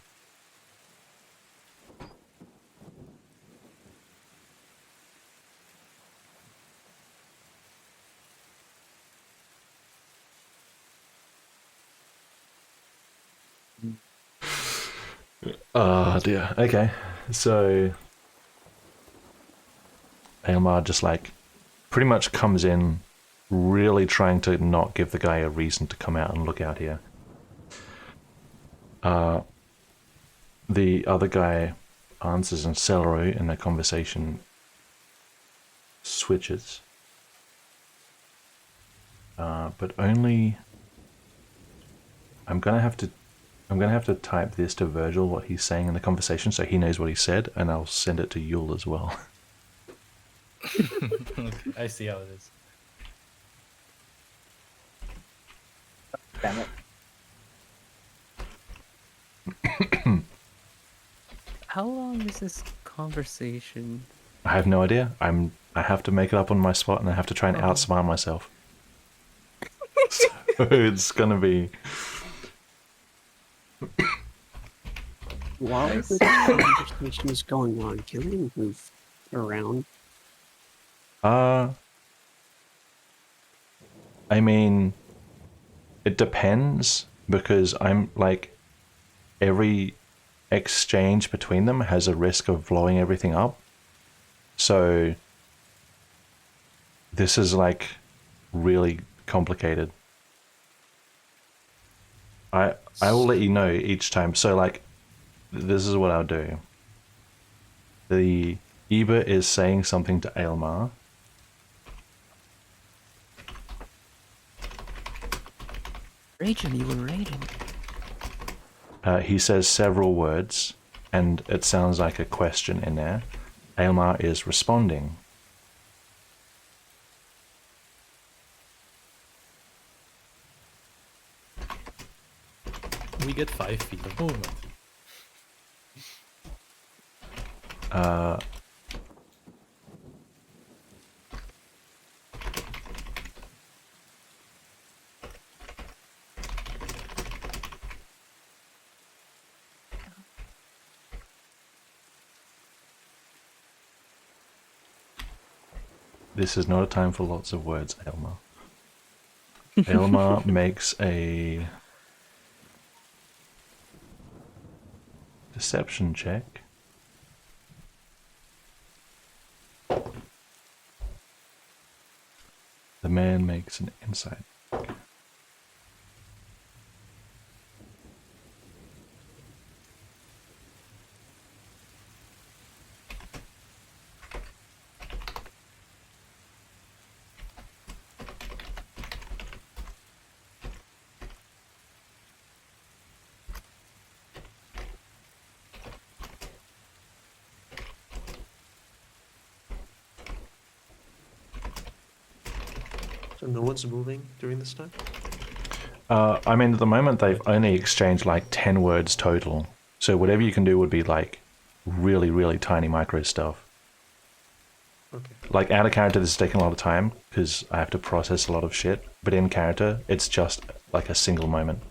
S1: Oh dear. Okay. So Aylmar just like pretty much comes in really trying to not give the guy a reason to come out and look out here. The other guy answers and Celery and the conversation switches. But only I'm gonna have to type this to Virgil, what he's saying in the conversation, so he knows what he said, and I'll send it to Yule as well.
S5: Okay, I see how it is.
S7: Damn it.
S8: How long is this conversation?
S1: I have no idea. I have to make it up on my spot, and I have to try and
S8: Uh-huh.
S1: outsmart myself. So it's gonna be.
S3: While this conversation is going on, can we move around?
S1: I mean, it depends, because I'm like, every exchange between them has a risk of blowing everything up. So this is like really complicated. I will let you know each time. So like, this is what I'll do. The Eber is saying something to Aylmar.
S8: Raging, you were raging.
S1: He says several words, and it sounds like a question in there. Aylmar is responding.
S5: We get 5 feet of movement.
S1: This is not a time for lots of words, Aylmar. Aylmar makes a deception check. The man makes an insight.
S2: So no one's moving during this time?
S1: I mean, at the moment they've only exchanged like 10 words total. So whatever you can do would be like really, really tiny micro stuff.
S2: Okay.
S1: Like out of character, this is taking a lot of time because I have to process a lot of shit. But in character, it's just like a single moment.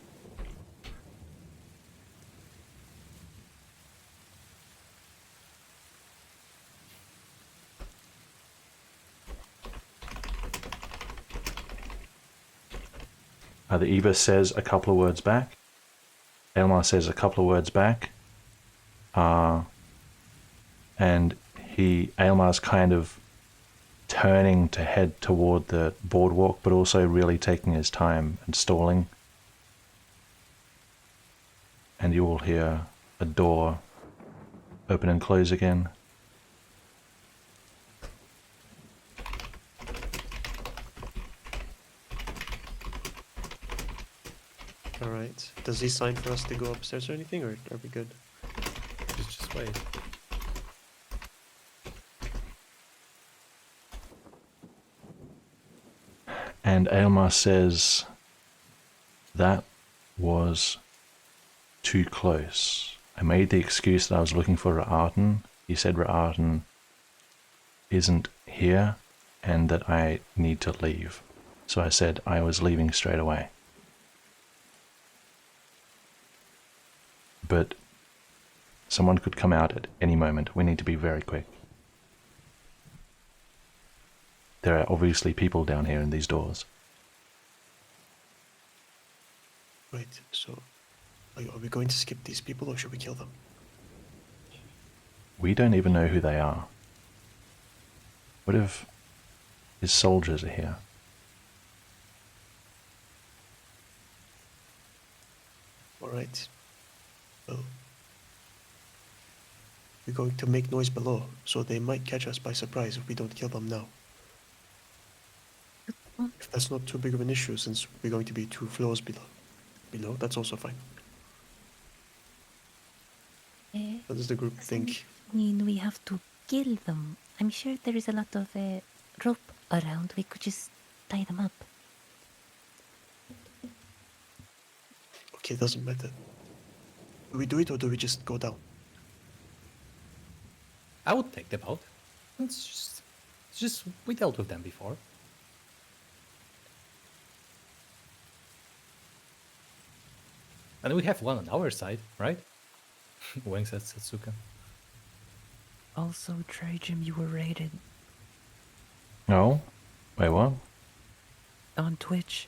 S1: The Eva says a couple of words back. Elmar says a couple of words back. And Aylmar's kind of turning to head toward the boardwalk, but also really taking his time and stalling. And you will hear a door open and close again.
S2: All right. Does he sign for us to go upstairs or anything, or are we good?
S5: Just wait.
S1: And Aylmar says that was too close. I made the excuse that I was looking for Ra'arten. He said Ra'arten isn't here and that I need to leave. So I said I was leaving straight away. But someone could come out at any moment. We need to be very quick. There are obviously people down here in these doors.
S2: Right. So, are we going to skip these people, or should we kill them?
S1: We don't even know who they are. What if his soldiers are here?
S2: All right. Well, we're going to make noise below, so they might catch us by surprise if we don't kill them now. If that's not too big of an issue, since we're going to be 2 floors below, that's also fine. What does the group think?
S6: Mean we have to kill them. I'm sure there is a lot of rope around. We could just tie them up.
S2: Okay, doesn't matter. Do we do it, or do we just go down?
S5: I would take them out. It's just we dealt with them before. And we have one on our side, right? Winks at Satsuka.
S8: Also, Trijim, you were raided
S1: Oh? Wait, what?
S8: on Twitch.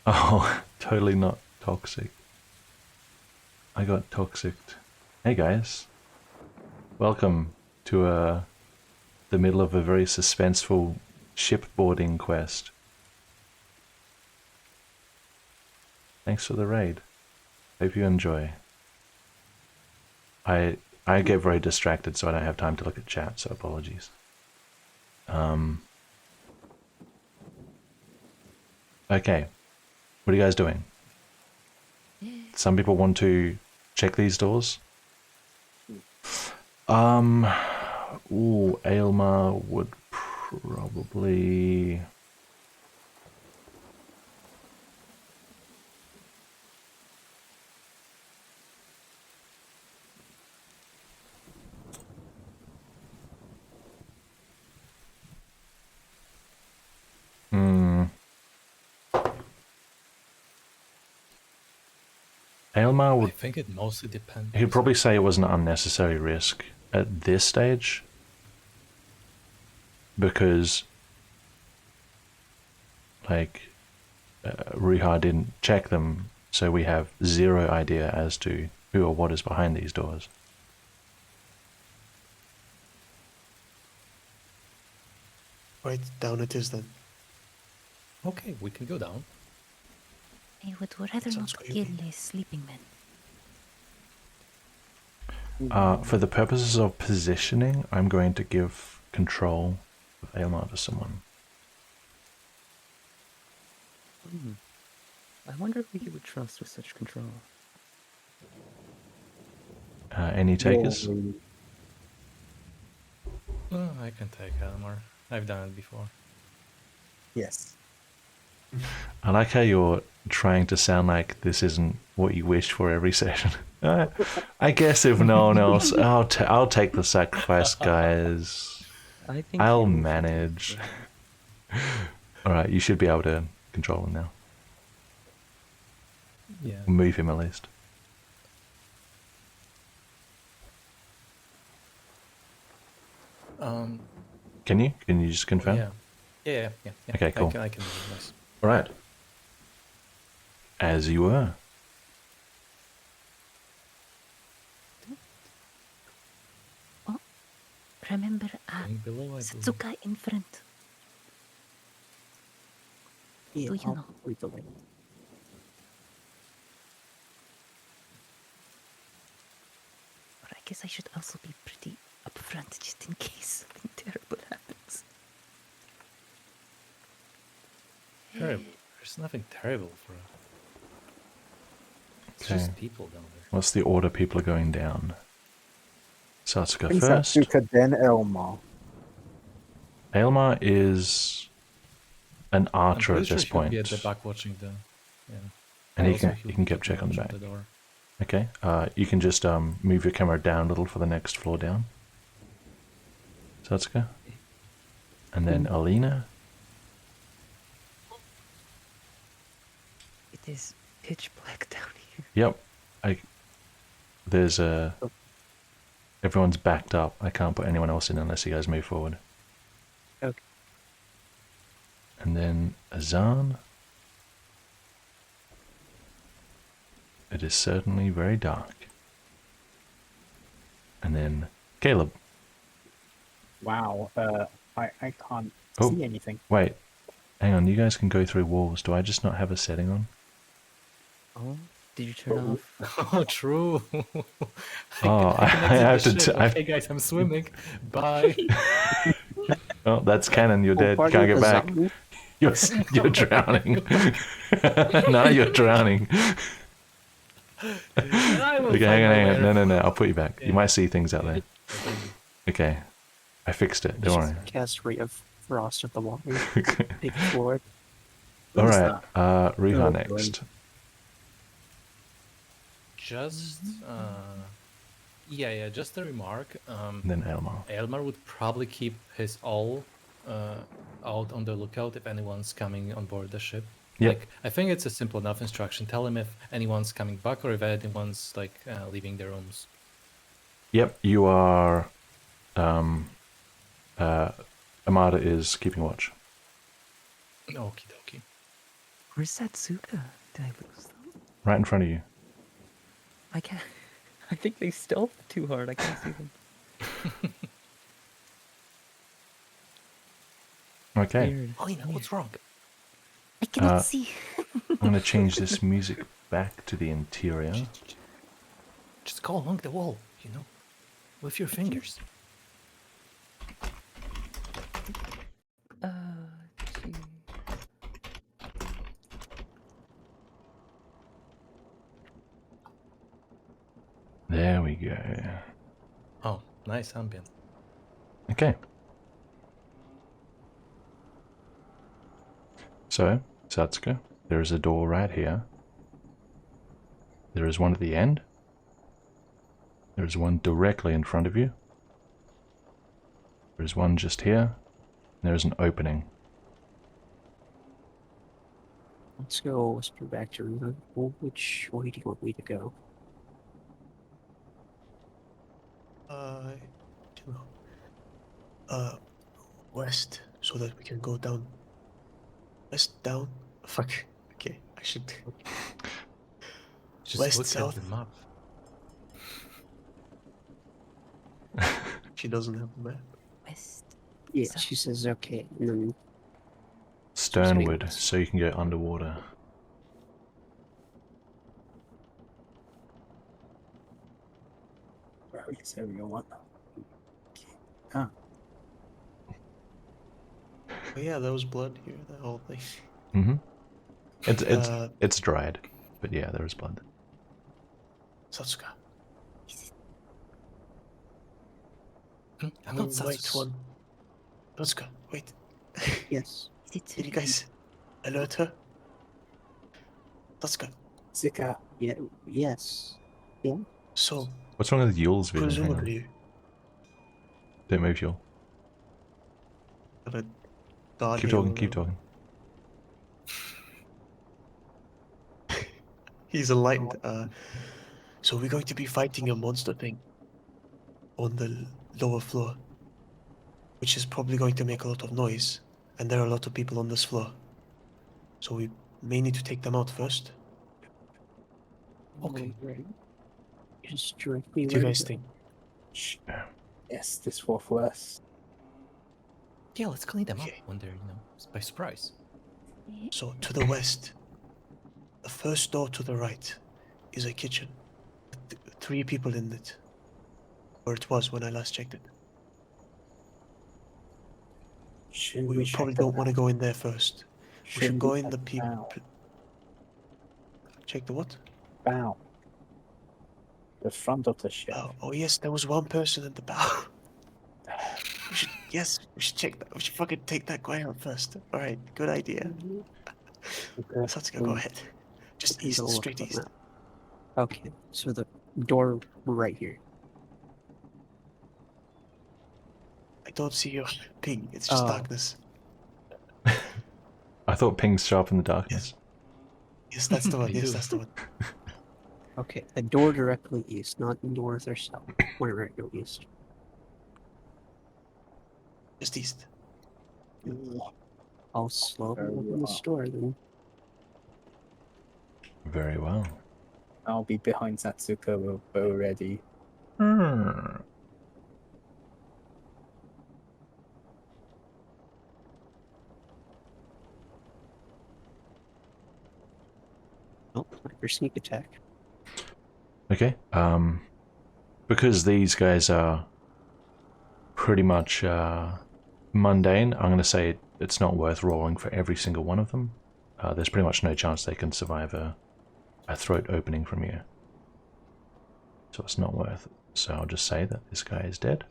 S1: Oh, totally not toxic. I got toxicked. Hey guys. Welcome to the middle of a very suspenseful shipboarding quest. Thanks for the raid. Hope you enjoy. I get very distracted, so I don't have time to look at chat, so apologies. Okay. What are you guys doing? Some people want to check these doors. Ooh, Aylmar would probably... Aylmar
S5: I
S1: would...
S5: think it mostly depends.
S1: He'd probably say it was an unnecessary risk at this stage. Because... like... Riiga didn't check them, so we have zero idea as to who or what is behind these doors.
S2: Right, down it is then.
S5: Okay, we can go down.
S6: I would rather
S2: Sounds
S6: not
S2: creepy.
S6: kill a sleeping man.
S1: For the purposes of positioning, I'm going to give control of Aylmar to someone.
S8: I wonder who you would trust with such control.
S1: Any takers?
S5: Oh, I can take Elmar. I've done it before.
S4: Yes.
S1: I like how you're trying to sound like this isn't what you wish for every session. I guess if no one else, I'll take the sacrifice, guys.
S8: I think
S1: I'll
S8: you should take
S1: manage.
S8: it.
S1: Alright, you should be able to control him now.
S5: Yeah.
S1: Move him at least. Can you? Can you just confirm?
S5: Yeah.
S1: Okay, cool.
S5: I can do it. Nice.
S1: Alright. As you were.
S6: Remember,
S5: Going below, I believe.
S6: Satsuka in front.
S3: Yeah,
S6: Do you
S3: I'll
S6: know?
S3: lead the way.
S6: Or I guess I should also be pretty upfront just in case something terrible happens.
S5: Sure. There's nothing terrible for it. It's
S1: Okay.
S5: just people down there.
S1: What's the order people are going down? Satsuka
S7: Think
S1: first.
S7: Satsuka, then Elmar.
S1: Aylmar is an
S5: I'm
S1: archer
S5: pretty
S1: at
S5: sure
S1: this
S5: he'll be at
S1: point.
S5: the back watching the. Yeah.
S1: And he
S5: Also,
S1: can,
S5: he'll
S1: he can
S5: be
S1: keep
S5: keeping
S1: check on the
S5: watch
S1: back.
S5: door.
S1: Okay. You can just move your camera down a little for the next floor down. Satsuka. And then Alina.
S8: It is pitch black down here.
S1: Yep. There's a. Everyone's backed up. I can't put anyone else in unless you guys move forward.
S3: Okay.
S1: And then Azan. It is certainly very dark. And then Caleb.
S7: Wow. I can't
S1: Oh.
S7: see anything.
S1: Wait. Hang on, you guys can go through walls. Do I just not have a setting on?
S8: Oh, did you turn off?
S5: Oh, true.
S1: Oh, I
S5: can
S1: have
S5: exit
S1: to
S5: the ship.
S1: t- I-
S5: Okay, guys, I'm swimming. Bye.
S1: Oh, that's canon. You're dead. You can't get back. You're drowning. No, you're drowning.
S5: I will
S1: Okay,
S5: find
S1: hang on,
S5: my
S1: hang
S5: way.
S1: on. No. I'll put you back.
S5: Yeah.
S1: You might see things out there. Okay. I fixed it. Don't worry.
S3: Cast Ray of Frost at the water. Big floor.
S1: All
S7: What is
S1: right. Riha
S7: Oh,
S1: next.
S5: Just, yeah, just a remark.
S1: And then Elmar.
S5: Elmar would probably keep his all out on the lookout if anyone's coming on board the ship.
S1: Yep.
S5: Like, I think it's a simple enough instruction. Tell him if anyone's coming back or if anyone's like leaving their rooms.
S1: Yep, you are. Amada is keeping watch.
S5: Okie dokie.
S8: Where's Satsuka? Did I lose them?
S1: Right in front of you.
S8: I can't. I think they stealth too hard. I can't see them.
S1: Okay.
S8: Weird.
S5: Alina, what's wrong?
S6: I cannot
S1: Uh,
S6: see.
S1: I'm going to change this music back to the interior.
S5: Just go along the wall, you know, with your fingers.
S8: Gee.
S1: There we go.
S5: Oh, nice ambient.
S1: Okay. So, Satsuka, there is a door right here. There is one at the end. There is one directly in front of you. There is one just here. And there is an opening.
S3: Let's go whisper back to Riva. Well, which way do you want me to go?
S2: You know, west, so that we can go down. West, down. Fuck. Okay, I should.
S5: Just
S2: West,
S5: look
S2: south.
S5: at the map.
S2: She doesn't have a map.
S6: West.
S3: Yeah,
S6: So-
S3: she says okay, and then
S1: Sternward,
S3: Just
S1: so you can go underwater.
S7: Yes, there we go.
S2: Oh yeah, there was blood here. That whole thing.
S1: Mm-hmm.
S2: Uh,
S1: It's dried, but yeah, there is blood.
S2: Satsuka.
S5: I'm
S2: No,
S5: not
S2: wait,
S5: sus.
S2: one. Satsuka, wait.
S3: yes.
S6: Is it?
S2: Did you guys alert her? Satsuka.
S7: Zika.
S3: Yeah, yes. Yeah.
S2: So,
S1: What's wrong with Yule's vision? Hang on.
S2: presumably,
S1: Don't move, Yule.
S2: a god
S1: Keep
S2: here
S1: talking,
S2: will
S1: keep
S2: know.
S1: talking.
S2: He's enlightened. So we're going to be fighting a monster thing on the lower floor, which is probably going to make a lot of noise, and there are a lot of people on this floor. So we may need to take them out first.
S5: Okay.
S3: Right. Just direct me
S2: What do you
S3: where
S2: guys
S3: to go.
S2: think?
S7: Yes, this fourth west.
S5: Yeah, let's clean them up
S2: Okay.
S5: when they're, by surprise.
S2: So to the west, the first door to the right is a kitchen. 3 people in it. Or it was when I last checked it.
S7: Should
S2: We
S7: check
S2: probably
S7: the
S2: don't want to go in there first. We should go in
S7: at
S2: the people.
S7: bow.
S2: Check the what?
S7: Bow. The front of the ship.
S2: Oh yes, there was one person in the bow. We should check that. We should fucking take that guy out first. All right, good idea.
S7: Okay.
S2: Satsuka, go ahead. Just
S3: Take a
S2: east,
S3: look
S2: straight
S3: at
S2: east.
S3: that. Okay, so the door right here.
S2: I don't see your ping. It's just
S3: Oh.
S2: darkness.
S1: I thought pings show up in the darkness.
S2: Yes, that's the one.
S5: They
S2: Yes,
S5: do.
S2: that's the one.
S3: Okay, the door directly east, not north or south. Where go east?
S2: Just east.
S3: I'll slowly
S7: Very
S3: open the
S7: well.
S3: store then.
S1: Very well.
S7: I'll be behind Satsuka with bow ready.
S1: Hmm.
S3: Oh, for sneak attack.
S1: Okay. Because these guys are pretty much mundane, I'm going to say it's not worth rolling for every single one of them. There's pretty much no chance they can survive a throat opening from you. So it's not worth it. So I'll just say that this guy is dead.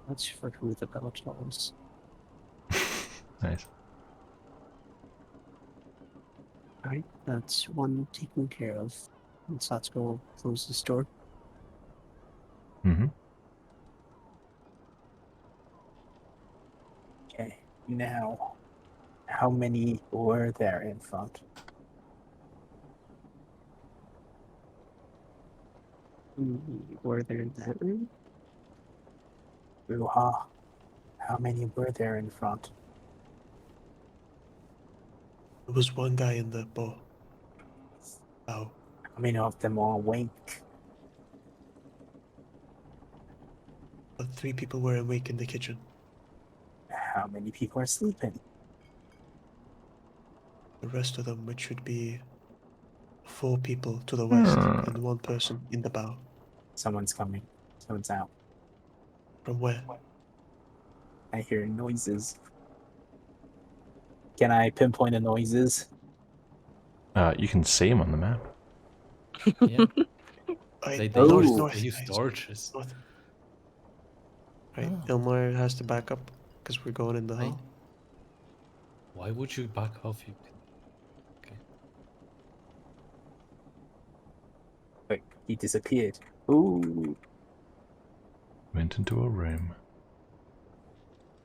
S3: Let's for who the bell tolls.
S1: Nice.
S3: Alright, that's one taken care of. And Satsuka will close the store.
S1: Mm-hmm.
S7: Okay. Now, how many were there in front?
S3: Were there in that room?
S7: Ruha. How many were there in front?
S2: There was one guy in the bow. Bow.
S7: How many of them are awake?
S2: But 3 people were awake in the kitchen.
S7: How many people are sleeping?
S2: The rest of them, which should be 4 people to the west and 1 person in the bow.
S7: Someone's coming. Someone's out.
S2: From where?
S7: I hear noises. Can I pinpoint the noises?
S1: You can see him on the map.
S5: Yeah.
S2: Right,
S5: They
S2: north,
S5: use,
S2: north,
S5: they use
S2: guys,
S5: torches.
S2: north. Right,
S5: Oh.
S2: Ilmar has to back up because we're going in the height.
S5: Oh. Why would you back off? You can... Okay.
S7: Wait, he disappeared. Ooh.
S1: Went into a room.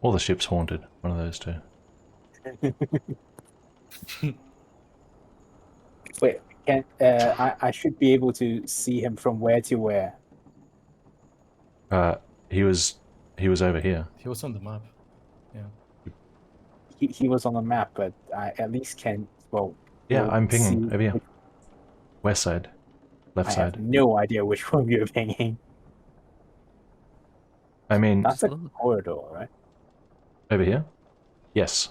S1: Or the ship's haunted. One of those two.
S7: Wait, can I should be able to see him from where to where?
S1: He was over here.
S5: He was on the map. Yeah.
S7: He was on the map, but I at least can
S1: Yeah,
S7: well,
S1: I'm pinging
S7: see
S1: over here.
S7: which-
S1: West side. Left
S7: I
S1: side.
S7: have no idea which one you're pinging.
S1: I mean,
S7: That's a
S8: Oh.
S7: corridor, right?
S1: over here? Yes.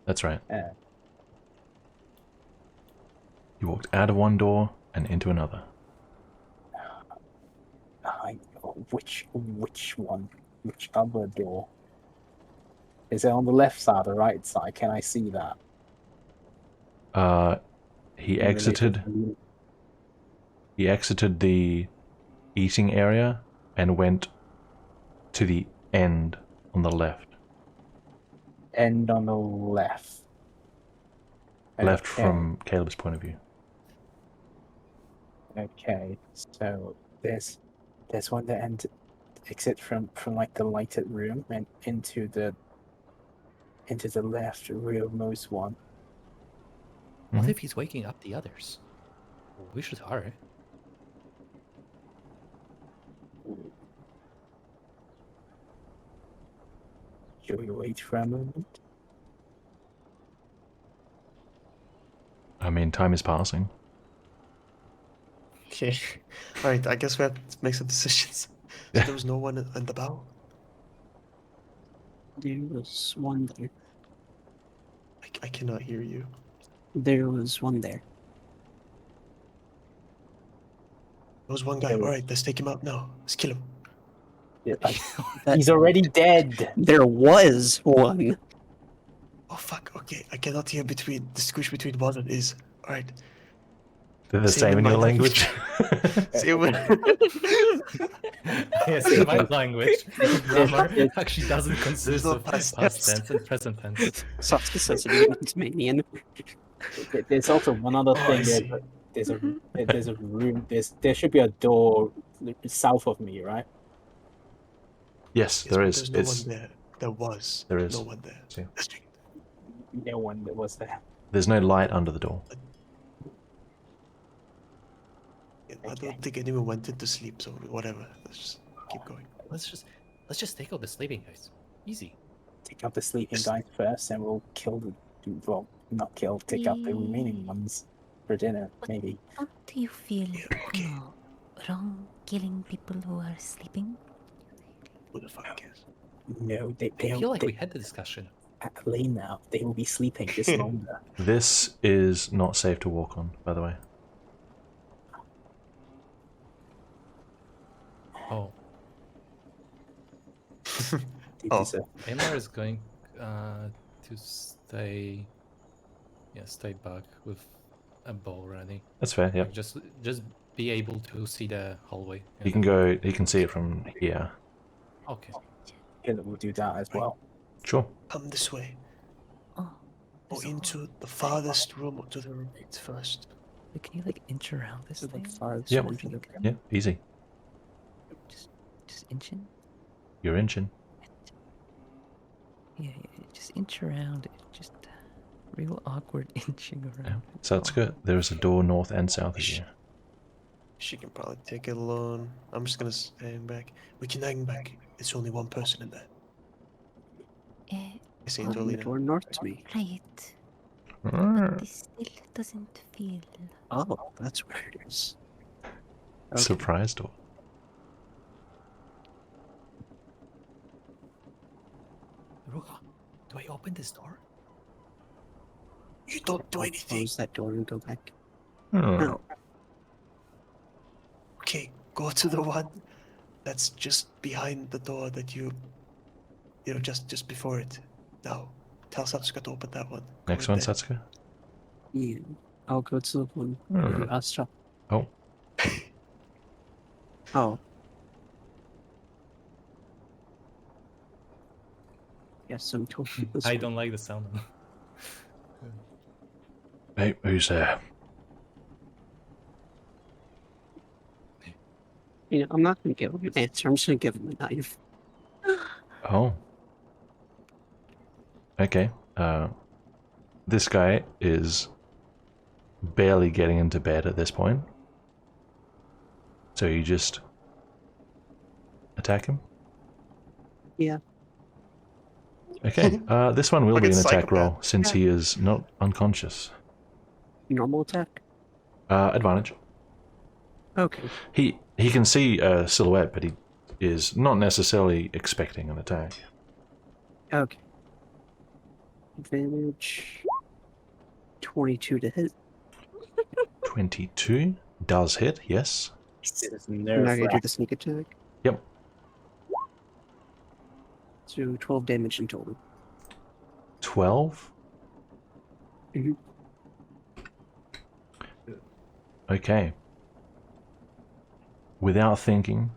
S1: That's right.
S7: Yeah.
S1: You walked out of one door and into another.
S7: Which one? Which other door? Is it on the left side or right side? Can I see that?
S1: He
S7: In relation
S1: exited.
S7: to-
S1: He exited the eating area and went to the end on the left.
S7: End on the left.
S1: Left
S7: Okay,
S1: from Caleb's point of view.
S7: Okay, so there's one that exit from like the lighted room and into the left rearmost one.
S5: What
S1: Mhm.
S5: if he's waking up the others? We should hurry.
S7: Should we wait for a moment?
S1: I mean, time is passing.
S2: Okay. Alright, I guess we have to make some decisions. So there was no one in the bow?
S3: There was one there.
S2: I cannot hear you.
S3: There was one there.
S2: There was one guy.
S7: There was-
S2: Alright, let's take him out now. Let's kill him.
S7: Yeah, like,
S3: That-
S7: he's already dead.
S3: There was one.
S2: Oh fuck. Okay, I cannot hear between the squish between one and is. All right.
S1: They're the
S2: Same
S1: same in
S2: in
S1: your
S2: my
S1: language.
S2: Same with.
S5: Yes, in my language, grammar
S7: It's-
S5: actually doesn't consist
S2: no
S5: of
S2: past
S5: past
S2: tense.
S5: tense and present tense.
S3: Sasuke says it in Tasmanian.
S7: There's also one other
S2: Oh, I
S7: thing.
S2: see.
S7: There's a room. There should be a door south of me, right?
S1: Yes,
S2: Yes,
S1: there
S2: but
S1: is.
S2: there's no
S1: It's
S2: one there. There was.
S1: There is.
S2: No one there.
S1: See.
S2: Let's check.
S7: No one that was there.
S1: There's no light under the door.
S2: I don't think anyone went into sleep, so whatever. Let's just keep going.
S5: Let's just take out the sleeping guys. Easy.
S7: Take out the sleeping guys first, and we'll kill the. Well, not kill. Take out the remaining ones for dinner, maybe.
S6: Don't you feel,
S2: Yeah, okay.
S6: wrong killing people who are sleeping?
S2: Who the fuck cares?
S7: No, they
S5: I feel like
S7: they,
S5: we had the discussion.
S7: at lane now. They will be sleeping just longer.
S1: This is not safe to walk on, by the way.
S5: Oh,
S7: They
S2: Oh.
S7: deserve-
S5: Amar is going to stay. Yeah, stay back with a bow ready.
S1: That's fair. Yep.
S5: Like, just be able to see the hallway.
S1: He can go. He can see it from here.
S5: Okay.
S7: Caleb will do that as well.
S1: Sure.
S2: Come this way.
S6: Oh,
S2: Or
S6: there's a
S2: into the farthest room or to the right first.
S8: Wait, can you like inch around this
S3: To the
S8: thing?
S3: farthest
S1: Yep.
S3: one to the
S1: Yeah. Easy.
S8: Just inch in?
S1: You're inching.
S8: Yeah, just inch around it. Just real awkward inching
S1: Yeah.
S8: around.
S1: So that's good. There is a door north and south of you.
S2: She can probably take it alone. I'm just gonna hang back. We can hang back. It's only one person in there.
S6: uh,
S2: I say
S3: Open the
S2: Jolina.
S3: door north to me.
S6: right.
S1: Mm.
S6: This still doesn't feel.
S3: Oh, that's where it is. Okay.
S1: Surprise door.
S5: Ruha, do I open this door?
S2: You don't do
S3: I'll
S2: anything.
S3: close that door and go back.
S1: Hmm.
S3: No.
S2: Okay, go to the one that's just behind the door that you know, just before it. Now, tell Satsuka to open that one. Go
S1: Next
S2: in
S1: one,
S2: there.
S3: Hmm.
S1: Satsuka.
S3: Yeah. I'll go to the one where
S1: Hmm.
S3: you asked up.
S1: Oh.
S3: Oh. Yes, I'm totally this
S5: I
S3: one.
S5: don't like the sound.
S1: Hey, who's there?
S3: You know, I'm not going to give him an answer. I'm just going to give him a knife.
S1: Oh. Okay. This guy is barely getting into bed at this point. So you just attack him?
S3: Yeah.
S1: Okay. This one will be
S2: Fucking
S1: an attack
S2: psychopath.
S1: roll since he is not unconscious.
S3: Normal attack?
S1: Advantage.
S3: Okay.
S1: He can see a silhouette, but he is not necessarily expecting an attack.
S3: Okay. Advantage. 22 to hit.
S1: 22 does hit, yes.
S7: It's
S3: I'm not going to do the sneak attack.
S1: Yep.
S3: So 12 damage in total.
S1: 12?
S3: Mhm.
S1: Okay. Without thinking,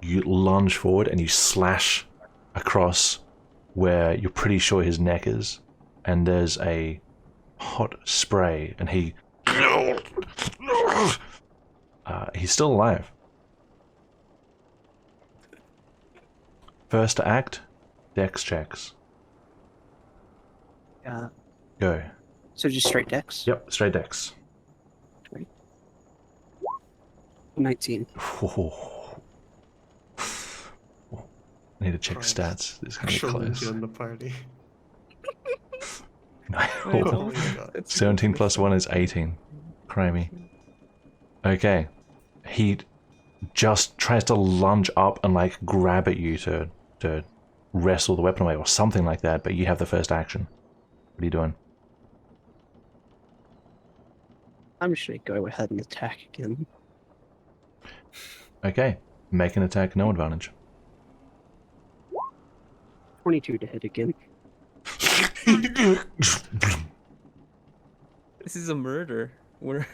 S1: you lunge forward and you slash across where you're pretty sure his neck is, and there's a hot spray, and he's still alive. First to act, dex checks. Go.
S3: So just straight dex?
S1: Yep, straight dex.
S3: 19.
S1: Need to check
S2: Christ.
S1: stats. This is gonna be
S2: Actual
S1: close.
S2: ninja in the party.
S5: Oh,
S2: my God.
S1: 17 plus 1 is 18. Crimey. Okay. He just tries to lunge up and like grab at you to wrestle the weapon away or something like that, but you have the first action. What are you doing?
S3: I'm just going to go ahead and attack again.
S1: Okay. Make an attack, no advantage.
S3: 22 to hit again.
S8: This is a murder. We're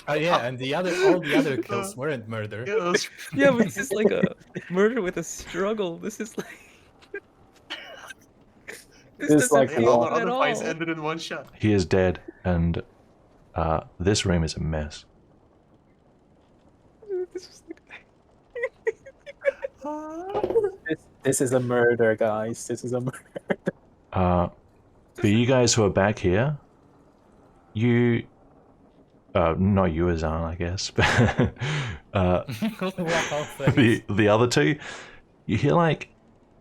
S5: Oh yeah, and all the other kills weren't murder.
S2: Yeah, that's-
S8: yeah, but this is like a murder with a struggle. This is like this
S7: It's
S8: doesn't
S7: like
S8: feel
S2: all
S7: what?
S2: our
S8: good
S2: other
S8: at
S2: fights
S8: all.
S2: ended in one shot.
S1: He is dead, and this room is a mess.
S8: This is like
S7: This is a murder, guys. This is a murder.
S1: For you guys who are back here, you, not you, Azan, I guess, but
S5: Wow, thanks.
S1: the other two, you hear like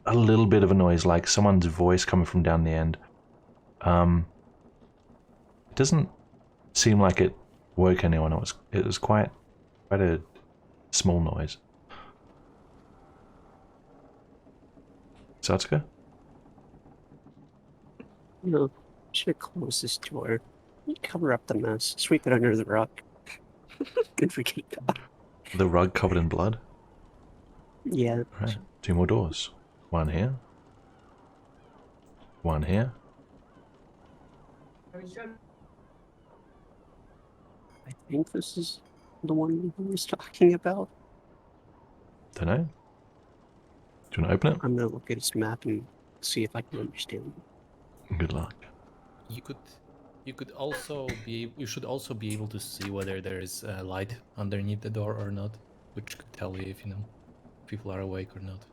S1: a little bit of a noise, like someone's voice coming from down the end. It doesn't seem like it woke anyone. It was quite a small noise. Satsuka?
S3: No, should have closed this door. Cover up the mess. Sweep it under the rug. Good for Kika.
S1: The rug covered in blood?
S3: Yeah.
S1: Right. 2 more doors. One here. One here.
S3: I think this is the one we was talking about.
S1: Don't know. Do you want to open it?
S3: I'm gonna look at his map and see if I can understand.
S1: Good luck.
S5: You should also be able to see whether there is light underneath the door or not, which could tell you if people are awake or not.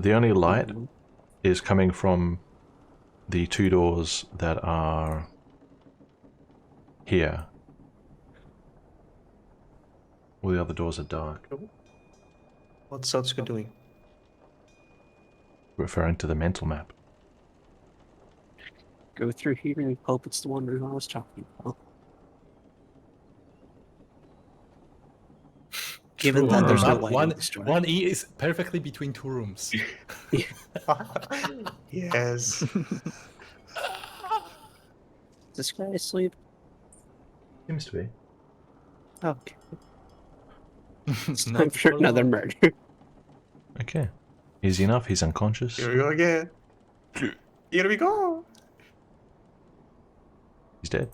S1: The only light is coming from the 2 doors that are here. All the other doors are dark.
S2: What's Satsuka doing?
S1: Referring to the mental map.
S3: Go through here and hope it's the one I was talking about. Given
S5: True,
S3: that there's no
S5: but
S3: light in this door.
S5: one E is perfectly between 2 rooms.
S2: Yes.
S3: Is this guy asleep?
S1: Seems to be.
S3: Okay. It's
S5: Not
S3: time for
S5: for
S3: another
S5: long.
S3: murder.
S1: Okay. Easy enough, he's unconscious.
S2: Here we go again. Here we go.
S1: He's dead.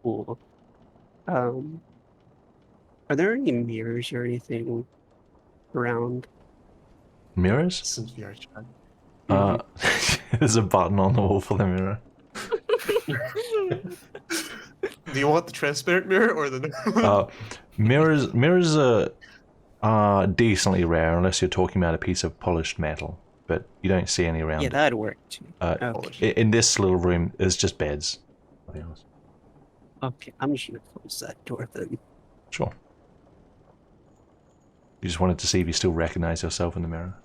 S3: Cool. Are there any mirrors or anything around?
S1: Mirrors?
S2: Since VR chat.
S1: There's a button on the wall for the mirror.
S2: Do you want the transparent mirror or the
S1: Mirrors are decently rare unless you're talking about a piece of polished metal, but you don't see any around.
S3: Yeah, that'd work too. Okay.
S1: In this little room, there's just beds. Nothing else.
S3: Okay, I'm just gonna close that door then.
S1: Sure. You just wanted to see if you still recognize yourself in the mirror.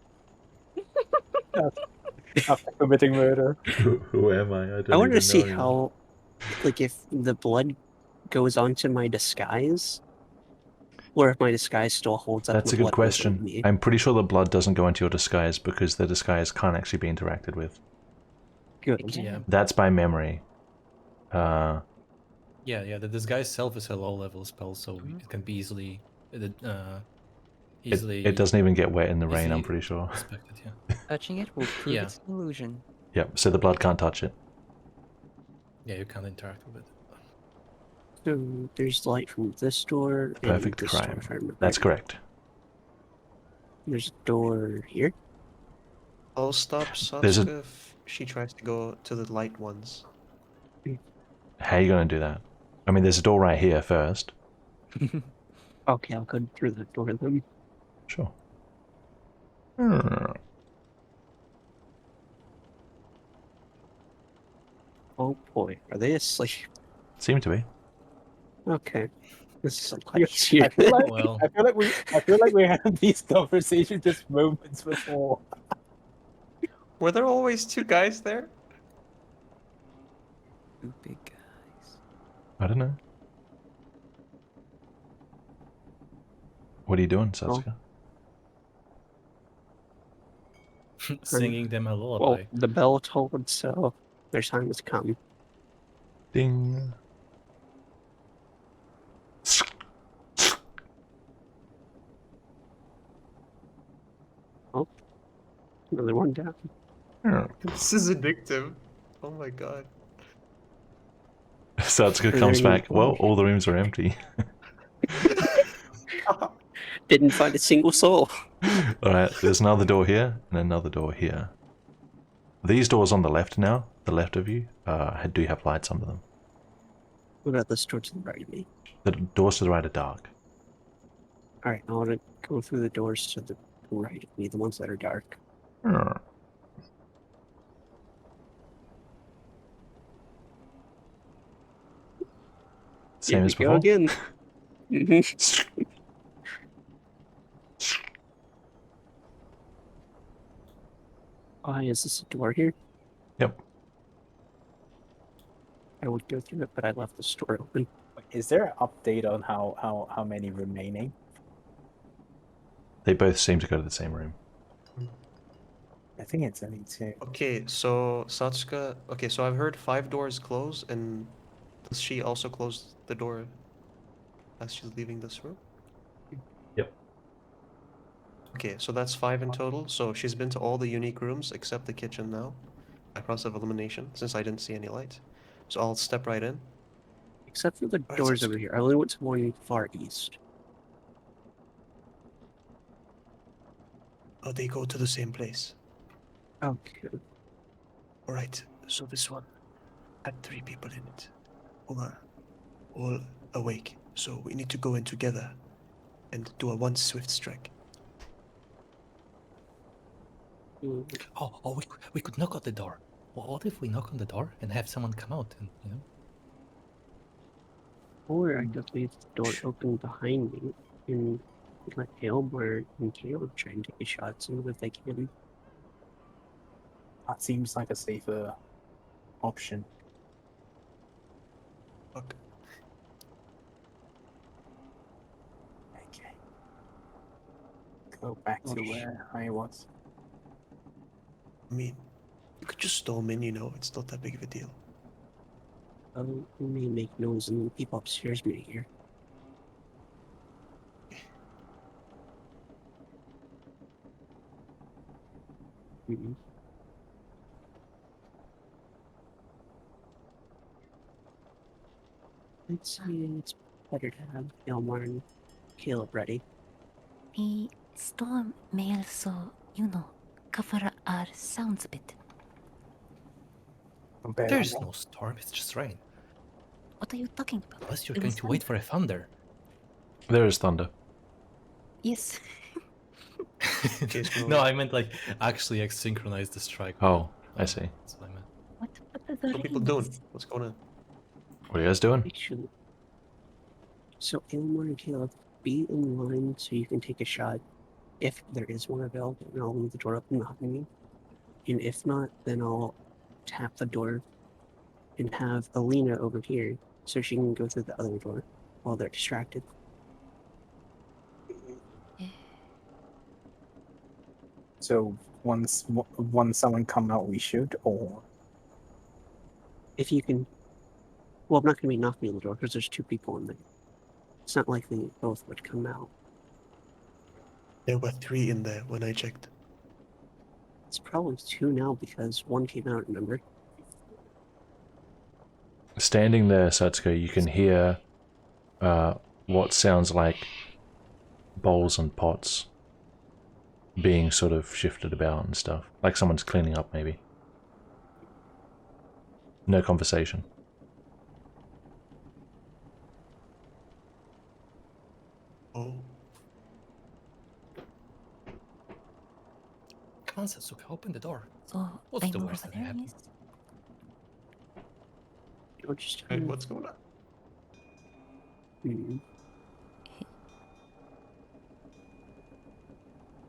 S7: After committing murder.
S1: Who am I?
S3: I wanted to see how, like, if the blood goes onto my disguise, or if my disguise still holds up.
S1: That's a
S3: and the
S1: good
S3: blood goes on
S1: question.
S3: me.
S1: I'm pretty sure the blood doesn't go into your disguise because the disguise can't actually be interacted with.
S3: Good.
S5: Yeah,
S1: That's by memory.
S5: yeah. The disguise self is a low-level spell, so it can be easily,
S1: It doesn't even get wet in the rain, I'm
S5: easily
S1: pretty sure.
S5: inspected. Yeah.
S8: touching it will prove
S5: Yeah.
S8: it's an illusion.
S1: Yep, so the blood can't touch it.
S5: Yeah, you can't interact with it.
S3: So there's light from this door.
S1: Perfect
S3: and this door,
S1: crime.
S3: if I remember
S1: That's
S3: right.
S1: correct.
S3: There's a door here.
S2: I'll stop
S1: There's a-
S2: Satsuka if she tries to go to the light ones.
S1: How are you going to do that? I mean, there's a door right here first.
S3: Okay, I'll go through the door then.
S1: Sure.
S3: Oh boy, are they asleep?
S1: Seem to be.
S3: Okay. This is a lot
S7: I
S3: easier.
S7: feel like
S5: Well.
S7: I feel like we had these conversations just moments before.
S2: Were there always 2 guys there?
S8: Two big guys.
S1: I don't know. What are you doing, Satsuka?
S5: Singing them a
S3: Well,
S5: lullaby.
S3: the bell tolled, so their time has come.
S1: Ding.
S3: Oh, another one down.
S1: Hmm.
S2: This is addictive. Oh my god.
S1: Satsuka
S3: Are
S1: comes
S3: there any
S1: back. Well,
S3: doors?
S1: all the rooms are empty.
S3: Didn't find a single soul.
S1: Alright, there's another door here and another door here. These doors on the left now, the left of you, do have lights under them.
S3: What about this door to the right of me?
S1: The doors to the right are dark.
S3: Alright, I want to go through the doors to the right of me, the ones that are dark.
S1: Hmm. Same
S3: Here
S1: as
S3: we go
S1: before.
S3: again. Mhm. Why is this a door here?
S1: Yep.
S3: I would go through it, but I left the door open.
S7: Is there an update on how many remaining?
S1: They both seem to go to the same room.
S7: I think it's only 2.
S2: Okay, so Satsuka. Okay, so I've heard 5 doors close, and does she also close the door as she's leaving this room?
S1: Yep.
S2: Okay, so that's 5 in total. So she's been to all the unique rooms except the kitchen now, by process of elimination, since I didn't see any light. So I'll step right in.
S3: Except for the
S2: Alright,
S3: doors
S2: sounds
S3: over
S2: good.
S3: here. I only went to one far east.
S2: Oh, they go to the same place.
S3: Okay.
S2: Alright, so this one had 3 people in it, who are all awake. So we need to go in together and do a one swift strike.
S3: Mm,
S5: We could knock on the door. What if we knock on the door and have someone come out and, you know?
S3: Or I could leave the door open behind me and let Aylmer and Caleb try and take a shot, see if they can.
S7: That seems like a safer option.
S2: Fuck.
S7: Okay. Go back to where I was.
S2: I mean, you could just storm in, you know, it's not that big of a deal.
S3: We may make noise and people upstairs may hear. Mm-mm. I'd say it's better to have Aylmer and Caleb ready.
S6: The storm may also, cover our sounds a bit.
S5: There's no storm, it's just rain.
S6: What are you talking about?
S5: Unless you're
S6: It
S5: going
S6: was
S5: to wait for a thunder.
S1: There is thunder.
S6: Yes.
S2: Case
S5: No, I meant like actually synchronize the strike.
S1: Oh, I see.
S5: That's what I meant.
S6: What are the
S2: What are people
S6: rains?
S2: doing? What's going on?
S1: What are you guys doing?
S3: Actually, so Aylmer and Caleb, be in line so you can take a shot if there is one available, and I'll leave the door open behind you. And if not, then I'll tap the door and have Alina over here so she can go through the other door while they're distracted.
S7: So once someone come out, we shoot, or
S3: If you can, well, I'm not going to be knocking on the door because there's 2 people in there. It's not likely both would come out.
S2: There were 3 in there when I checked.
S3: It's probably 2 now because 1 came out, remember?
S1: Standing there, Satsuko, you can hear what sounds like bowls and pots being sort of shifted about and stuff. Like someone's cleaning up, maybe. No conversation.
S2: Oh,
S5: Come on, Satsuka, open the door.
S6: So
S5: What's the
S6: I'm
S5: worst
S6: over
S5: that can
S6: there,
S5: happen?
S6: yes?
S3: Or just
S2: hey, what's going on?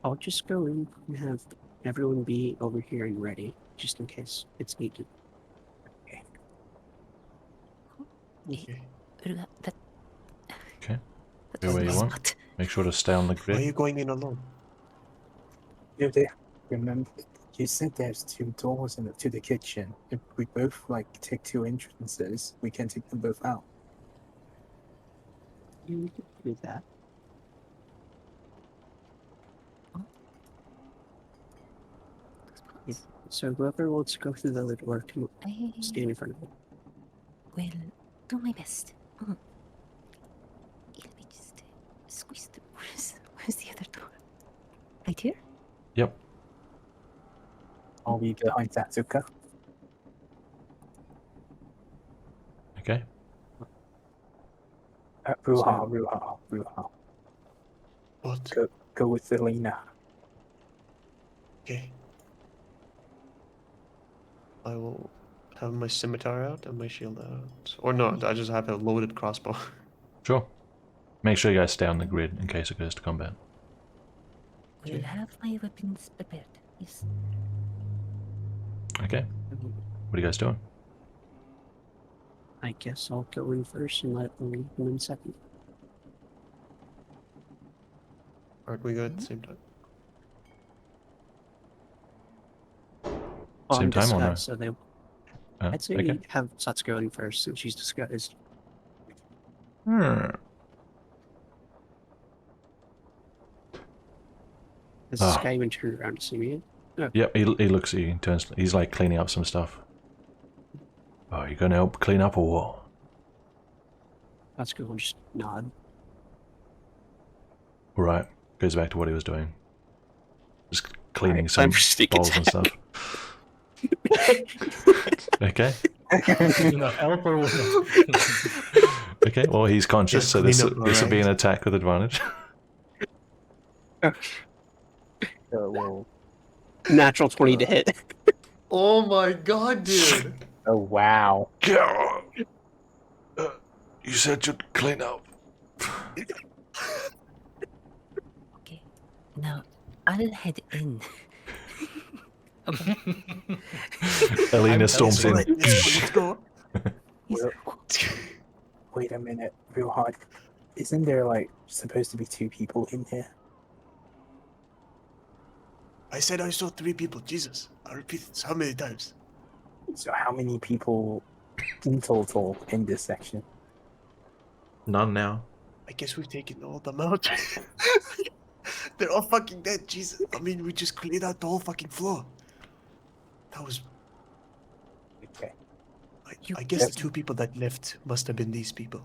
S3: I'll just go in and have everyone be over here and ready, just in case it's needed.
S2: Okay.
S6: That
S1: Okay.
S6: that
S1: Go
S6: was
S1: where
S6: my
S1: you want.
S6: spot.
S1: Make sure to stay on the
S2: Why are
S1: grid.
S2: you going in alone?
S7: you there? Remember, you said there's 2 doors to the kitchen. If we both take 2 entrances, we can take them both out.
S3: You can do that. So whoever wants to go through the other door can
S6: I
S3: stand in front of it.
S6: will do my best. Let me just squeeze the. Where's the other door? Right here?
S1: Yep.
S7: I'll be behind Satsuka.
S1: Okay.
S7: Ruha.
S2: What?
S7: Go with Selena.
S2: Okay. I will have my scimitar out and my shield out. Or no, I just have a loaded crossbow.
S1: Sure. Make sure you guys stay on the grid in case it goes to combat.
S6: Will have my weapons prepared. Yes.
S1: Okay. What are you guys doing?
S3: I guess I'll go in first and let them come in second.
S2: Aren't we good at the same time?
S3: Oh,
S1: Same
S3: I'm
S1: time or no?
S3: disguised, so they. I'd say
S1: okay.
S3: have Satsuka go in first since she's disguised. Has this
S1: Ah.
S3: guy even turned around to see me? Oh,
S1: Yep, he looks at you, turns, he's like cleaning up some stuff. Oh, you gonna help clean up or what?
S3: Satsuka will just nod.
S1: Alright, goes back to what he was doing. Just cleaning
S3: Alright,
S1: some
S3: time for sneak
S1: bowls and
S3: attack.
S1: stuff. Okay.
S5: You know, help or what?
S1: Okay, well he's conscious,
S2: Just
S1: so this
S2: clean up,
S1: will be an
S2: alright?
S1: attack with advantage.
S7: Well,
S3: Natural 20 to hit.
S2: Oh my god, dude!
S7: oh wow.
S1: You said you'd clean up.
S6: Okay. Now I'll head in.
S1: Alina storms in.
S2: Alright, let's go.
S7: Well, wait a minute, real hard. Isn't there like supposed to be 2 people in here?
S2: I said I saw 3 people. Jesus, I repeat this how many times?
S7: So how many people in total in this section?
S1: None now.
S2: I guess we've taken all of them out. They're all fucking dead. Jesus, I mean, we just cleared out the whole fucking floor. That was.
S7: Okay.
S2: I guess the 2 people that left must have been these people.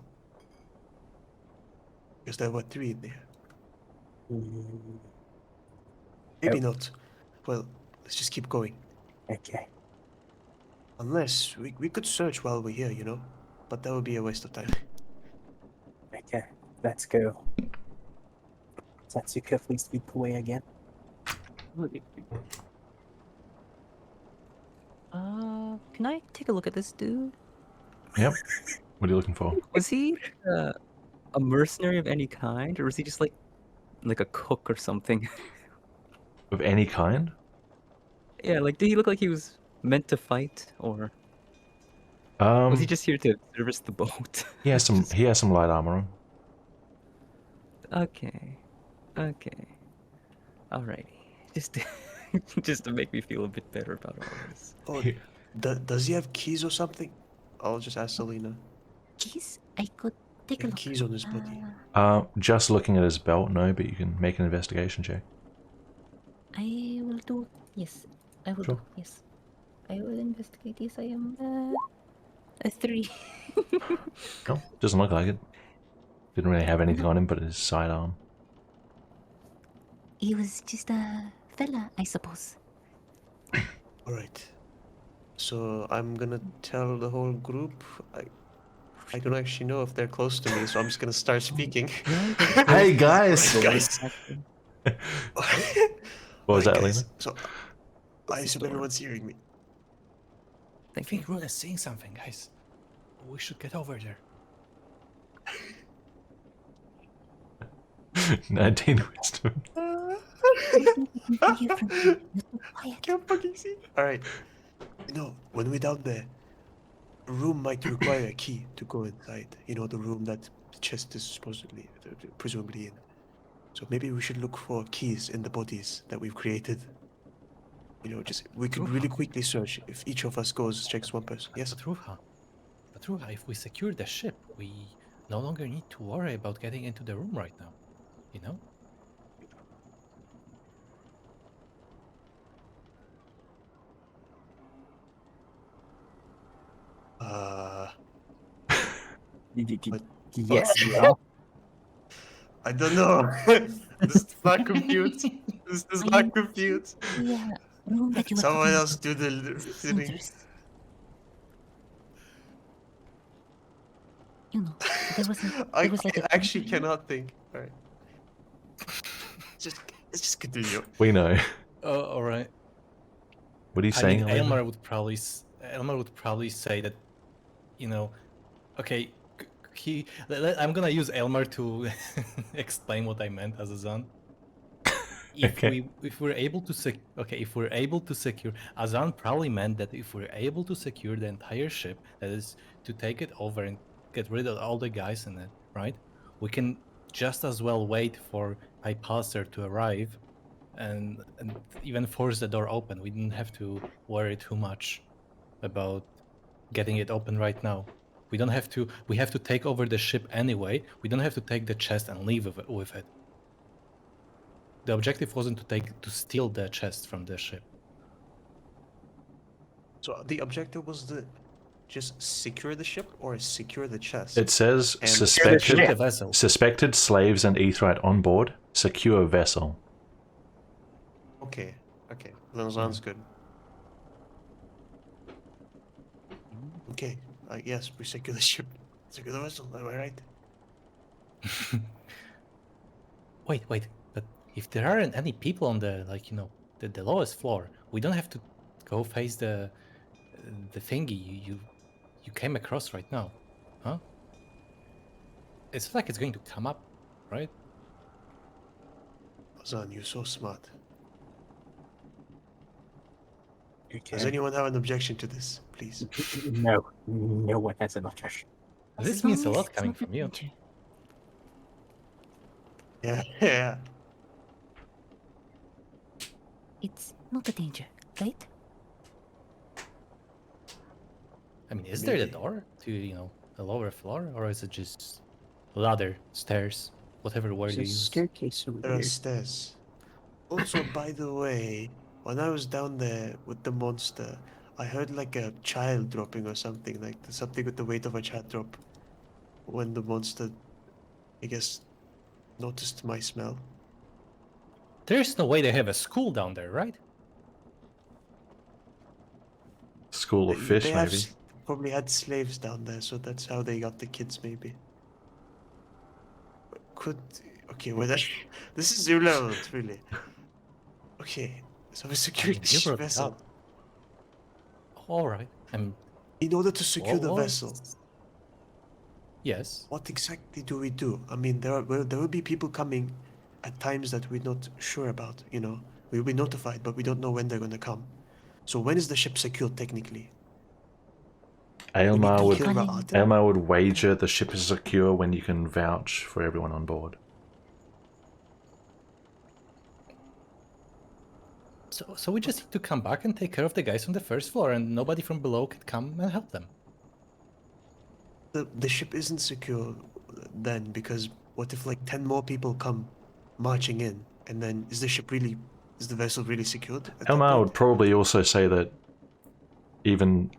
S2: Because there were 3 in there.
S7: Mm,
S2: Maybe
S7: Oh.
S2: not. Well, let's just keep going.
S7: okay.
S2: Unless we could search while we're here, you know? But that would be a waste of time.
S7: Okay. Let's go. Satsuka, please lead the way again.
S8: Can I take a look at this dude?
S1: Yep. What are you looking for?
S8: Was he a mercenary of any kind, or was he just like a cook or something?
S1: Of any kind?
S8: Yeah, like did he look like he was meant to fight, or was he just here to service the boat?
S1: He has some light armor on.
S8: Okay, alrighty. Just just to make me feel a bit better about all this.
S2: Oh, does he have keys or something? I'll just ask Selena.
S6: Keys? I could take a look.
S2: Keys on his body.
S1: Just looking at his belt, no, but you can make an investigation check.
S6: I will do. Yes, I will
S1: Sure.
S6: do. Yes, I will investigate. Yes, I am a 3.
S1: No, doesn't look like it. Didn't really have anything on him but his sidearm.
S6: He was just a fella, I suppose.
S2: Alright. So I'm gonna tell the whole group. I don't actually know if they're close to me, so I'm just gonna start speaking.
S1: Hey guys!
S2: Guys.
S1: What was
S2: Right,
S1: that,
S2: guys,
S1: Alina?
S2: so I assume everyone's hearing me.
S5: I think Runa's saying something, guys. We should get over there.
S1: 19 wisdom.
S2: Can't fucking see. Alright. No, when we're down there, a room might require a key to go inside. You know, the room that the chest is presumably in. So maybe we should look for keys in the bodies that we've created. You know, just we could really quickly search if each of us goes checks one person. Yes.
S5: But Ruha, if we secure the ship, we no longer need to worry about getting into the room right now. You know?
S2: But-
S7: Yes, we are.
S2: I don't know. This does not compute. This does
S6: Are
S2: not
S6: you
S2: compute.
S6: the room that you were
S2: Someone
S6: talking
S2: else
S6: about?
S2: do the fitting.
S6: Scissors. You know, there was
S2: I
S6: like a
S2: actually
S6: table.
S2: cannot think. All right. Let's just continue.
S1: We know.
S5: All right.
S1: What are you
S5: I
S1: saying,
S5: mean,
S1: Elena?
S5: Elmer would probably say that, you know, okay, I'm gonna use Elmer to explain what I meant as a Azan.
S1: Okay.
S5: If we're able to if we're able to secure, Azan probably meant that if we're able to secure the entire ship, that is to take it over and get rid of all the guys in it, right? We can just as well wait for Pypaster to arrive and even force the door open. We didn't have to worry too much about getting it open right now. We don't have to. We have to take over the ship anyway. We don't have to take the chest and leave with it. The objective wasn't to steal the chest from the ship.
S2: So the objective was to just secure the ship or secure the chest.
S1: It says
S2: And-
S1: suspected
S5: Secure the vessel.
S1: suspected slaves and Aetheryte on board. Secure vessel.
S2: Okay. Okay. That sounds good. Okay. Yes, we secure the ship. Secure the vessel. Am I right?
S5: Wait. But if there aren't any people on the the lowest floor, we don't have to go face the thingy you came across right now, huh? It's like it's going to come up, right?
S2: Ozan, you're so smart.
S7: Okay.
S2: Does anyone have an objection to this, please?
S7: No, no one has an objection.
S5: This
S6: As
S5: means a
S6: long as
S5: lot
S6: it's
S5: coming
S6: not a
S5: from you.
S6: danger.
S2: Yeah.
S6: It's not a danger, right?
S5: I mean, is there the
S2: Maybe.
S5: door to the lower floor, or is it just ladder, stairs, whatever word
S3: There's
S5: you
S3: a
S5: use?
S3: staircase over
S2: There are
S3: here.
S2: stairs. Also, by the way, when I was down there with the monster, I heard like a child dropping or something, like something with the weight of a child drop. When the monster, I guess, noticed my smell.
S5: There's no way they have a school down there, right?
S1: School of fish,
S2: They have
S1: maybe.
S2: probably had slaves down there, so that's how they got the kids, maybe. Okay, well, this is irrelevant, really. Okay, so we secure
S5: You
S2: this
S5: brought it
S2: vessel.
S5: up. All right.
S2: In order to secure the
S5: what-
S2: vessel,
S5: Yes.
S2: what exactly do we do? I mean, there will be people coming at times that we're not sure about, you know. We'll be notified, but we don't know when they're gonna come. So when is the ship secured technically?
S1: Aelmar would
S2: kill the
S6: Calling-
S2: Artem.
S1: Aelmar would wager the ship is secure when you can vouch for everyone on board.
S5: So we just need to come back and take care of the guys on the first floor, and nobody from below can come and help them.
S2: The ship isn't secure then, because what if like 10 more people come marching in, and then is the vessel really secured at that
S1: Aelmar
S2: point?
S1: would probably also say that even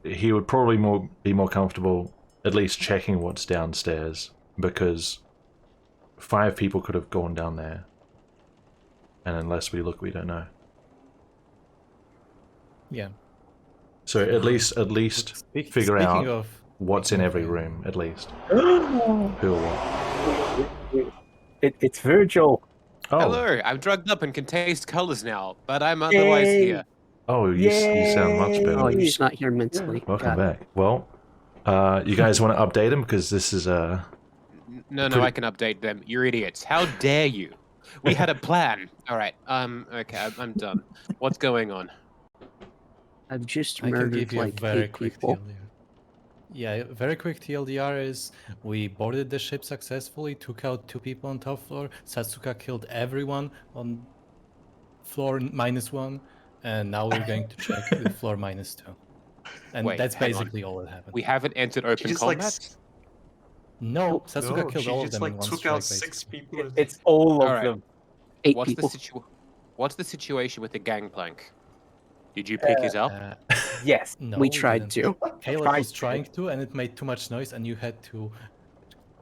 S1: he would probably be more comfortable at least checking what's downstairs, because 5 people could have gone down there, and unless we look, we don't know.
S5: Yeah.
S1: So at least figure out what's in
S5: speaking
S1: every
S5: of,
S1: room, at least. Who or what.
S7: It's Virgil.
S1: Oh,
S9: Hello, I'm drugged up and can taste colors now, but I'm otherwise
S7: Yay.
S9: here.
S1: oh, you sound much
S3: Oh,
S1: better.
S3: you're just not here mentally.
S1: Welcome
S3: Got it.
S1: back. Well, you guys want to update him, because this is
S9: No,
S1: Pretty-
S9: I can update them. You're idiots. How dare you? We had a plan. All right. Okay, I'm done. What's going on?
S3: I've just
S5: I can
S3: murdered
S5: give you
S3: like
S5: a very
S3: 8
S5: quick
S3: people.
S5: TLDR. Yeah, very quick TLDR is we boarded the ship successfully, took out 2 people on top floor. Satsuka killed everyone on floor -1, and now we're going to check with floor -2. And
S9: Wait,
S5: that's
S9: hang on.
S5: basically all that happened.
S9: We haven't entered open
S2: just, like,
S9: combat.
S5: No, Satsuka killed
S2: she
S5: all of
S2: just
S5: them
S2: like
S5: in one
S2: took
S5: strike.
S2: out 6 people.
S7: It's all of
S9: Alright.
S7: them.
S3: 8
S9: What's
S3: people.
S9: What's the situation with the gangplank? Did you pick it up?
S4: Yes.
S5: No,
S3: we tried
S5: didn't.
S3: to.
S5: Caleb
S4: Tried
S5: was
S4: to.
S5: trying to, and it made too much noise, and you had to.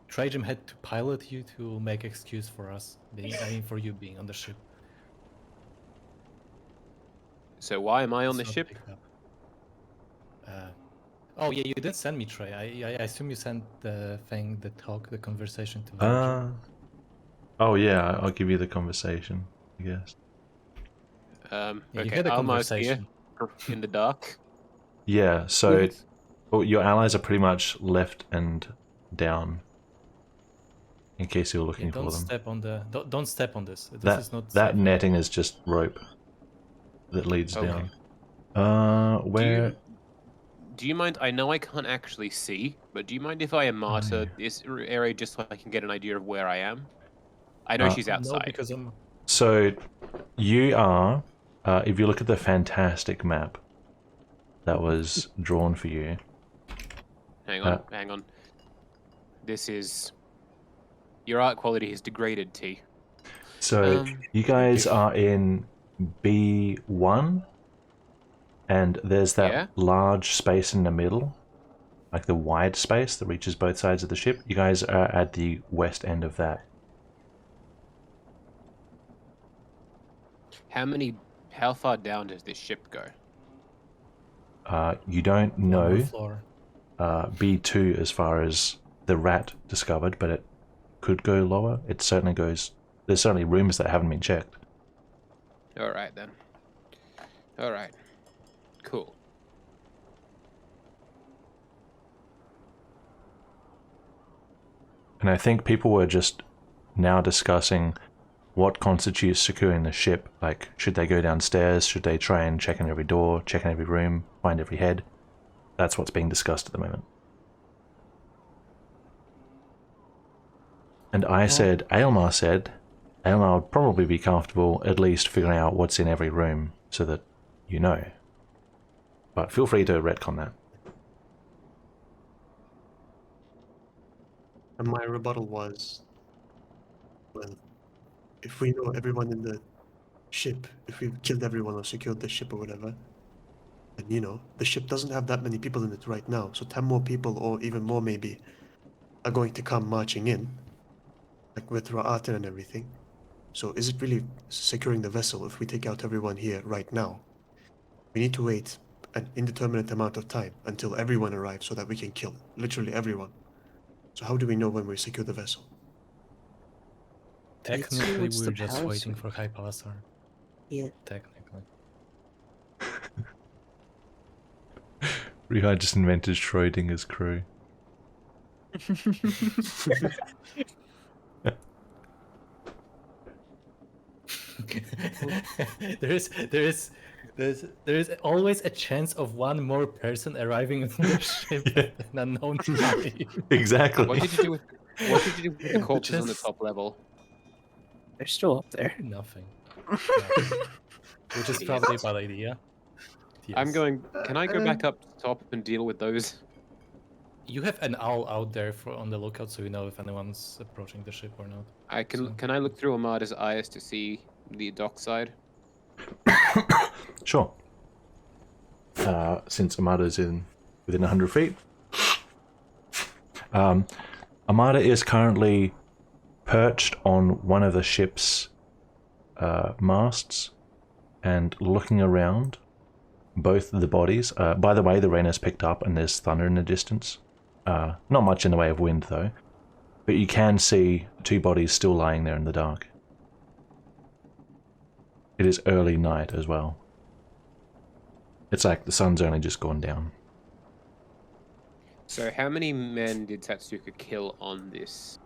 S5: Trajum had to pilot you to make excuse for us. I mean, for you being on the ship.
S9: So why am I on the
S5: It's not
S9: ship?
S5: picked up. Oh yeah, you did send me Trey. I assume you sent the thing, the conversation to Virgil.
S1: Oh yeah, I'll give you the conversation, I guess.
S5: Yeah, you
S9: Okay,
S5: had a
S9: Alma's here
S5: conversation.
S9: in the dark.
S1: Yeah, so
S3: Yes.
S1: well, your allies are pretty much left and down. In case you're
S5: Yeah,
S1: looking for
S5: don't
S1: them.
S5: step on the. Don't step on this. This
S1: That
S5: is not
S1: that
S5: safe.
S1: netting is just rope that leads
S9: Okay.
S1: down.
S9: Do
S1: Where?
S9: you mind? I know I can't actually see, but do you mind if I Amata this area just so I can get an idea of where I am? I know she's
S5: No,
S9: outside.
S5: because I'm.
S1: So you are. If you look at the fantastic map that was drawn for you.
S9: Hang on. This is your art quality is degraded, T.
S1: So you guys are in B1, and there's that
S9: Yeah?
S1: large space in the middle, like the wide space that reaches both sides of the ship. You guys are at the west end of that.
S9: How far down does this ship go?
S1: You don't
S5: One more
S1: know
S5: floor.
S1: B2 as far as the rat discovered, but it could go lower. It certainly goes. There's certainly rooms that haven't been checked.
S9: All right then. All right. Cool.
S1: And I think people were just now discussing what constitutes securing the ship. Like, should they go downstairs? Should they try and check in every door, check in every room, find every head? That's what's being discussed at the moment. And Aylmar said, Aylmar would probably be comfortable at least figuring out what's in every room so that you know. But feel free to retcon that.
S2: And my rebuttal was, well, if we know everyone in the ship, if we've killed everyone or secured the ship or whatever, and the ship doesn't have that many people in it right now, so 10 more people or even more maybe are going to come marching in, like with Ra'atin and everything. So is it really securing the vessel if we take out everyone here right now? We need to wait an indeterminate amount of time until everyone arrives so that we can kill literally everyone. So how do we know when we secure the vessel?
S5: Technically,
S3: it's
S5: we're
S3: the
S5: just
S3: palace
S5: waiting
S3: room.
S5: for High Palacer.
S3: Yeah.
S5: Technically.
S1: Rihai just invented Schrodinger's crew.
S5: there is always a chance of one more person arriving on the ship at an unknown time.
S1: Exactly.
S9: What did you do with the corpses on the
S5: Just-
S9: top level?
S3: They're still up there.
S5: Nothing. Which is probably a bad idea.
S9: I'm
S5: Yes.
S9: going. Can I go back up top and deal with those?
S5: You have an owl out there on the lookout, so you know if anyone's approaching the ship or not.
S9: I can.
S5: So-
S9: Can I look through Amada's eyes to see the dock side?
S1: Sure. Since Amada's within 100 feet. Amada is currently perched on one of the ship's masts and looking around both the bodies. By the way, the rain has picked up and there's thunder in the distance. Not much in the way of wind, though. But you can see two bodies still lying there in the dark. It is early night as well. It's like the sun's only just gone down.
S9: So, how many men did Satsuka kill on this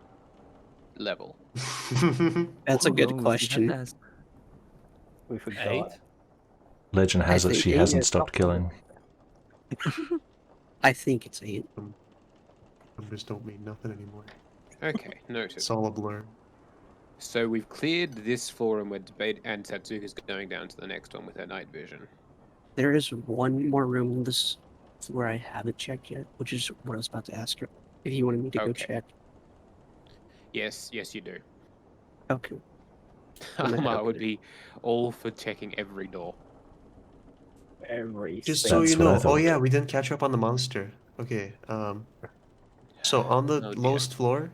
S9: level?
S3: That's a
S8: Oh,
S3: good
S8: no, we
S3: question.
S8: have to ask-
S4: We forgot.
S5: 8?
S1: Legend has
S3: I
S1: it
S3: think
S1: she
S3: eight
S1: hasn't
S3: is
S1: stopped killing.
S3: I think it's 8.
S2: Numbers don't mean nothing anymore.
S9: Okay, noted.
S2: It's all a blur.
S9: So we've cleared this forum where debate and Satsuka's going down to the next one with her night vision.
S3: There is one more room in this where I haven't checked yet, which is what I was about to ask her. If you wanted me to go
S9: Okay.
S3: check.
S9: Yes, you do.
S3: Okay. I'm ahead
S9: Alma
S3: of
S9: would
S3: it.
S9: be all for checking every door.
S7: Everything.
S2: Just so
S1: That's
S2: you
S1: what I
S2: know. Oh
S1: thought.
S2: yeah, we didn't catch up on the monster. Okay. So on the
S9: Oh, dear.
S2: lowest floor,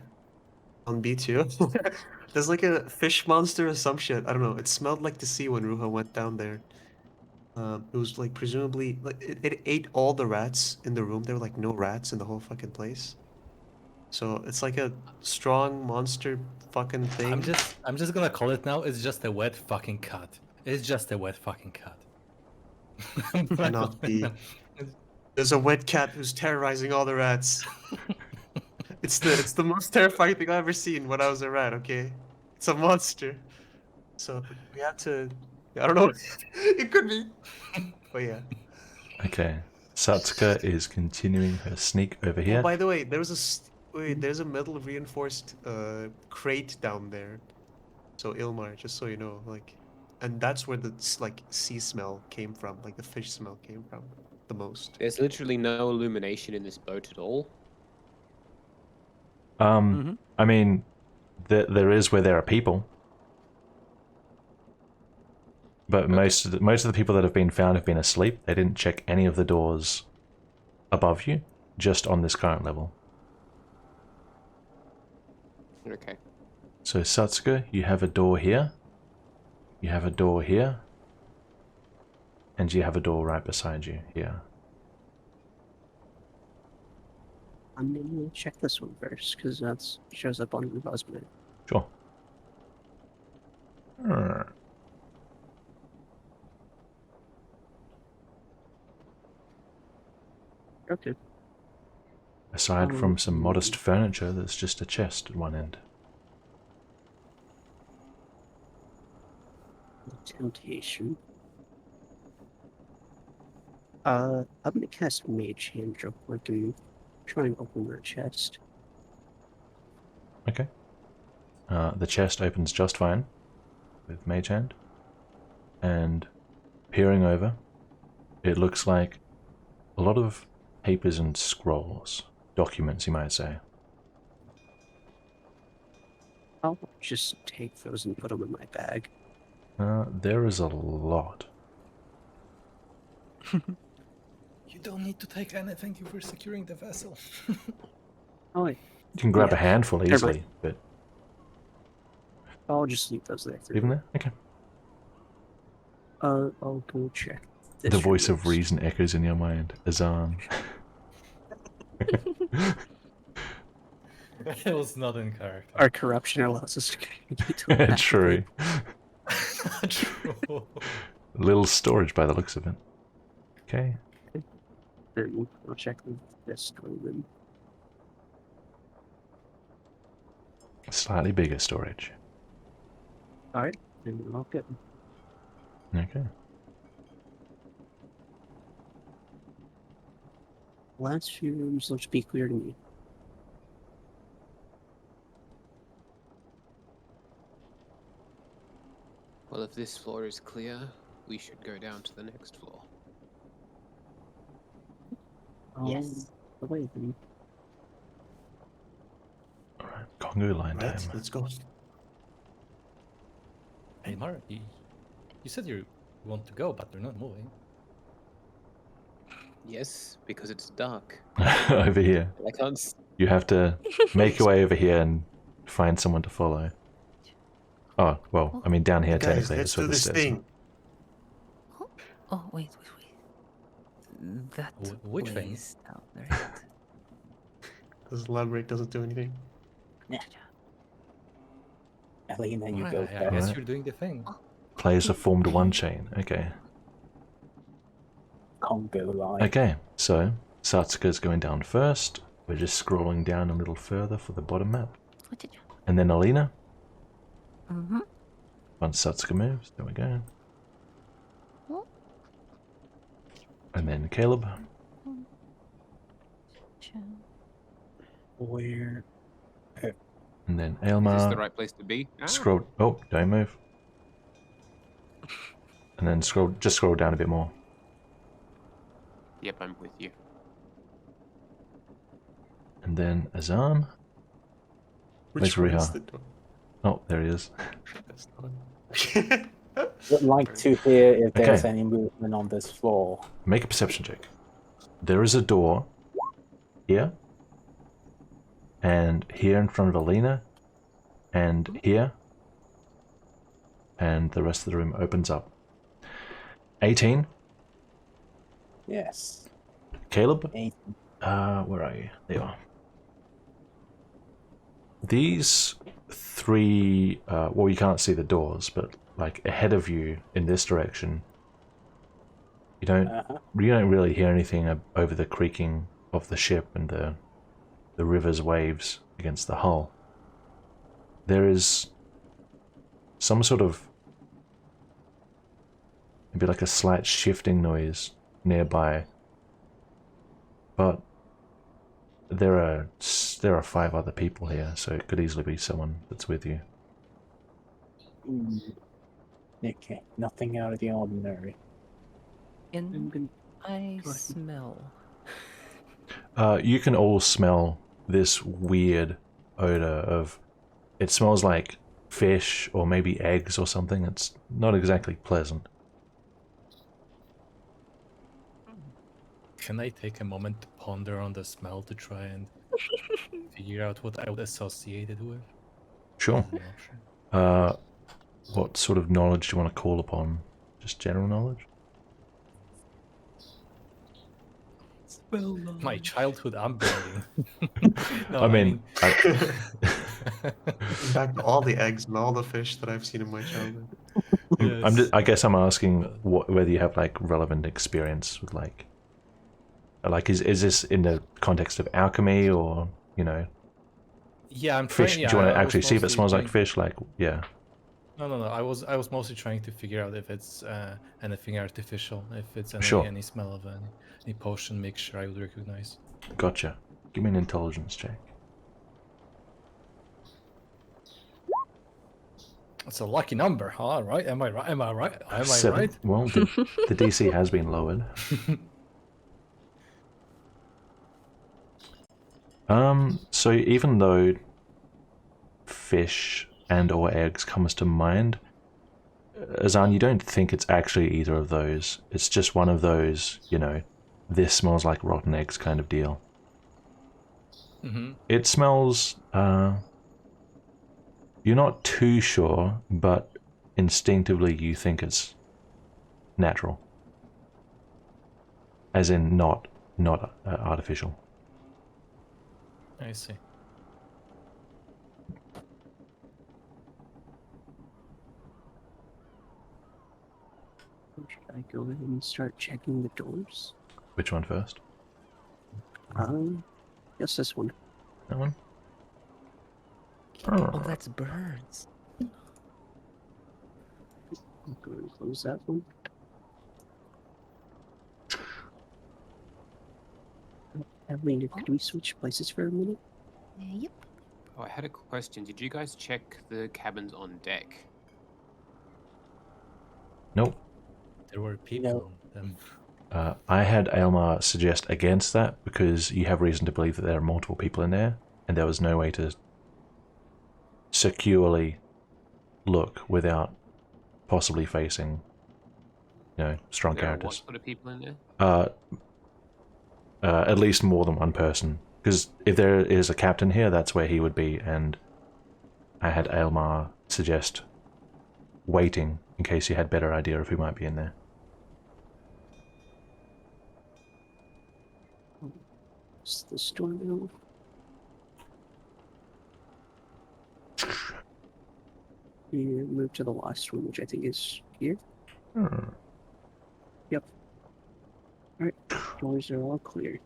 S2: on B2, there's like a fish monster or some shit. I don't know. It smelled like the sea when Ruha went down there. It was like presumably like it ate all the rats in the room. There were like no rats in the whole fucking place. So it's like a strong monster fucking thing.
S5: I'm just gonna call it now. It's just a wet fucking cat. It's just a wet fucking cat. I'm gonna
S2: Cannot
S5: call it
S2: be.
S5: now.
S2: There's a wet cat who's terrorizing all the rats. It's the most terrifying thing I've ever seen when I was a rat, okay? It's a monster. So we have to I don't know. It could be. But yeah.
S1: Okay. Satsuka is continuing her sneak over
S2: Oh,
S1: here.
S2: by the way, there's a metal reinforced crate down there. So Ilmar, just so you know, like, and that's where the like sea smell came from, like the fish smell came from, the most.
S9: There's literally no illumination in this boat at all.
S1: I mean, there is where there are people, but most of the people that have been found have been asleep. They didn't check any of the doors above you, just on this current level.
S9: Okay.
S1: So Satsuka, you have a door here, you have a door here, and you have a door right beside you here.
S3: I'm gonna check this one first, because that shows up on your resume.
S1: Sure.
S3: Okay.
S1: Aside from some modest furniture, there's just a chest at one end.
S3: Temptation. I'm gonna cast Mage Hand real quick and try and open that chest.
S1: Okay. The chest opens just fine with Mage Hand, and peering over, it looks like a lot of papers and scrolls, documents, you might say.
S3: I'll just take those and put them in my bag.
S1: There is a lot.
S5: You don't need to take anything. You were securing the vessel.
S3: Oh, wait.
S1: You can grab a
S3: Yeah.
S1: handful
S3: Never
S1: easily,
S3: mind.
S1: but
S3: I'll just leave those there. for
S1: even
S3: now.
S1: there? Okay.
S3: I'll go check. This
S1: The voice
S3: room
S1: of
S3: next.
S1: reason echoes in your mind. Azan.
S5: It was not in character.
S3: Our corruption allows us to communicate telepathically.
S1: True.
S5: True.
S1: Little storage by the looks of it. Okay.
S3: Then I'll check this room.
S1: Slightly bigger storage.
S3: Alright, then I'll get.
S1: Okay.
S3: Last few rooms looks to be clear to me.
S9: Well, if this floor is clear, we should go down to the next floor.
S3: Yes. Away then.
S1: Alright. Congo line
S2: Right,
S1: time.
S2: let's go.
S5: Hey, Mar, you said you want to go, but they're not moving.
S9: Yes, because it's dark.
S1: Over here.
S9: I can't.
S1: You have to make your way over here and find someone to follow. Oh, well, I mean down here
S2: Guys,
S1: technically.
S2: let's
S1: That's where
S2: do
S1: the
S2: this
S1: stairs
S2: thing.
S8: Oh, wait. That
S5: Which thing?
S8: place down there.
S2: Does elaborate doesn't do anything.
S7: Elena, you
S5: Alright,
S7: go
S5: I
S7: first.
S5: guess
S1: Alright.
S5: you're doing the thing.
S1: Players have formed one chain. Okay.
S7: Congo line.
S1: Okay, so Satsuka's going down first. We're just scrolling down a little further for the bottom map. And then Alina.
S6: Mm-hmm.
S1: Once Satsuka moves, there we go. And then Caleb.
S7: Where?
S1: And then
S9: Is this
S1: Aylmar.
S9: the right place to be? Ah,
S1: Scroll. Oh, don't move. And then just scroll down a bit more.
S9: Yep, I'm with you.
S1: And then Azan. Where's
S2: Which one is
S1: Riha?
S2: the door?
S1: Oh, there he is.
S2: That's the one.
S7: Would like to hear if there's
S1: Okay.
S7: any movement on this floor.
S1: Make a perception check. There is a door here, and here in front of Alina, and here, and the rest of the room opens up. 18.
S7: Yes.
S1: Caleb?
S7: 8.
S1: Where are you? There you are. These three, well, you can't see the doors, but like ahead of you in this direction, you don't really hear anything over the creaking of the ship and the river's waves against the hull. There is some sort of maybe like a slight shifting noise nearby, but there are 5 other people here, so it could easily be someone that's with you.
S7: Okay, nothing out of the ordinary.
S8: And I smell.
S1: You can all smell this weird odor of. It smells like fish or maybe eggs or something. It's not exactly pleasant.
S5: Can I take a moment to ponder on the smell to try and figure out what I would associate it with?
S1: Sure.
S5: As an option?
S1: What sort of knowledge do you want to call upon? Just general knowledge?
S5: My childhood upbringing. No,
S1: I mean,
S2: Back to all the eggs and all the fish that I've seen in my childhood.
S5: yes.
S1: I guess I'm asking whether you have like relevant experience with like is this in the context of alchemy or
S5: Yeah, I'm
S1: fish?
S5: trying. Yeah,
S1: do you want
S5: I
S1: to actually
S5: was
S1: see if it
S5: mostly
S1: smells like
S5: trying-
S1: fish? Like yeah.
S5: No. I was mostly trying to figure out if it's anything artificial, if it's
S1: Sure.
S5: any smell of any potion mixture I would recognize.
S1: Gotcha. Give me an intelligence check.
S5: It's a lucky number. All right. Am I right? Am I right? Am I
S1: 7.
S5: right?
S1: Well, the DC has been lowered. So even though fish and or eggs comes to mind, Azan, you don't think it's actually either of those. It's just one of those, this smells like rotten eggs kind of deal.
S5: Mm-hmm.
S1: It smells, you're not too sure, but instinctively you think it's natural. As in not artificial.
S5: I see.
S3: Should I go ahead and start checking the doors?
S1: Which one first?
S3: Yes, this one.
S1: That one?
S8: Oh, that's birds.
S3: I'll go and close that one. Evelyn, could we switch places for a minute?
S6: Yep.
S9: Oh, I had a question. Did you guys check the cabins on deck?
S1: Nope.
S5: There were people on them.
S1: I had Aelmar suggest against that because you have reason to believe that there are multiple people in there, and there was no way to securely look without possibly facing, strong
S9: There are
S1: characters.
S9: what sort of people in there?
S1: At least more than one person. Because if there is a captain here, that's where he would be, and I had Aelmar suggest waiting in case you had better idea of who might be in there.
S3: It's the store now. We move to the last one, which I think is here. Yep. Alright, doors are all clear.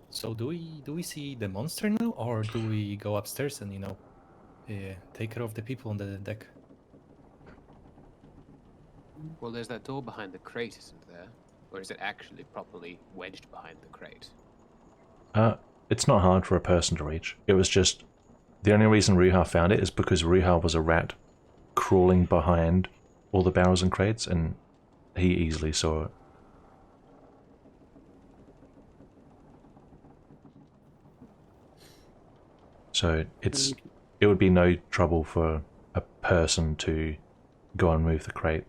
S5: So do we see the monster now, or do we go upstairs and take care of the people on the deck?
S9: Well, there's that door behind the crate, isn't there? Or is it actually properly wedged behind the crate?
S1: It's not hard for a person to reach. It was just the only reason Ruha found it is because Ruha was a rat crawling behind all the barrels and crates, and he easily saw it. So it would be no trouble for a person to go and move the crate.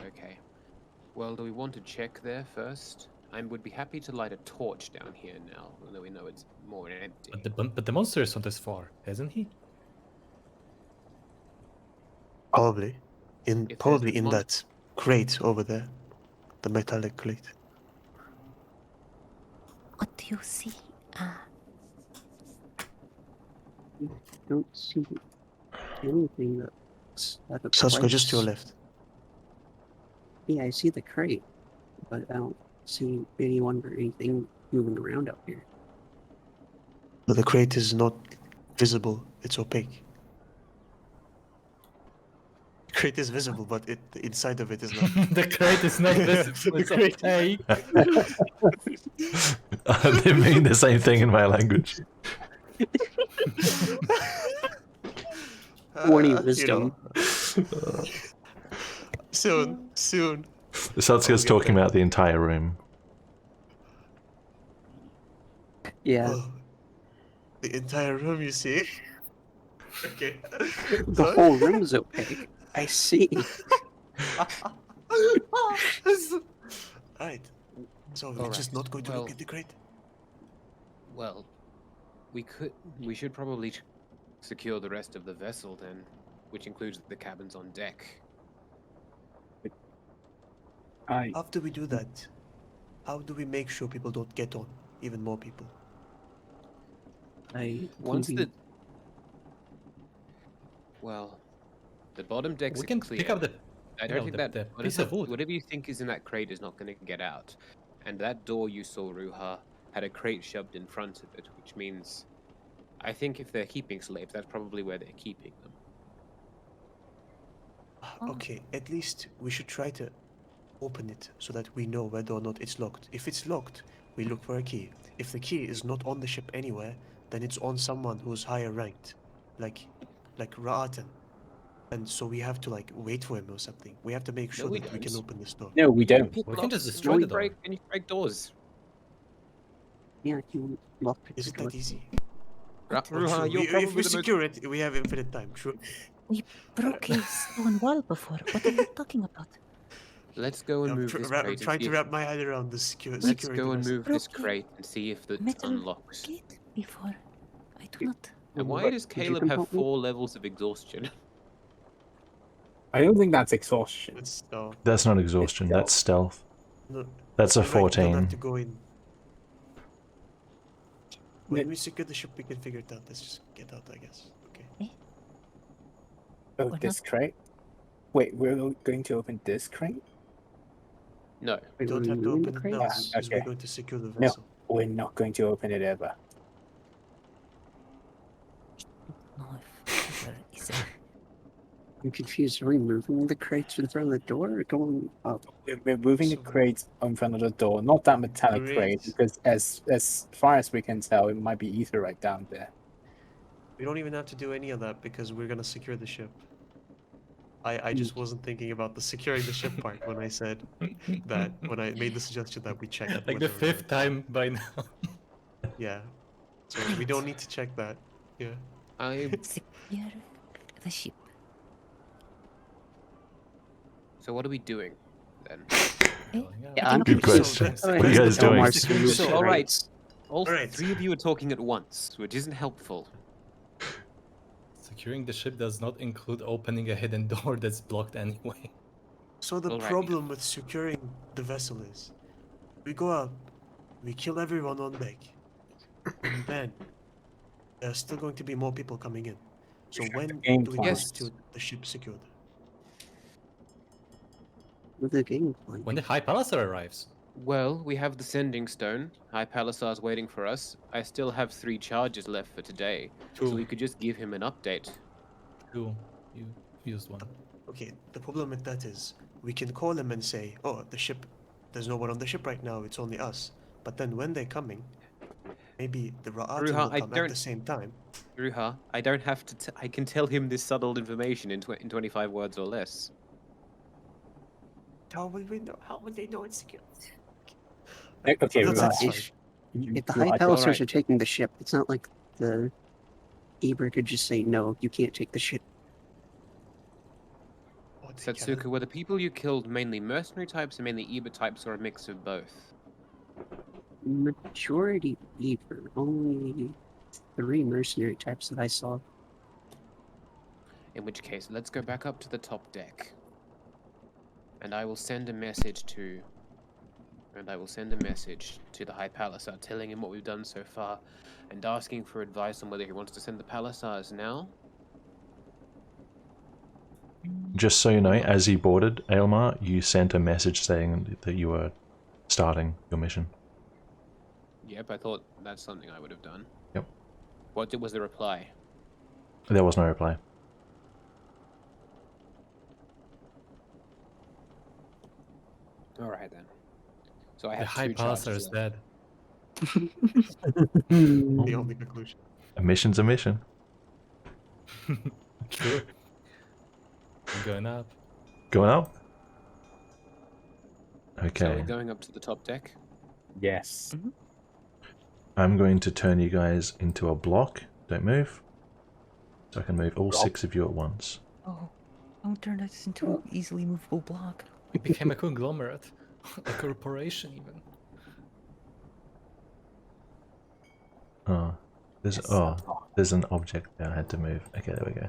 S9: Okay. Well, do we want to check there first? I would be happy to light a torch down here now, although we know it's more empty.
S5: But the monster is not as far, hasn't he?
S2: Probably.
S9: If
S2: Probably
S9: there's
S2: in
S9: mon-
S2: that crate over there. The metallic crate.
S6: What do you see?
S3: Don't see anything that's at a
S2: Sasuke, just to your
S3: place.
S2: left.
S3: Yeah, I see the crate, but I don't see anyone or anything moving around out here.
S2: But the crate is not visible, it's opaque. The crate is visible, but the inside of it is not.
S5: The crate is not visible. It's opaque.
S1: They mean the same thing in my language.
S3: Warning
S2: You
S3: wisdom.
S2: know. Soon.
S1: Satsuka's talking about the entire room.
S3: Yeah,
S2: Oh, the entire room, you see? Okay.
S3: the whole room is opaque. I see.
S2: Alright. So we're just
S9: Alright,
S2: not going to look
S9: well-
S2: at the crate?
S9: Well, we should probably secure the rest of the vessel then, which includes the cabins on deck.
S2: After we do that, how do we make sure people don't get on? Even more people.
S9: Once well, the bottom decks
S5: We
S9: are
S5: can
S9: clear.
S5: pick up the
S9: I
S5: you
S9: don't
S5: know,
S9: think
S5: the-
S9: that
S5: the piece of wood.
S9: whatever you think is in that crate is not going to get out. And that door you saw, Ruha, had a crate shoved in front of it, which means I think if they're keeping slaves, that's probably where they're keeping them.
S2: Okay, at least we should try to open it so that we know whether or not it's locked. If it's locked, we look for a key. If the key is not on the ship anywhere, then it's on someone who's higher ranked, like Ra'atan. And so we have to like wait for him or something. We have to make sure
S9: we
S2: that we can
S9: don't.
S2: open this door.
S4: No, we don't.
S5: We can just
S9: Can
S5: destroy
S9: you
S5: the door.
S9: Can you break doors?
S3: Yeah, you lock
S2: Is it that easy?
S9: Ruha,
S2: True.
S9: you're
S2: If
S9: probably
S2: we
S9: the most...
S2: secure it, we have infinite time. True.
S6: We broke a stone wall before. What are you talking about?
S9: Let's go and
S2: I'm
S9: move this
S2: I'm
S9: crate.
S2: trying
S9: and see
S2: to
S9: if-
S2: wrap my head around the security.
S9: Let's go and move this
S6: Broken
S9: crate and see if it's
S6: metal
S9: unlocked.
S6: gate before. I do not.
S9: And why
S3: What?
S9: does
S3: Did you
S9: Caleb have
S3: help me?
S9: 4 levels of exhaustion?
S4: I don't think that's exhaustion.
S2: It's
S1: That's not exhaustion,
S4: stealth.
S1: that's stealth.
S2: no,
S1: That's a
S2: you're right, we don't have
S1: 14.
S2: to go in. When we secure the ship, we can figure it out. Let's just get out, I guess. Okay.
S4: Oh,
S6: We're
S4: this
S6: not-
S4: crate? Wait, we're going to open this crate?
S9: No.
S2: We don't have to
S3: removing the
S2: open it
S3: crate?
S2: now because we're
S4: okay.
S2: going to secure the
S4: No.
S2: vessel.
S4: We're not going to open it ever.
S6: No, if there is a
S3: I'm confused. Are we moving the crates in front of the door or going up?
S4: We're moving the
S2: So-
S4: crate in front of the door, not that metallic crate,
S2: Great.
S4: because as far as we can tell, it might be ether right down there.
S2: We don't even have to do any of that because we're gonna secure the ship. I just wasn't thinking about the securing the ship part when I said that, when I made the suggestion that we check it.
S5: Like the
S2: whether or
S5: 5th time by now.
S2: not- Yeah. So we don't need to check that. Yeah.
S9: I
S6: secure the ship.
S9: So what are we doing then?
S3: Yeah, I'm
S1: Good
S3: confused.
S1: question.
S3: So
S1: What are you guys doing?
S3: Elmar's moving the
S9: All right.
S3: crates.
S9: All
S2: Alright.
S9: 3 of you are talking at once, which isn't helpful.
S5: Securing the ship does not include opening a hidden door that's blocked anyway.
S2: So the
S9: Alright.
S2: problem with securing the vessel is, we go up, we kill everyone on deck, and then there's still going to be more people coming in. So when
S4: game
S2: do we
S4: plan.
S2: constitute the ship secured?
S3: With the game plan.
S5: When the High Palacer arrives.
S9: Well, we have the sending stone. High Palisar's waiting for us. I still have 3 charges left for today, so we could just give him an update.
S5: Cool. You used one.
S2: Okay, the problem with that is, we can call him and say, oh, the ship, there's no one on the ship right now, it's only us. But then when they're coming, maybe the Ra'atan
S9: Ruha,
S2: will
S9: I
S2: come at
S9: don't-
S2: the same time.
S9: Ruha, I don't have to. I can tell him this subtle information in 25 words or less.
S2: How will we know? How will they know it's secured?
S4: Okay,
S2: That's
S4: Ruha,
S2: fine.
S3: If the High
S4: like-
S3: Palasters
S9: Alright.
S3: are taking the ship, it's not like the Eber could just say, no, you can't take the ship.
S2: Oh, they
S9: Satsuka,
S2: can.
S9: were the people you killed mainly mercenary types or mainly Eba types or a mix of both?
S3: Majority Eber, only 3 mercenary types that I saw.
S9: In which case, let's go back up to the top deck. And I will send a message to the High Palisar telling him what we've done so far and asking for advice on whether he wants to send the Palisars now.
S1: Just so you know, as you boarded Aylmar, you sent a message saying that you were starting your mission.
S9: Yep, I thought that's something I would have done.
S1: Yep.
S9: What was the reply?
S1: There was no reply.
S9: Alright then. So I
S5: The
S9: have
S5: High
S9: 2
S5: Palacer
S9: charges
S5: is
S9: left.
S5: dead.
S2: The only conclusion.
S1: A mission's a mission.
S5: True. I'm going up.
S1: Going up?
S9: So
S1: Okay.
S9: we're going up to the top deck.
S4: Yes.
S1: I'm going to turn you guys into a block. Don't move. So I can move all
S4: Block?
S1: 6 of you at once.
S8: Oh, don't turn us into an easily movable block.
S5: We became a conglomerate. A corporation, even.
S1: Oh, there's
S4: Yes,
S1: oh,
S4: a block.
S1: there's an object there I had to move. Okay, there we go.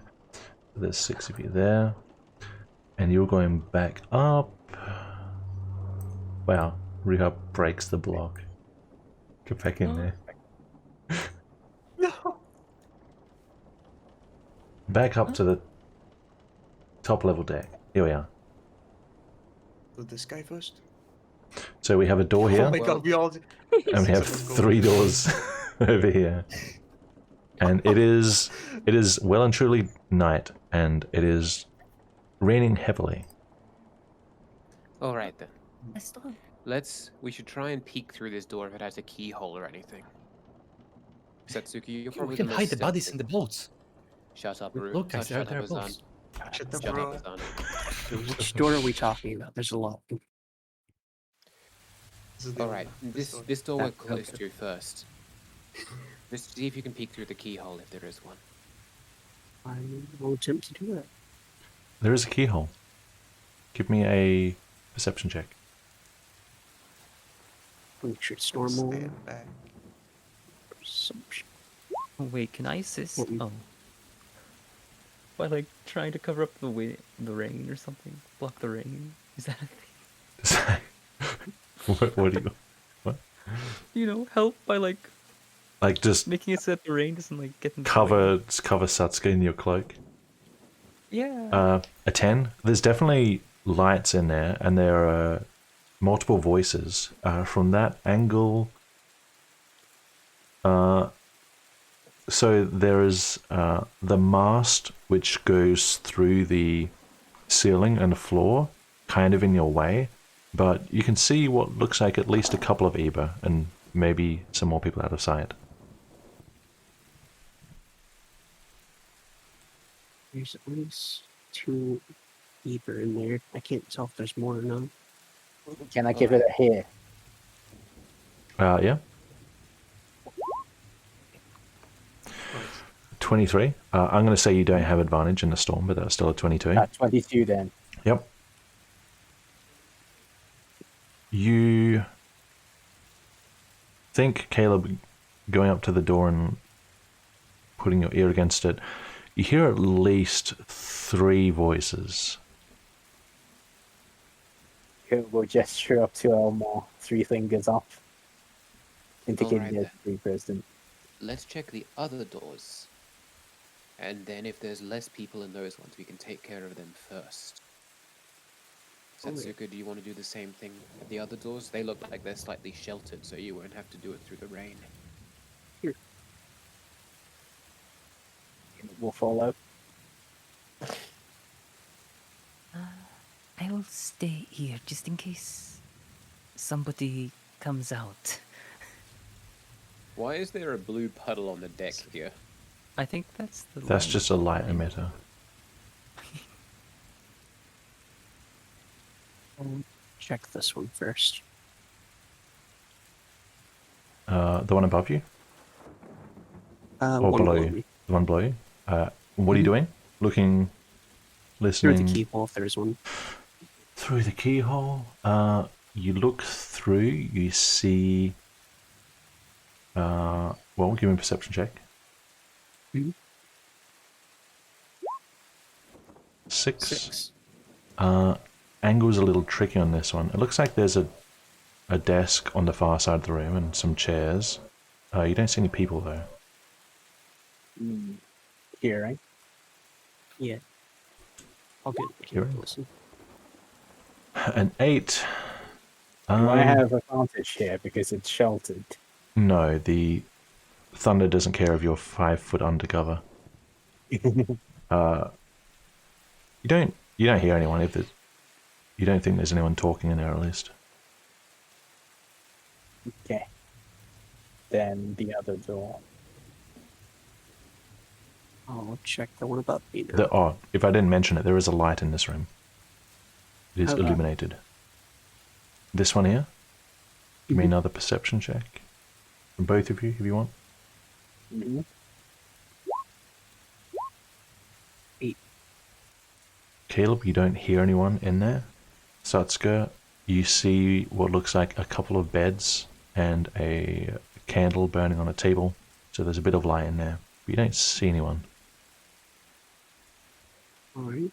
S1: There's 6 of you there, and you're going back up. Wow, Riiga breaks the block. Get back in there.
S2: No.
S1: Back up to the top level deck. Here we are.
S2: With this guy first.
S1: So we have a door here,
S2: Oh my
S9: Well-
S2: god, we all.
S1: and we have 3 doors over here. And it is well and truly night, and it is raining heavily.
S9: Alright then.
S6: Gaston,
S9: We should try and peek through this door if it has a keyhole or anything. Satsuki, you're
S5: Yeah,
S9: probably
S5: we can
S9: the
S5: hide
S9: most
S5: the bodies in
S9: stealthy.
S5: the boats.
S9: Shut up, Ru.
S5: Look, guys,
S9: Shut
S5: there
S9: up,
S5: are
S9: Azan.
S5: boats.
S2: Shut the
S9: Shut
S2: bro.
S9: up, Azan.
S3: Which door are we talking about? There's a lot.
S2: This is the
S9: Alright,
S2: only-
S9: this door we're
S3: Ah,
S9: close
S3: okay.
S9: to first. Just see if you can peek through the keyhole if there is one.
S3: I will attempt to do that.
S1: There is a keyhole. Give me a perception check.
S3: Make sure it's normal.
S2: Stand back.
S3: Perception.
S8: Oh wait, can I assist?
S3: Mm-mm.
S8: Oh. By like trying to cover up the rain or something, block the rain. Is that a thing?
S1: what do you
S8: You know, help by like
S1: just
S8: making it so that the rain doesn't like get in the way.
S1: cover Satsuka in your cloak?
S8: Yeah.
S1: A 10. There's definitely lights in there, and there are multiple voices. From that angle, so there is the mast which goes through the ceiling and the floor, kind of in your way, but you can see what looks like at least a couple of Eber and maybe some more people out of sight.
S3: There's at least 2 Eber in there. I can't tell if there's more or not.
S4: Can I give it a here?
S1: Yeah. 23. I'm going to say you don't have advantage in the storm, but that's still a 22.
S4: 22 then.
S1: Yep. You think, Caleb, going up to the door and putting your ear against it, you hear at least 3 voices.
S4: We'll gesture up to Elmore, 3 fingers up, indicating
S9: Alright
S4: there's 3 person.
S9: Let's check the other doors. And then if there's less people in those ones, we can take care of them first. Satsuka, do you want to do the same thing at the other doors? They look like they're slightly sheltered, so you won't have to do it through the rain.
S4: We'll follow.
S8: I will stay here just in case somebody comes out.
S9: Why is there a blue puddle on the deck here?
S8: I think that's the.
S1: That's
S8: light
S1: just a light
S8: line.
S1: emitter.
S3: Check this one first.
S1: The one above you? Or
S3: One
S1: below
S3: below
S1: you?
S3: me.
S1: The one below you? What are you doing? Looking,
S3: Through
S1: listening?
S3: the keyhole if there's one.
S1: Through the keyhole. You look through, you see... well, give me a perception check.
S3: Mhm.
S1: 6.
S3: 6.
S1: Angle's a little tricky on this one. It looks like there's a desk on the far side of the room and some chairs. You don't see any people though.
S7: Here, right?
S3: Yeah. I'll get
S1: Here.
S3: listen.
S1: An 8.
S7: Do I have advantage here because it's sheltered?
S1: No, the thunder doesn't care if you're 5 foot undercover. You don't hear anyone if there's, you don't think there's anyone talking in there at least.
S7: Okay. Then the other door.
S3: I'll check the one above me now.
S1: If I didn't mention it, there is a light in this room. It is
S3: Okay.
S1: illuminated. This one here. Give me another perception check. From both of you, if you want.
S7: Mm-hmm.
S3: 8.
S1: Caleb, you don't hear anyone in there. Satsuka, you see what looks like a couple of beds and a candle burning on a table. So there's a bit of light in there. But you don't see anyone.
S3: Alright.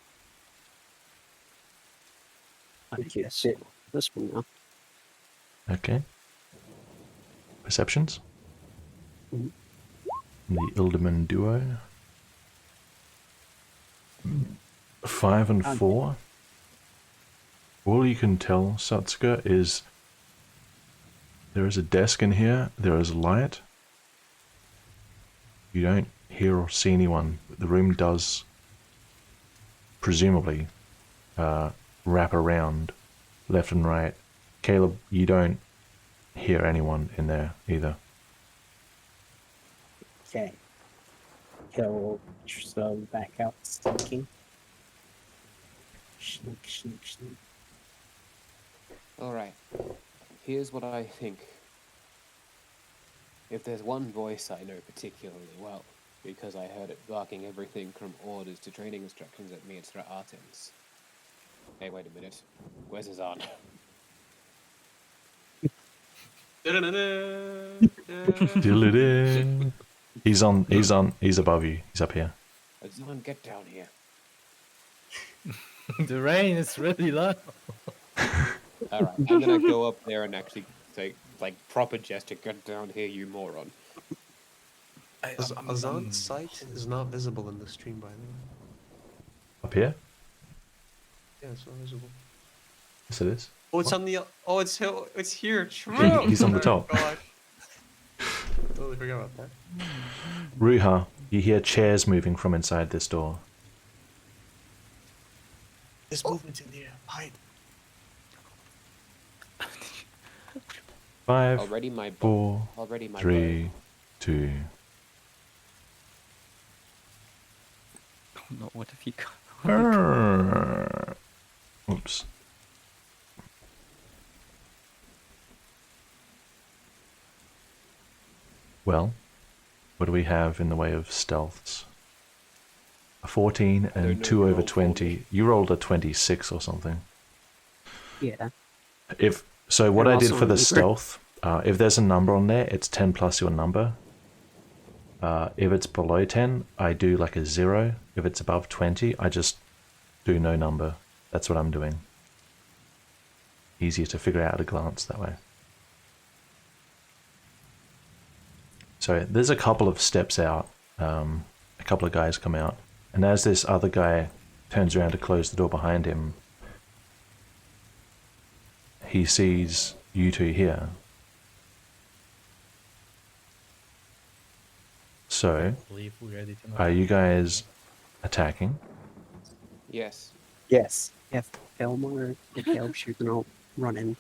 S3: I
S7: Okay,
S3: guess
S7: shit.
S3: this one now.
S1: Okay. Perceptions?
S3: Mhm.
S1: The Ilderman duo. 5 and 4. All you can tell, Satsuka, is there is a desk in here, there is light. You don't hear or see anyone. The room does presumably wrap around left and right. Caleb, you don't hear anyone in there either.
S7: Okay. He'll slow back out, sneaking. Sneak, sneak, sneak.
S9: All right. Here's what I think. If there's one voice I know particularly well, because I heard it barking everything from orders to training instructions at me, it's Ra'atins. Hey, wait a minute. Where's Azan?
S1: He's above you. He's up here.
S9: Azan, get down here.
S5: The rain is really loud.
S9: All right, I'm gonna go up there and actually say, like, proper gesture, get down here, you moron.
S2: Azan's sight is not visible in the stream, by the way.
S1: Up here?
S2: Yeah, it's not visible.
S1: Yes, it is.
S2: Oh, it's on the. Oh, it's here.
S1: He's on the top.
S2: God. Totally forgot about that.
S1: Ruha, you hear chairs moving from inside this door.
S2: There's movement in here. Hide.
S1: 5,
S9: Already my
S1: 4,
S9: already my
S1: 3, 2.
S8: Oh no, what have you got?
S1: Oops. Well, what do we have in the way of stealths? A 14
S9: don't
S1: and
S9: know,
S1: 2
S9: you
S1: over
S9: rolled
S1: 20. You rolled a 26 or something.
S3: Yeah.
S1: So what
S3: And
S1: I did
S3: also
S1: for the
S3: in the
S1: stealth, if there's a number on there, it's 10 plus your number. If it's below 10, I do like a 0. If it's above 20, I just do no number. That's what I'm doing. Easier to figure out at a glance that way. So there's a couple of steps out. A couple of guys come out. And as this other guy turns around to close the door behind him, he sees you two here. So,
S5: Believe we're ready to know.
S1: are you guys attacking?
S9: Yes.
S7: Yes.
S3: If Elmore and Caleb shoot, then I'll run in.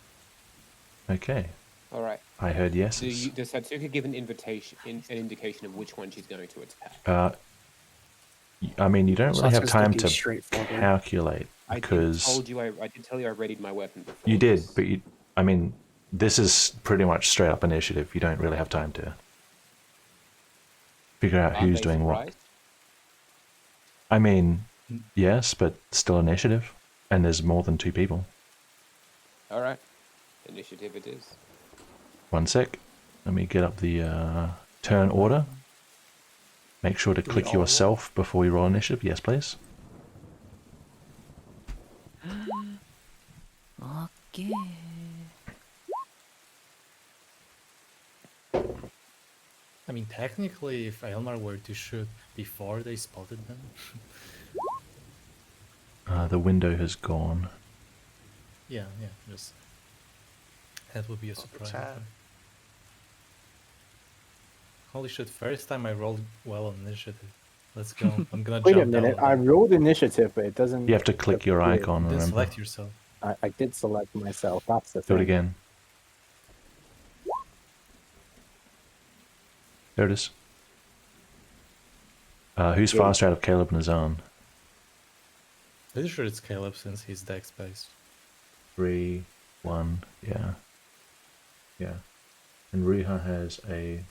S1: Okay.
S9: All right.
S1: I heard yeses.
S9: Does Satsuka give an indication of which one she's going to attack?
S1: I mean, you don't
S3: So
S1: really
S3: that's
S1: have
S3: just
S1: time
S3: looking
S1: to
S3: straight forward.
S1: calculate
S9: I
S1: because
S9: did tell you I readied my weapon before.
S1: you did,
S9: this.
S1: but I mean, this is pretty much straight up initiative. You don't really have time to figure out
S9: Aren't
S1: who's
S9: they
S1: doing what.
S9: surprised?
S1: I mean, yes, but still initiative. And there's more than 2 people.
S9: All right, initiative it is.
S1: One sec. Let me get up the turn order. Make sure to
S2: Do we
S1: click
S2: all roll?
S1: yourself before you roll initiative. Yes, please.
S8: Okay.
S5: I mean, technically, if Elmar were to shoot before they spotted them,
S1: The window has gone.
S5: yeah, just that would be a surprise.
S2: sad.
S5: effect. Holy shit! First time I rolled well on initiative. Let's go. I'm gonna
S7: Wait a
S5: jump down
S7: minute,
S5: on
S7: I
S5: them.
S7: rolled initiative, but it doesn't.
S1: You have to click your
S7: appear.
S1: icon,
S5: Then
S1: remember?
S5: select yourself.
S7: I did select myself. That's the
S1: Do
S7: thing.
S1: it again. There it is. Who's
S7: Yeah.
S1: faster out of Caleb and Azan?
S5: Pretty sure it's Caleb since he's dex based.
S1: 3, 1, yeah. Yeah. And Riha has a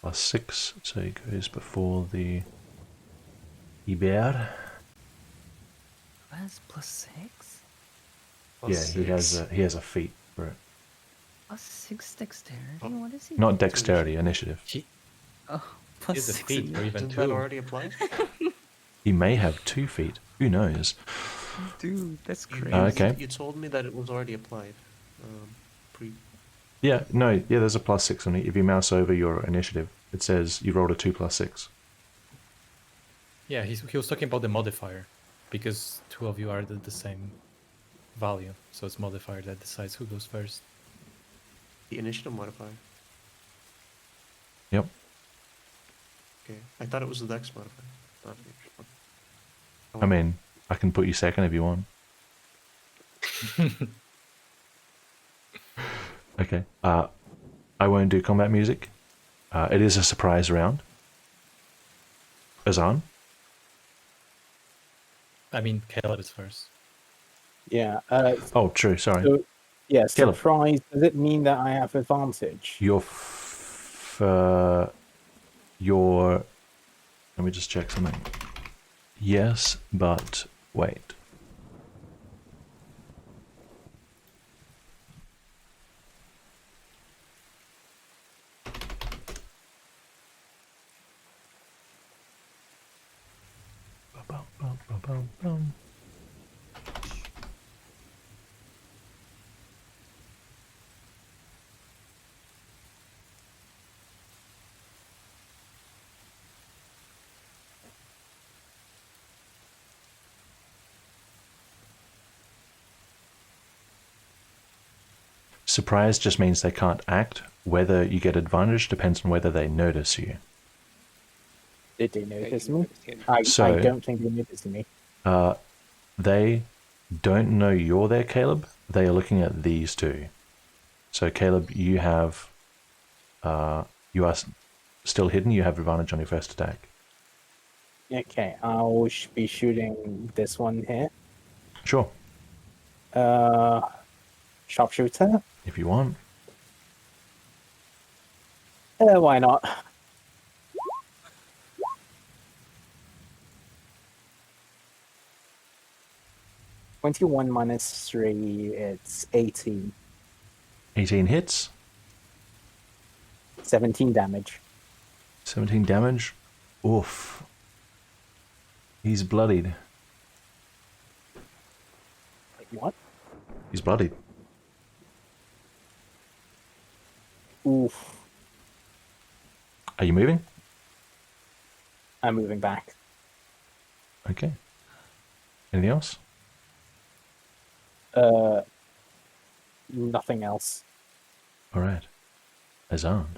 S1: +6, so he goes before the Iber.
S8: That's +6?
S1: Yeah, he has a feat for it.
S8: +6 dexterity?
S2: Oh.
S8: What is he?
S1: Not
S8: doing?
S1: dexterity, initiative.
S5: He
S8: Oh,
S5: is a
S8: +6
S5: feat or even
S2: Didn't that
S5: 2.
S2: already apply?
S1: He may have 2 feet. Who knows?
S8: Dude, that's
S2: You-
S8: crazy.
S1: Okay.
S2: You told me that it was already applied. Pre.
S1: Yeah, no, yeah, there's a +6 on it. If you mouse over your initiative, it says you rolled a 2 + 6.
S5: Yeah, he was talking about the modifier because 2 of you are the same value, so it's modifier that decides who goes first.
S2: The initiative modifier.
S1: Yep.
S2: Okay. I thought it was the dex modifier. Not the initiative.
S1: I mean, I can put you second if you want. Okay. I won't do combat music. It is a surprise round. Azan?
S5: I mean, Caleb is first.
S7: Yeah.
S1: Oh, true, sorry.
S7: So, yeah,
S1: Caleb.
S7: surprise. Does it mean that I have advantage?
S1: Your let me just check something. Yes, but wait. Surprise just means they can't act. Whether you get advantage depends on whether they notice you.
S7: Did they
S9: Okay,
S7: notice
S9: you
S7: me?
S9: noticed him.
S7: I
S1: So-
S7: don't think they noticed me.
S1: They don't know you're there, Caleb. They are looking at these two. So, Caleb, you have, you are still hidden. You have advantage on your first attack.
S7: Okay, I'll be shooting this one here.
S1: Sure,
S7: Sharpshooter.
S1: if you want.
S7: Why not? (21 minus 3), it's 18.
S1: 18 hits,
S7: 17 damage.
S1: 17 damage. Oof. He's bloodied.
S7: Like, what?
S1: He's bloodied.
S7: Oof.
S1: Are you moving?
S7: I'm moving back.
S1: Okay. Anything else?
S7: Nothing else.
S1: All right. Azan.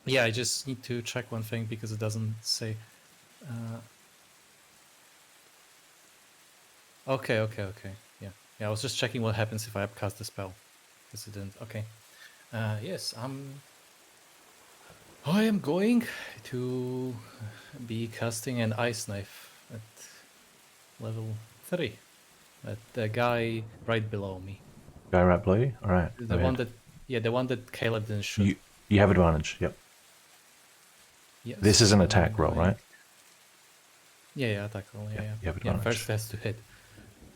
S5: Yeah, I just need to check one thing because it doesn't say. Okay. Yeah, I was just checking what happens if I upcast the spell. Because it didn't. Okay. Yes, I am going to be casting an ice knife at level 3 at the guy right below me.
S1: Guy right below you? Alright.
S5: The one that, yeah, the one that Caleb didn't shoot.
S1: You have advantage, yep.
S5: Yes,
S1: This is an
S5: I'm
S1: attack roll,
S5: going-
S1: right?
S5: Yeah, attack roll. Yeah,
S1: Yeah,
S5: yeah.
S1: you have
S5: Yeah,
S1: advantage.
S5: first has to hit.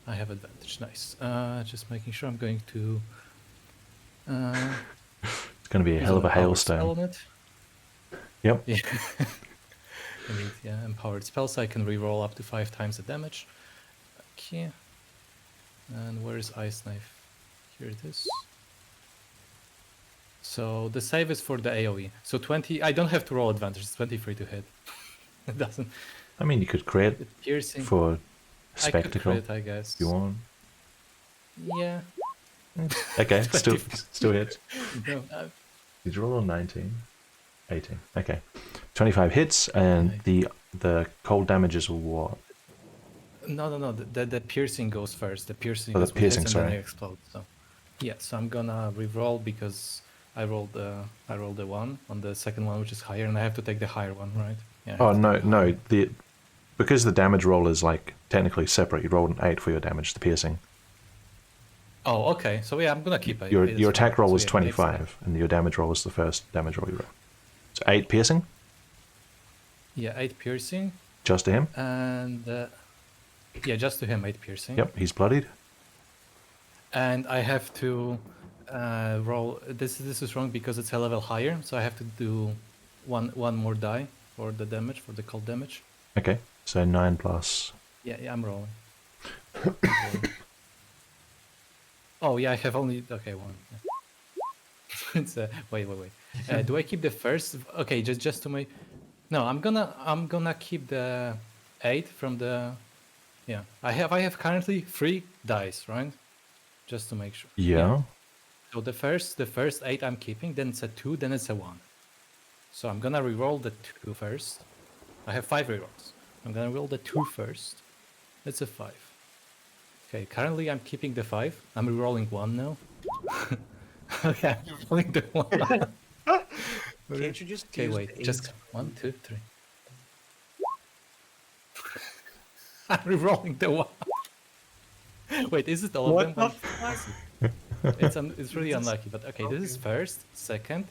S5: I have advantage. Nice. Just making sure I'm going to.
S1: It's going to be a
S5: use
S1: hell of a
S5: an empowered spell
S1: hailstone.
S5: on it.
S1: Yep.
S5: Yeah. I need, yeah, empowered spell, so I can reroll up to 5 times the damage. Okay. And where is Ice Knife? Here it is. So the save is for the AoE. So 20. I don't have to roll advantage. It's 23 to hit. It doesn't.
S1: I mean, you could crit
S5: The piercing.
S1: for
S5: I could
S1: spectacle
S5: crit, I guess.
S1: if you want.
S5: Yeah.
S1: Okay, still
S5: 25.
S1: still hits.
S5: No,
S1: Did you roll on 19? 18. Okay. 25 hits, and
S5: Nice.
S1: the cold damage is what?
S5: no. The piercing goes first. The piercing
S1: Oh, the
S5: is what
S1: piercing,
S5: hits and then
S1: sorry.
S5: I explode. So yeah, so I'm gonna re-roll because I rolled the one on the second one, which is higher, and I have to take the higher one, right? Yeah. I
S1: Oh
S5: have to
S1: no,
S5: take the
S1: no.
S5: higher.
S1: Because the damage roll is like technically separate. You rolled an 8 for your damage, the piercing.
S5: Oh, okay. So yeah, I'm gonna keep it.
S1: Your
S5: It is
S1: your attack
S5: fine.
S1: roll
S5: So
S1: was
S5: yeah, makes sense.
S1: 25, and your damage roll was the first damage roll you rolled. So 8 piercing,
S5: Yeah, 8 piercing,
S1: just to him.
S5: and yeah, just to him, 8 piercing.
S1: Yep, he's bloodied.
S5: And I have to roll. This is wrong because it's a level higher, so I have to do one more die for the damage, for the cold damage.
S1: Okay, so 9 plus.
S5: Yeah, I'm rolling. I'm rolling. Oh yeah, I have only one. Yeah. It's wait. Do I keep the first? Okay, just to make. No, I'm gonna keep the 8 from the. Yeah, I have currently 3 dice, right? Just to make sure.
S1: Yeah.
S5: So the first 8 I'm keeping, then it's a 2, then it's a 1. So I'm gonna reroll the 2 first. I have 5 rerolls. I'm gonna roll the 2 first. It's a 5. Okay, currently I'm keeping the 5. I'm rerolling 1 now. Okay, I'm rerolling the 1.
S2: Can't you just
S5: Okay,
S2: use
S5: wait,
S2: the
S5: just
S2: eight?
S5: 1, 2, 3. I'm rerolling the 1. Wait, is it all
S2: What
S5: of
S2: the
S5: them?
S2: fuck?
S5: It's really unlucky, but okay, this is first, second,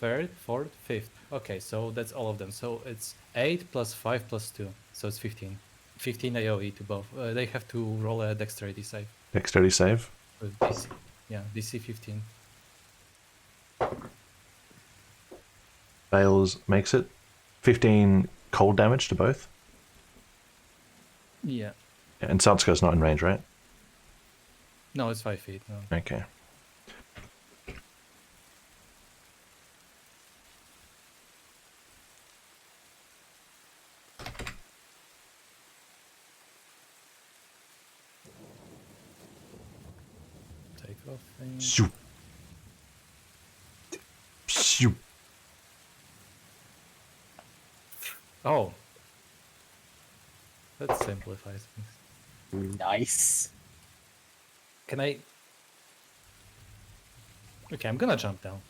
S5: third, fourth, fifth. Okay, so that's all of them. So it's 8 plus 5 plus 2. So it's 15. 15 AoE to both. They have to roll a dexterity save
S1: Dexterity save.
S5: with DC. Yeah, DC 15.
S1: Fails, makes it. 15 cold damage to both.
S5: Yeah.
S1: And Satsuka's not in range, right?
S5: No, it's 5 feet. No.
S1: Okay.
S5: Take off thing.
S1: Shoo. Shoo.
S5: Oh. That simplifies things.
S4: Nice.
S5: Can I? Okay, I'm gonna jump down.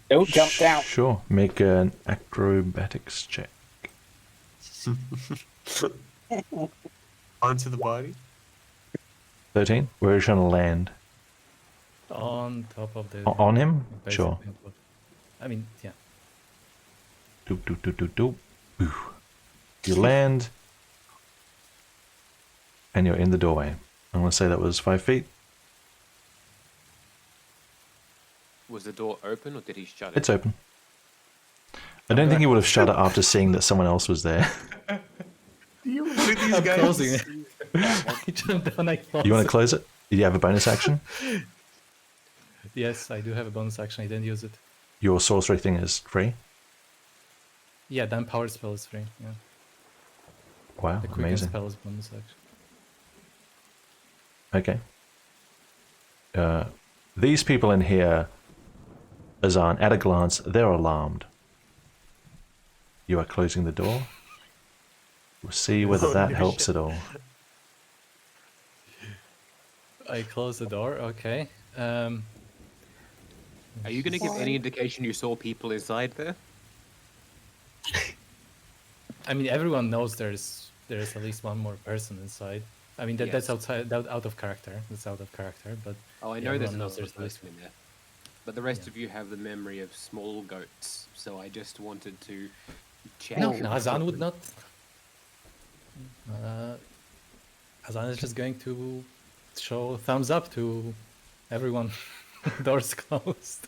S4: Don't jump down.
S1: Sure. Make an acrobatics check.
S2: Onto the body?
S1: 13. Where are you trying to land?
S5: On top of the.
S1: On him?
S5: basically
S1: Sure.
S5: on top. I mean, yeah.
S1: Doop, doop, doop, doop, doop. Ooh. You land, and you're in the doorway. I'm going to say that was 5 feet.
S9: Was the door open or did he shut it?
S1: It's open. I don't think he would have shut it after seeing that someone else was there.
S2: Look at these
S5: I'm
S2: guys.
S5: closing it. I jumped down, I closed
S1: You want
S5: it.
S1: to close it? Do you have a bonus action?
S5: Yes, I do have a bonus action. I didn't use it.
S1: Your sorcery thing is free.
S5: Yeah, then power spell is free. Yeah,
S1: Wow,
S5: the quicken
S1: amazing.
S5: spell is bonus action.
S1: Okay. These people in here, Azan, at a glance, they're alarmed. You are closing the door. We'll see whether
S2: Oh,
S1: that
S2: no
S1: helps
S2: shit.
S1: at all.
S5: I close the door. Okay.
S9: Are you going to give any indication you saw people inside there?
S5: I mean, everyone knows there's at least one more person inside. I mean, that's
S9: Yes.
S5: out of character. That's out of character, but
S9: Oh, I
S5: yeah,
S9: know there's
S5: everyone knows
S9: another
S5: there's a list.
S9: person in there. But the rest
S5: Yeah.
S9: of you have the memory of small goats, so I just wanted to check.
S5: No, Hazan would not. Hazan is just going to show thumbs up to everyone. Doors closed.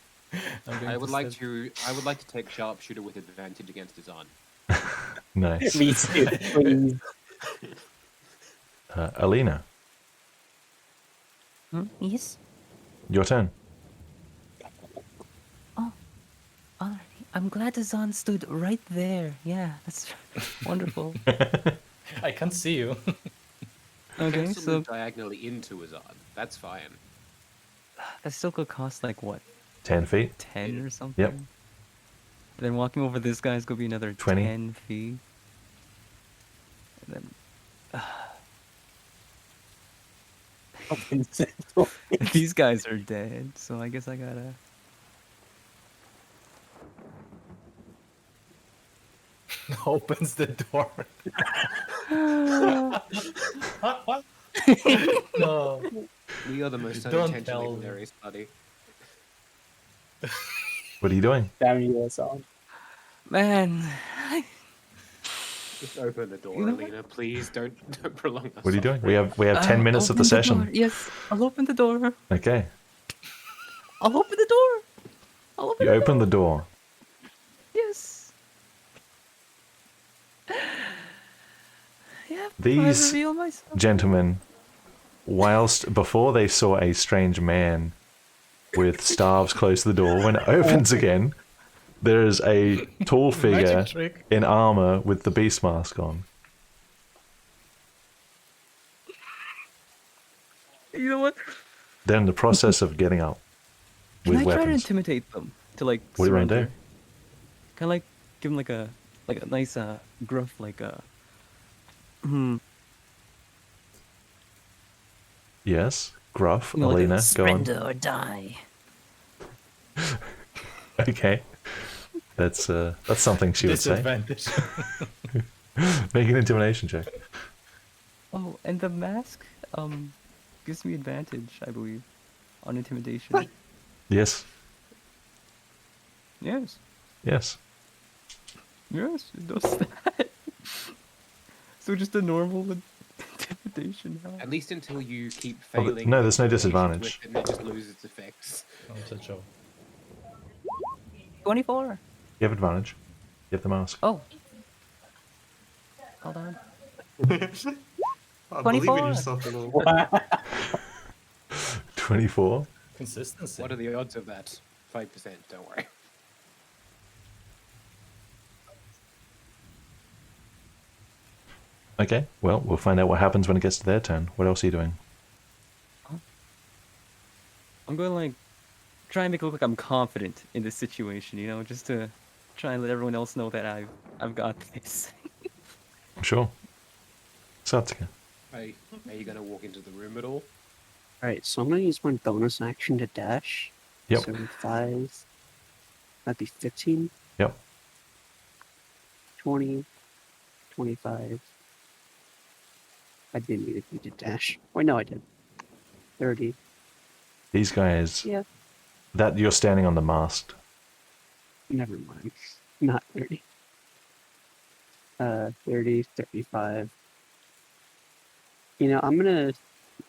S9: I would like to take sharpshooter with advantage against Azan.
S1: Nice.
S7: Me too, please.
S1: Alina,
S6: Yes?
S1: your turn.
S8: Alrighty. I'm glad Azan stood right there. Yeah, that's wonderful.
S5: I can't see you.
S9: You
S8: Okay,
S9: can still
S8: so
S9: move diagonally into Azan. That's fine.
S8: that still could cost like what,
S1: 10 feet.
S8: 10 or something? Then walking over this guy's gonna be another
S1: 20.
S8: 10 feet. And then these guys are dead, so I guess I gotta.
S5: Opens the door. No.
S9: We are the most
S5: Don't
S9: unintentionally
S5: tell me.
S9: hilarious buddy.
S1: What are you doing?
S7: Damn you, Azan.
S8: Man,
S9: Just open the door,
S8: You know what?
S9: Alina. Please don't prolong our
S1: What are you doing?
S9: suffering.
S1: We have 10 minutes of the
S8: open
S1: session.
S8: door. Yes, I'll open the door.
S1: Okay.
S8: I'll open the door. I'll open
S1: You
S8: the
S1: open
S8: door.
S1: the door.
S8: Yes. Yep.
S1: These
S8: I reveal myself.
S1: gentlemen, whilst before they saw a strange man with staves close to the door, when it opens again, there is a tall figure
S5: Magic trick.
S1: in armor with the beast mask on.
S8: You know what?
S1: They're in the process of getting up
S8: Can
S1: with
S8: I try to
S1: weapons.
S8: intimidate them to like
S1: What do you want to
S8: surrender?
S1: do?
S8: Can I like give them like a nice gruff like
S1: Yes, gruff.
S8: You know, like a
S1: Alina, go on.
S6: Surrender or die.
S1: Okay, that's something she would say.
S5: Disadvantage.
S1: Make an intimidation check.
S8: oh, and the mask gives me advantage, I believe, on intimidation.
S1: Yes,
S8: Yes.
S1: yes.
S8: Yes, it does that. So just a normal intimidation now.
S9: At least until you keep
S1: Oh, but
S9: failing.
S1: no, there's no
S9: situations
S1: disadvantage.
S9: with it, and it just loses its effects.
S5: Oh, it's a joke.
S8: 24.
S1: You have advantage. You have the mask.
S8: Oh. Hold on.
S2: I believe in
S8: 24.
S2: yourself and all.
S1: 24.
S5: Consistency.
S9: What are the odds of that? 5%, don't worry.
S1: Okay, well, we'll find out what happens when it gets to their turn. What else are you doing?
S8: I'm going to like try and make it look like I'm confident in this situation, you know, just to try and let everyone else know that I've got this.
S1: Sure. Satsuka.
S9: Are you going to walk into the room at all?
S3: Alright, so I'm gonna use my bonus action to dash.
S1: Yep.
S3: So 5. That'd be 15,
S1: Yep.
S3: 20, 25. I didn't need to dash. Wait, no, I did. 30.
S1: These guys.
S3: Yeah.
S1: That you're standing on the mast.
S3: Never mind. Not 30. 30, 35. You know, I'm gonna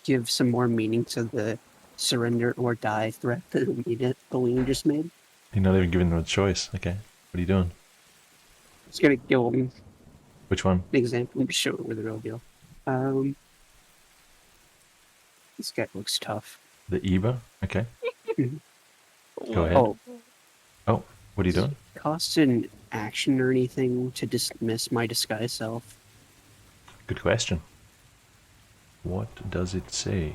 S3: give some more meaning to the surrender or die threat that Alina just made.
S1: You're not even giving them a choice. Okay. What are you doing?
S3: It's gonna kill him.
S1: Which one?
S3: An example. Let me show it with the real deal. This guy looks tough.
S1: The Eba? Okay. Go ahead.
S3: Oh,
S1: Oh, what are you doing?
S3: costs an action or anything to dismiss my disguise self.
S1: Good question. What does it say?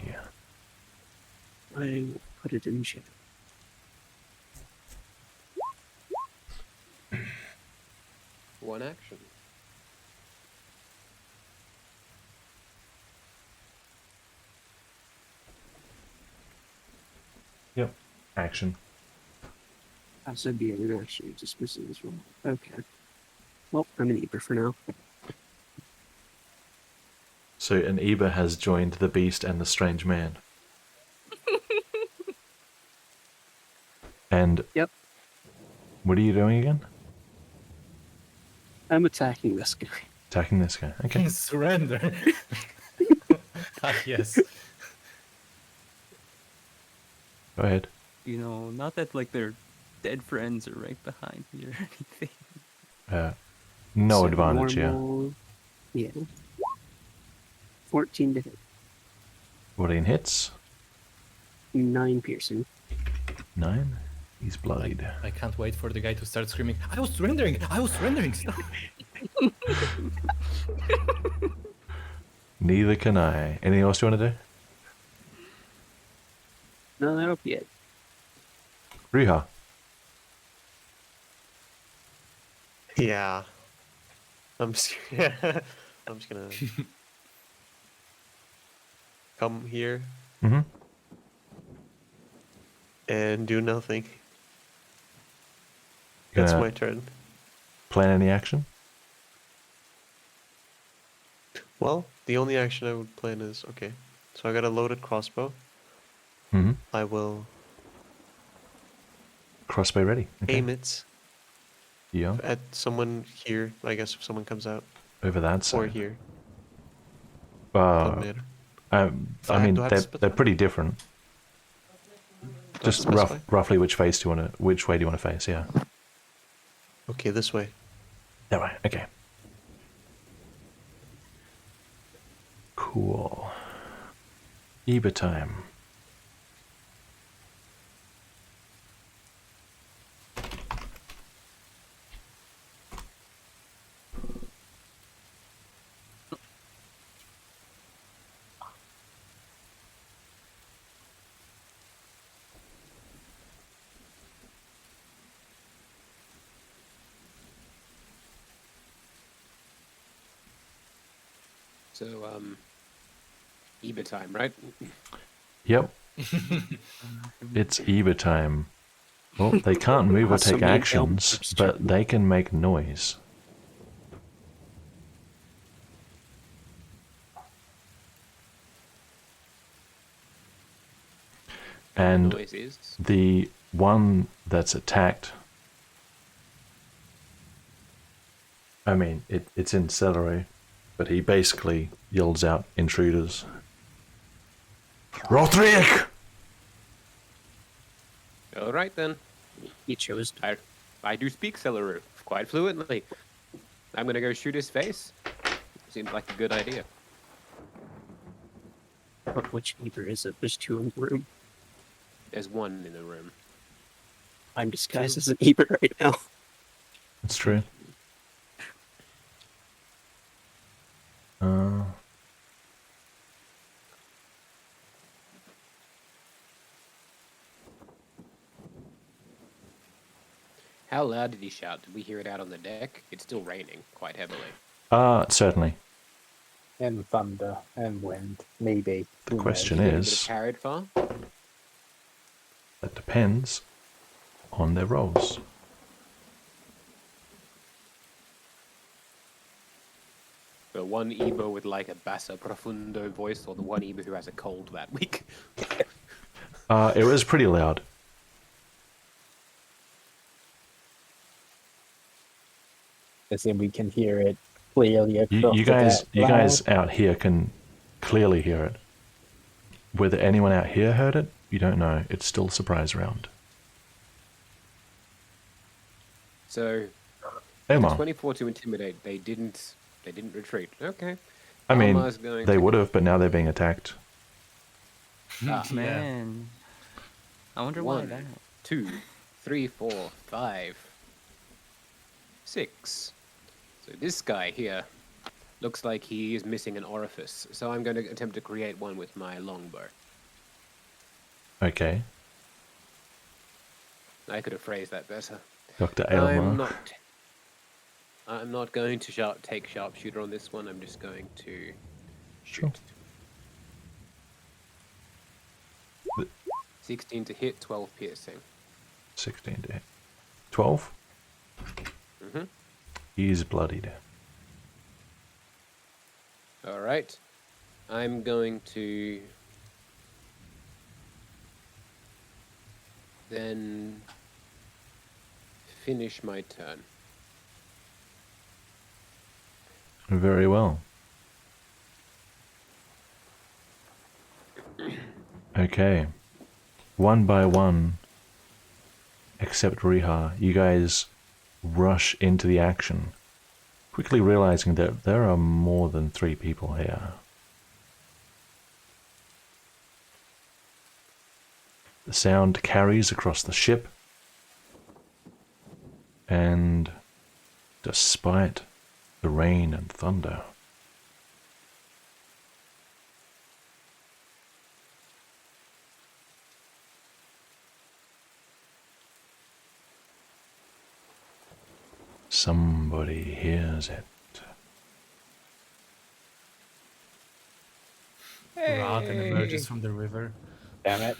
S3: I will put it in chat.
S9: One action.
S1: Yep. Action.
S3: Also be an action dismissing as well. Okay. Well, I'm an Eber for now.
S1: So an Eba has joined the beast and the strange man. And
S3: Yep.
S1: what are you doing again?
S3: I'm attacking this guy.
S1: Attacking this guy. Okay.
S5: Surrender. Ah, yes.
S1: Go ahead.
S8: You know, not that like their dead friends are right behind me or anything.
S1: No
S3: So
S1: advantage,
S3: normal, yeah. 14 to hit.
S1: 14 hits.
S3: 9 piercing.
S1: 9. He's bloodied.
S5: I can't wait for the guy to start screaming, I was surrendering! I was surrendering! Stop!
S1: Neither can I. Anything else you want to do?
S3: No, that'll be it.
S1: Riiga.
S2: Yeah. I'm just I'm just gonna come here
S1: Mm-hmm.
S2: and do nothing. That's
S1: Gonna
S2: my turn.
S1: plan any action?
S2: Well, the only action I would plan is okay. So I got a loaded crossbow.
S1: Mm-hmm.
S2: I will
S1: Crossbow ready. Okay.
S2: aim it
S1: Yeah.
S2: at someone here. I guess if someone comes out,
S1: Over that
S2: or
S1: side.
S2: here. Doesn't matter.
S1: I mean,
S2: do I have to
S1: they're
S2: specify?
S1: pretty different.
S2: Do I have to
S1: Just
S2: specify?
S1: roughly which way do you want to face? Yeah.
S2: Okay, this way.
S1: That way. Okay. Cool. Eba time.
S9: So, Eba time, right?
S1: Yep. It's Eba time. Well, they can't move or
S3: Also
S1: take
S3: made
S1: actions,
S3: Elmer's
S1: but
S3: turn.
S1: they can make noise. And
S9: Noise is.
S1: the one that's attacked, I mean, it's in celery, but he basically yells out intruders. Rothriek!
S9: All right then.
S3: He chose.
S9: I do speak Celeru quite fluently. I'm gonna go shoot his face. Seems like a good idea.
S3: But which neighbor is it? There's 2 in the room.
S9: There's one in the room.
S3: I'm disguised as an neighbor right now.
S1: That's true.
S9: How loud did he shout? Did we hear it out on the deck? It's still raining quite heavily.
S1: Certainly.
S7: And thunder and wind, maybe.
S1: The
S7: Who
S1: question
S9: Did he get a bit
S1: is,
S9: of carried far?
S1: that depends on their roles.
S9: The one Ebo with like a basso profundo voice, or the one Ebo who has a cold that week?
S1: It was pretty loud.
S7: As in we can hear it clearly across
S1: You
S7: the
S1: guys,
S7: deck.
S1: you guys out here can clearly hear it. Whether anyone out here heard it, you don't know. It's still a surprise round.
S9: So,
S1: Omar,
S9: 24 to intimidate. They didn't retreat. Okay.
S1: I mean,
S9: Omar's going
S1: they
S9: to-
S1: would have, but now they're being attacked.
S9: Ah,
S8: Man. I wonder why
S9: One,
S8: that.
S9: 2, 3, 4, 5, 6. So this guy here looks like he is missing an orifice. So I'm going to attempt to create one with my longbow.
S1: Okay.
S9: I could have phrased that better.
S1: Dr. Aylmer.
S9: I'm not going to take sharpshooter on this one. I'm just going to
S1: Sure.
S9: shoot. 16 to hit, 12 piercing.
S1: 16 to hit. 12?
S9: Mm-hmm.
S1: He's bloodied.
S9: All right. I'm going to then finish my turn.
S1: Very well. Okay. One by one, except Riha, you guys rush into the action, quickly realizing that there are more than 3 people here. The sound carries across the ship, and despite the rain and thunder, somebody hears it.
S5: Rotten emerges from the river.
S4: Damn it.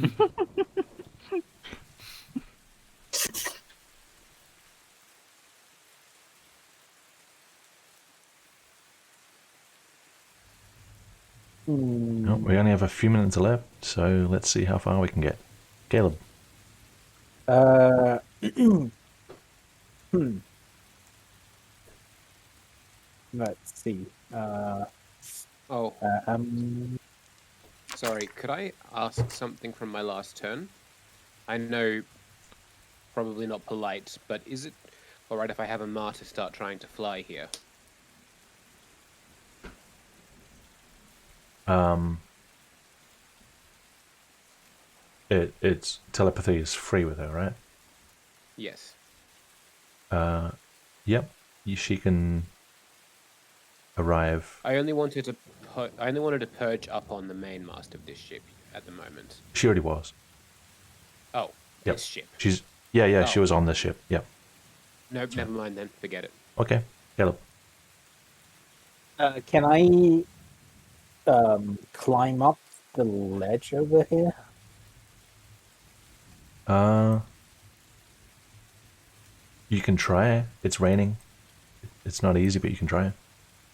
S1: Oh, we only have a few minutes left, so let's see how far we can get. Caleb.
S4: Let's see.
S9: Oh,
S4: Um,
S9: sorry, could I ask something from my last turn? I know, probably not polite, but is it alright if I have a martyr start trying to fly here?
S1: It's telepathy is free with her, right?
S9: Yes.
S1: Yep. She can arrive.
S9: I only wanted to purge up on the mainmast of this ship at the moment.
S1: She already was.
S9: Oh,
S1: Yep.
S9: this ship.
S1: She's she
S9: Oh.
S1: was on the ship. Yep.
S9: Nope, never mind then. Forget it.
S1: Okay. Caleb.
S4: can I climb up the ledge over here?
S1: You can try. It's raining. It's not easy, but you can try.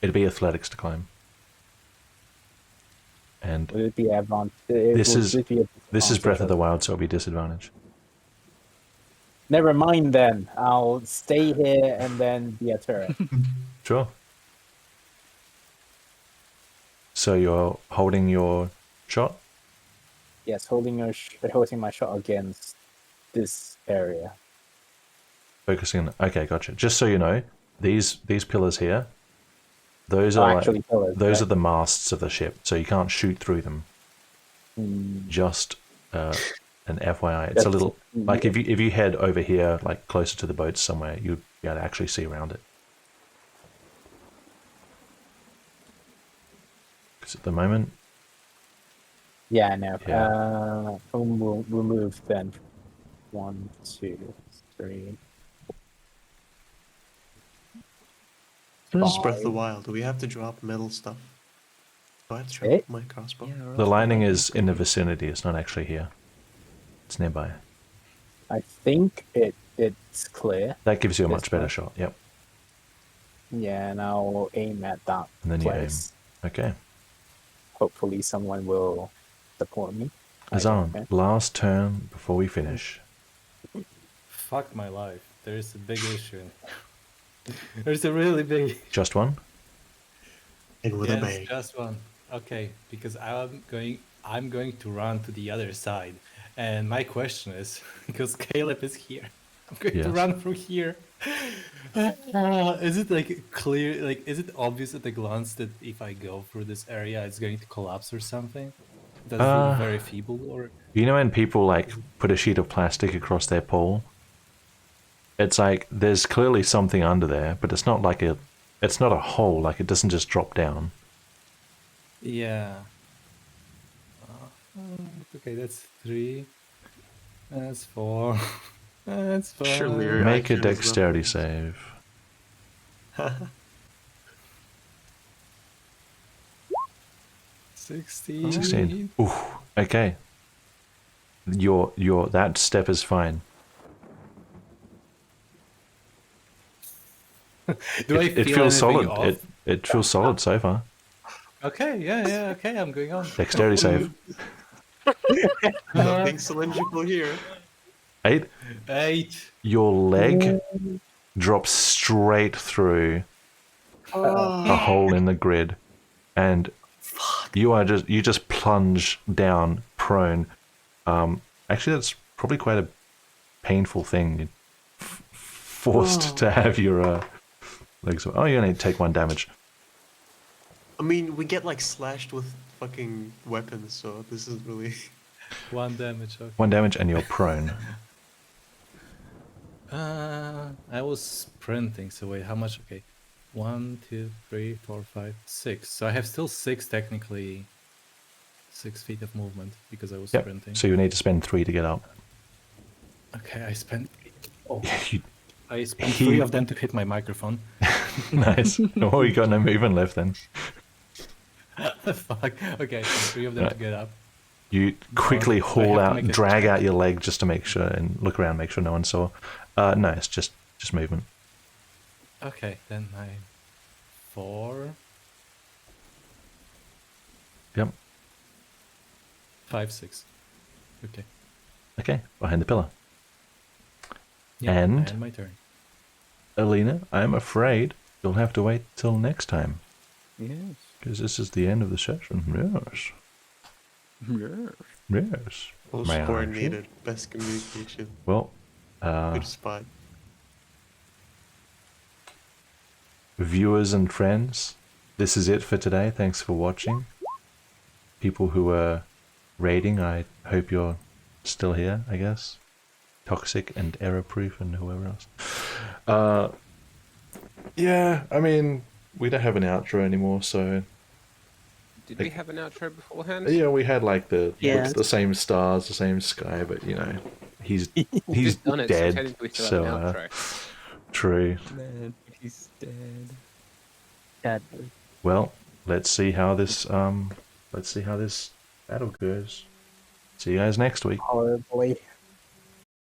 S1: It'd be athletics to climb. And
S4: Would it be advantage?
S1: this is Breath of the Wild, so it'll be disadvantage.
S4: Never mind then. I'll stay here and then be a turret.
S1: Sure. So you're holding your shot?
S4: Yes, holding my shot against this area.
S1: Focusing on, okay, gotcha. Just so you know, these pillars here, those
S4: Oh,
S1: are
S4: actually pillars,
S1: those
S4: right?
S1: are the masts of the ship, so you can't shoot through them. Just an FYI. It's a little like if you head over here, like closer to the boats somewhere, you'd be able to actually see around it. Because at the moment,
S4: Yeah, I know.
S1: Yeah.
S4: We'll move then. 1, 2, 3.
S2: This is Breath of the
S4: 5.
S2: Wild. Do we have to drop metal stuff? Do I have to drop
S4: Eh?
S2: my crossbow?
S8: Yeah, or
S1: the
S8: else
S1: lining
S8: might
S1: is
S8: be
S1: in the
S8: good.
S1: vicinity. It's not actually here. It's nearby.
S4: I think it's clear.
S1: That gives you a
S4: This
S1: much better
S4: way?
S1: shot. Yep.
S4: Yeah, and I'll aim at that
S1: And then you aim.
S4: place.
S1: Okay.
S4: Hopefully someone will support me.
S1: Azan,
S4: Okay.
S1: last turn before we finish.
S5: Fuck my life. There's a big issue. There's a really big.
S1: Just one?
S2: And with a
S5: Yes,
S2: bang.
S5: just one. Okay, because I'm going to run to the other side, and my question is, because Caleb is here, I'm going to
S1: Yes.
S5: run from here. Is it like clear? Like, is it obvious at a glance that if I go through this area, it's going to collapse or something? Does it look very feeble or?
S1: You know when people like put a sheet of plastic across their pole? It's like there's clearly something under there, but it's not like it's not a hole, like it doesn't just drop down.
S5: Yeah. Okay, that's 3. That's 4. That's 5.
S2: Surely you're
S1: Make a
S2: accurate as
S1: dexterity
S2: numbers.
S1: save.
S5: 16.
S1: 16. Ooh, okay. Your that step is fine.
S5: Do I
S1: It
S5: feel
S1: feels
S5: anything
S1: solid.
S5: off?
S1: It feels solid so far.
S5: Okay, yeah, okay, I'm going on.
S1: Dexterity save.
S2: Nothing cylindrical here.
S1: 8.
S5: 8.
S1: Your leg drops straight through a hole in the grid, and you just plunge down prone. Actually, that's probably quite a painful thing. You're forced to have your legs. Oh, you only take 1 damage.
S2: I mean, we get like slashed with fucking weapons, so this is really.
S5: 1 damage. Okay.
S1: 1 damage, and you're prone.
S5: I was sprinting, so wait, how much? Okay. 1, 2, 3, 4, 5, 6. So I have still 6 technically. 6 feet of movement because I was sprinting.
S1: So you need to spend 3 to get up.
S5: Okay, I spent. Oh,
S1: You-
S5: I spent 3 of them to hit my microphone.
S1: Nice. Oh, you got no movement left then.
S5: Fuck. Okay, I spent 3 of them to get up.
S1: You quickly
S5: I
S1: haul
S5: have to
S1: out,
S5: make a
S1: drag
S5: check?
S1: out your leg just to make sure, and look around, make sure no one saw. No, it's just movement.
S5: Okay, then 4,
S1: Yep.
S5: 5, 6. Okay.
S1: Okay, behind the pillar.
S5: Yeah,
S1: And-
S5: my turn.
S1: Alina, I'm afraid you'll have to wait till next time,
S8: Yes.
S1: because this is the end of the session. Yes.
S8: Yes.
S1: Yes.
S2: Most
S1: May I
S2: coordinated, best communication,
S1: Well,
S2: good spot.
S1: viewers and friends, this is it for today. Thanks for watching. People who are raiding, I hope you're still here, I guess. Toxic and Error-Proof and whoever else. Yeah, I mean, we don't have an outro anymore, so...
S9: Did we have an outro beforehand?
S1: Yeah, we had like the
S3: Yeah.
S1: the same stars, the same sky, but you know, he's
S9: We've done it, so
S1: dead.
S9: technically we still
S1: So,
S9: have an outro.
S1: true.
S8: Man, he's dead.
S3: Dad.
S1: Well, let's see how this battle goes. See you guys next week.
S7: Horribly.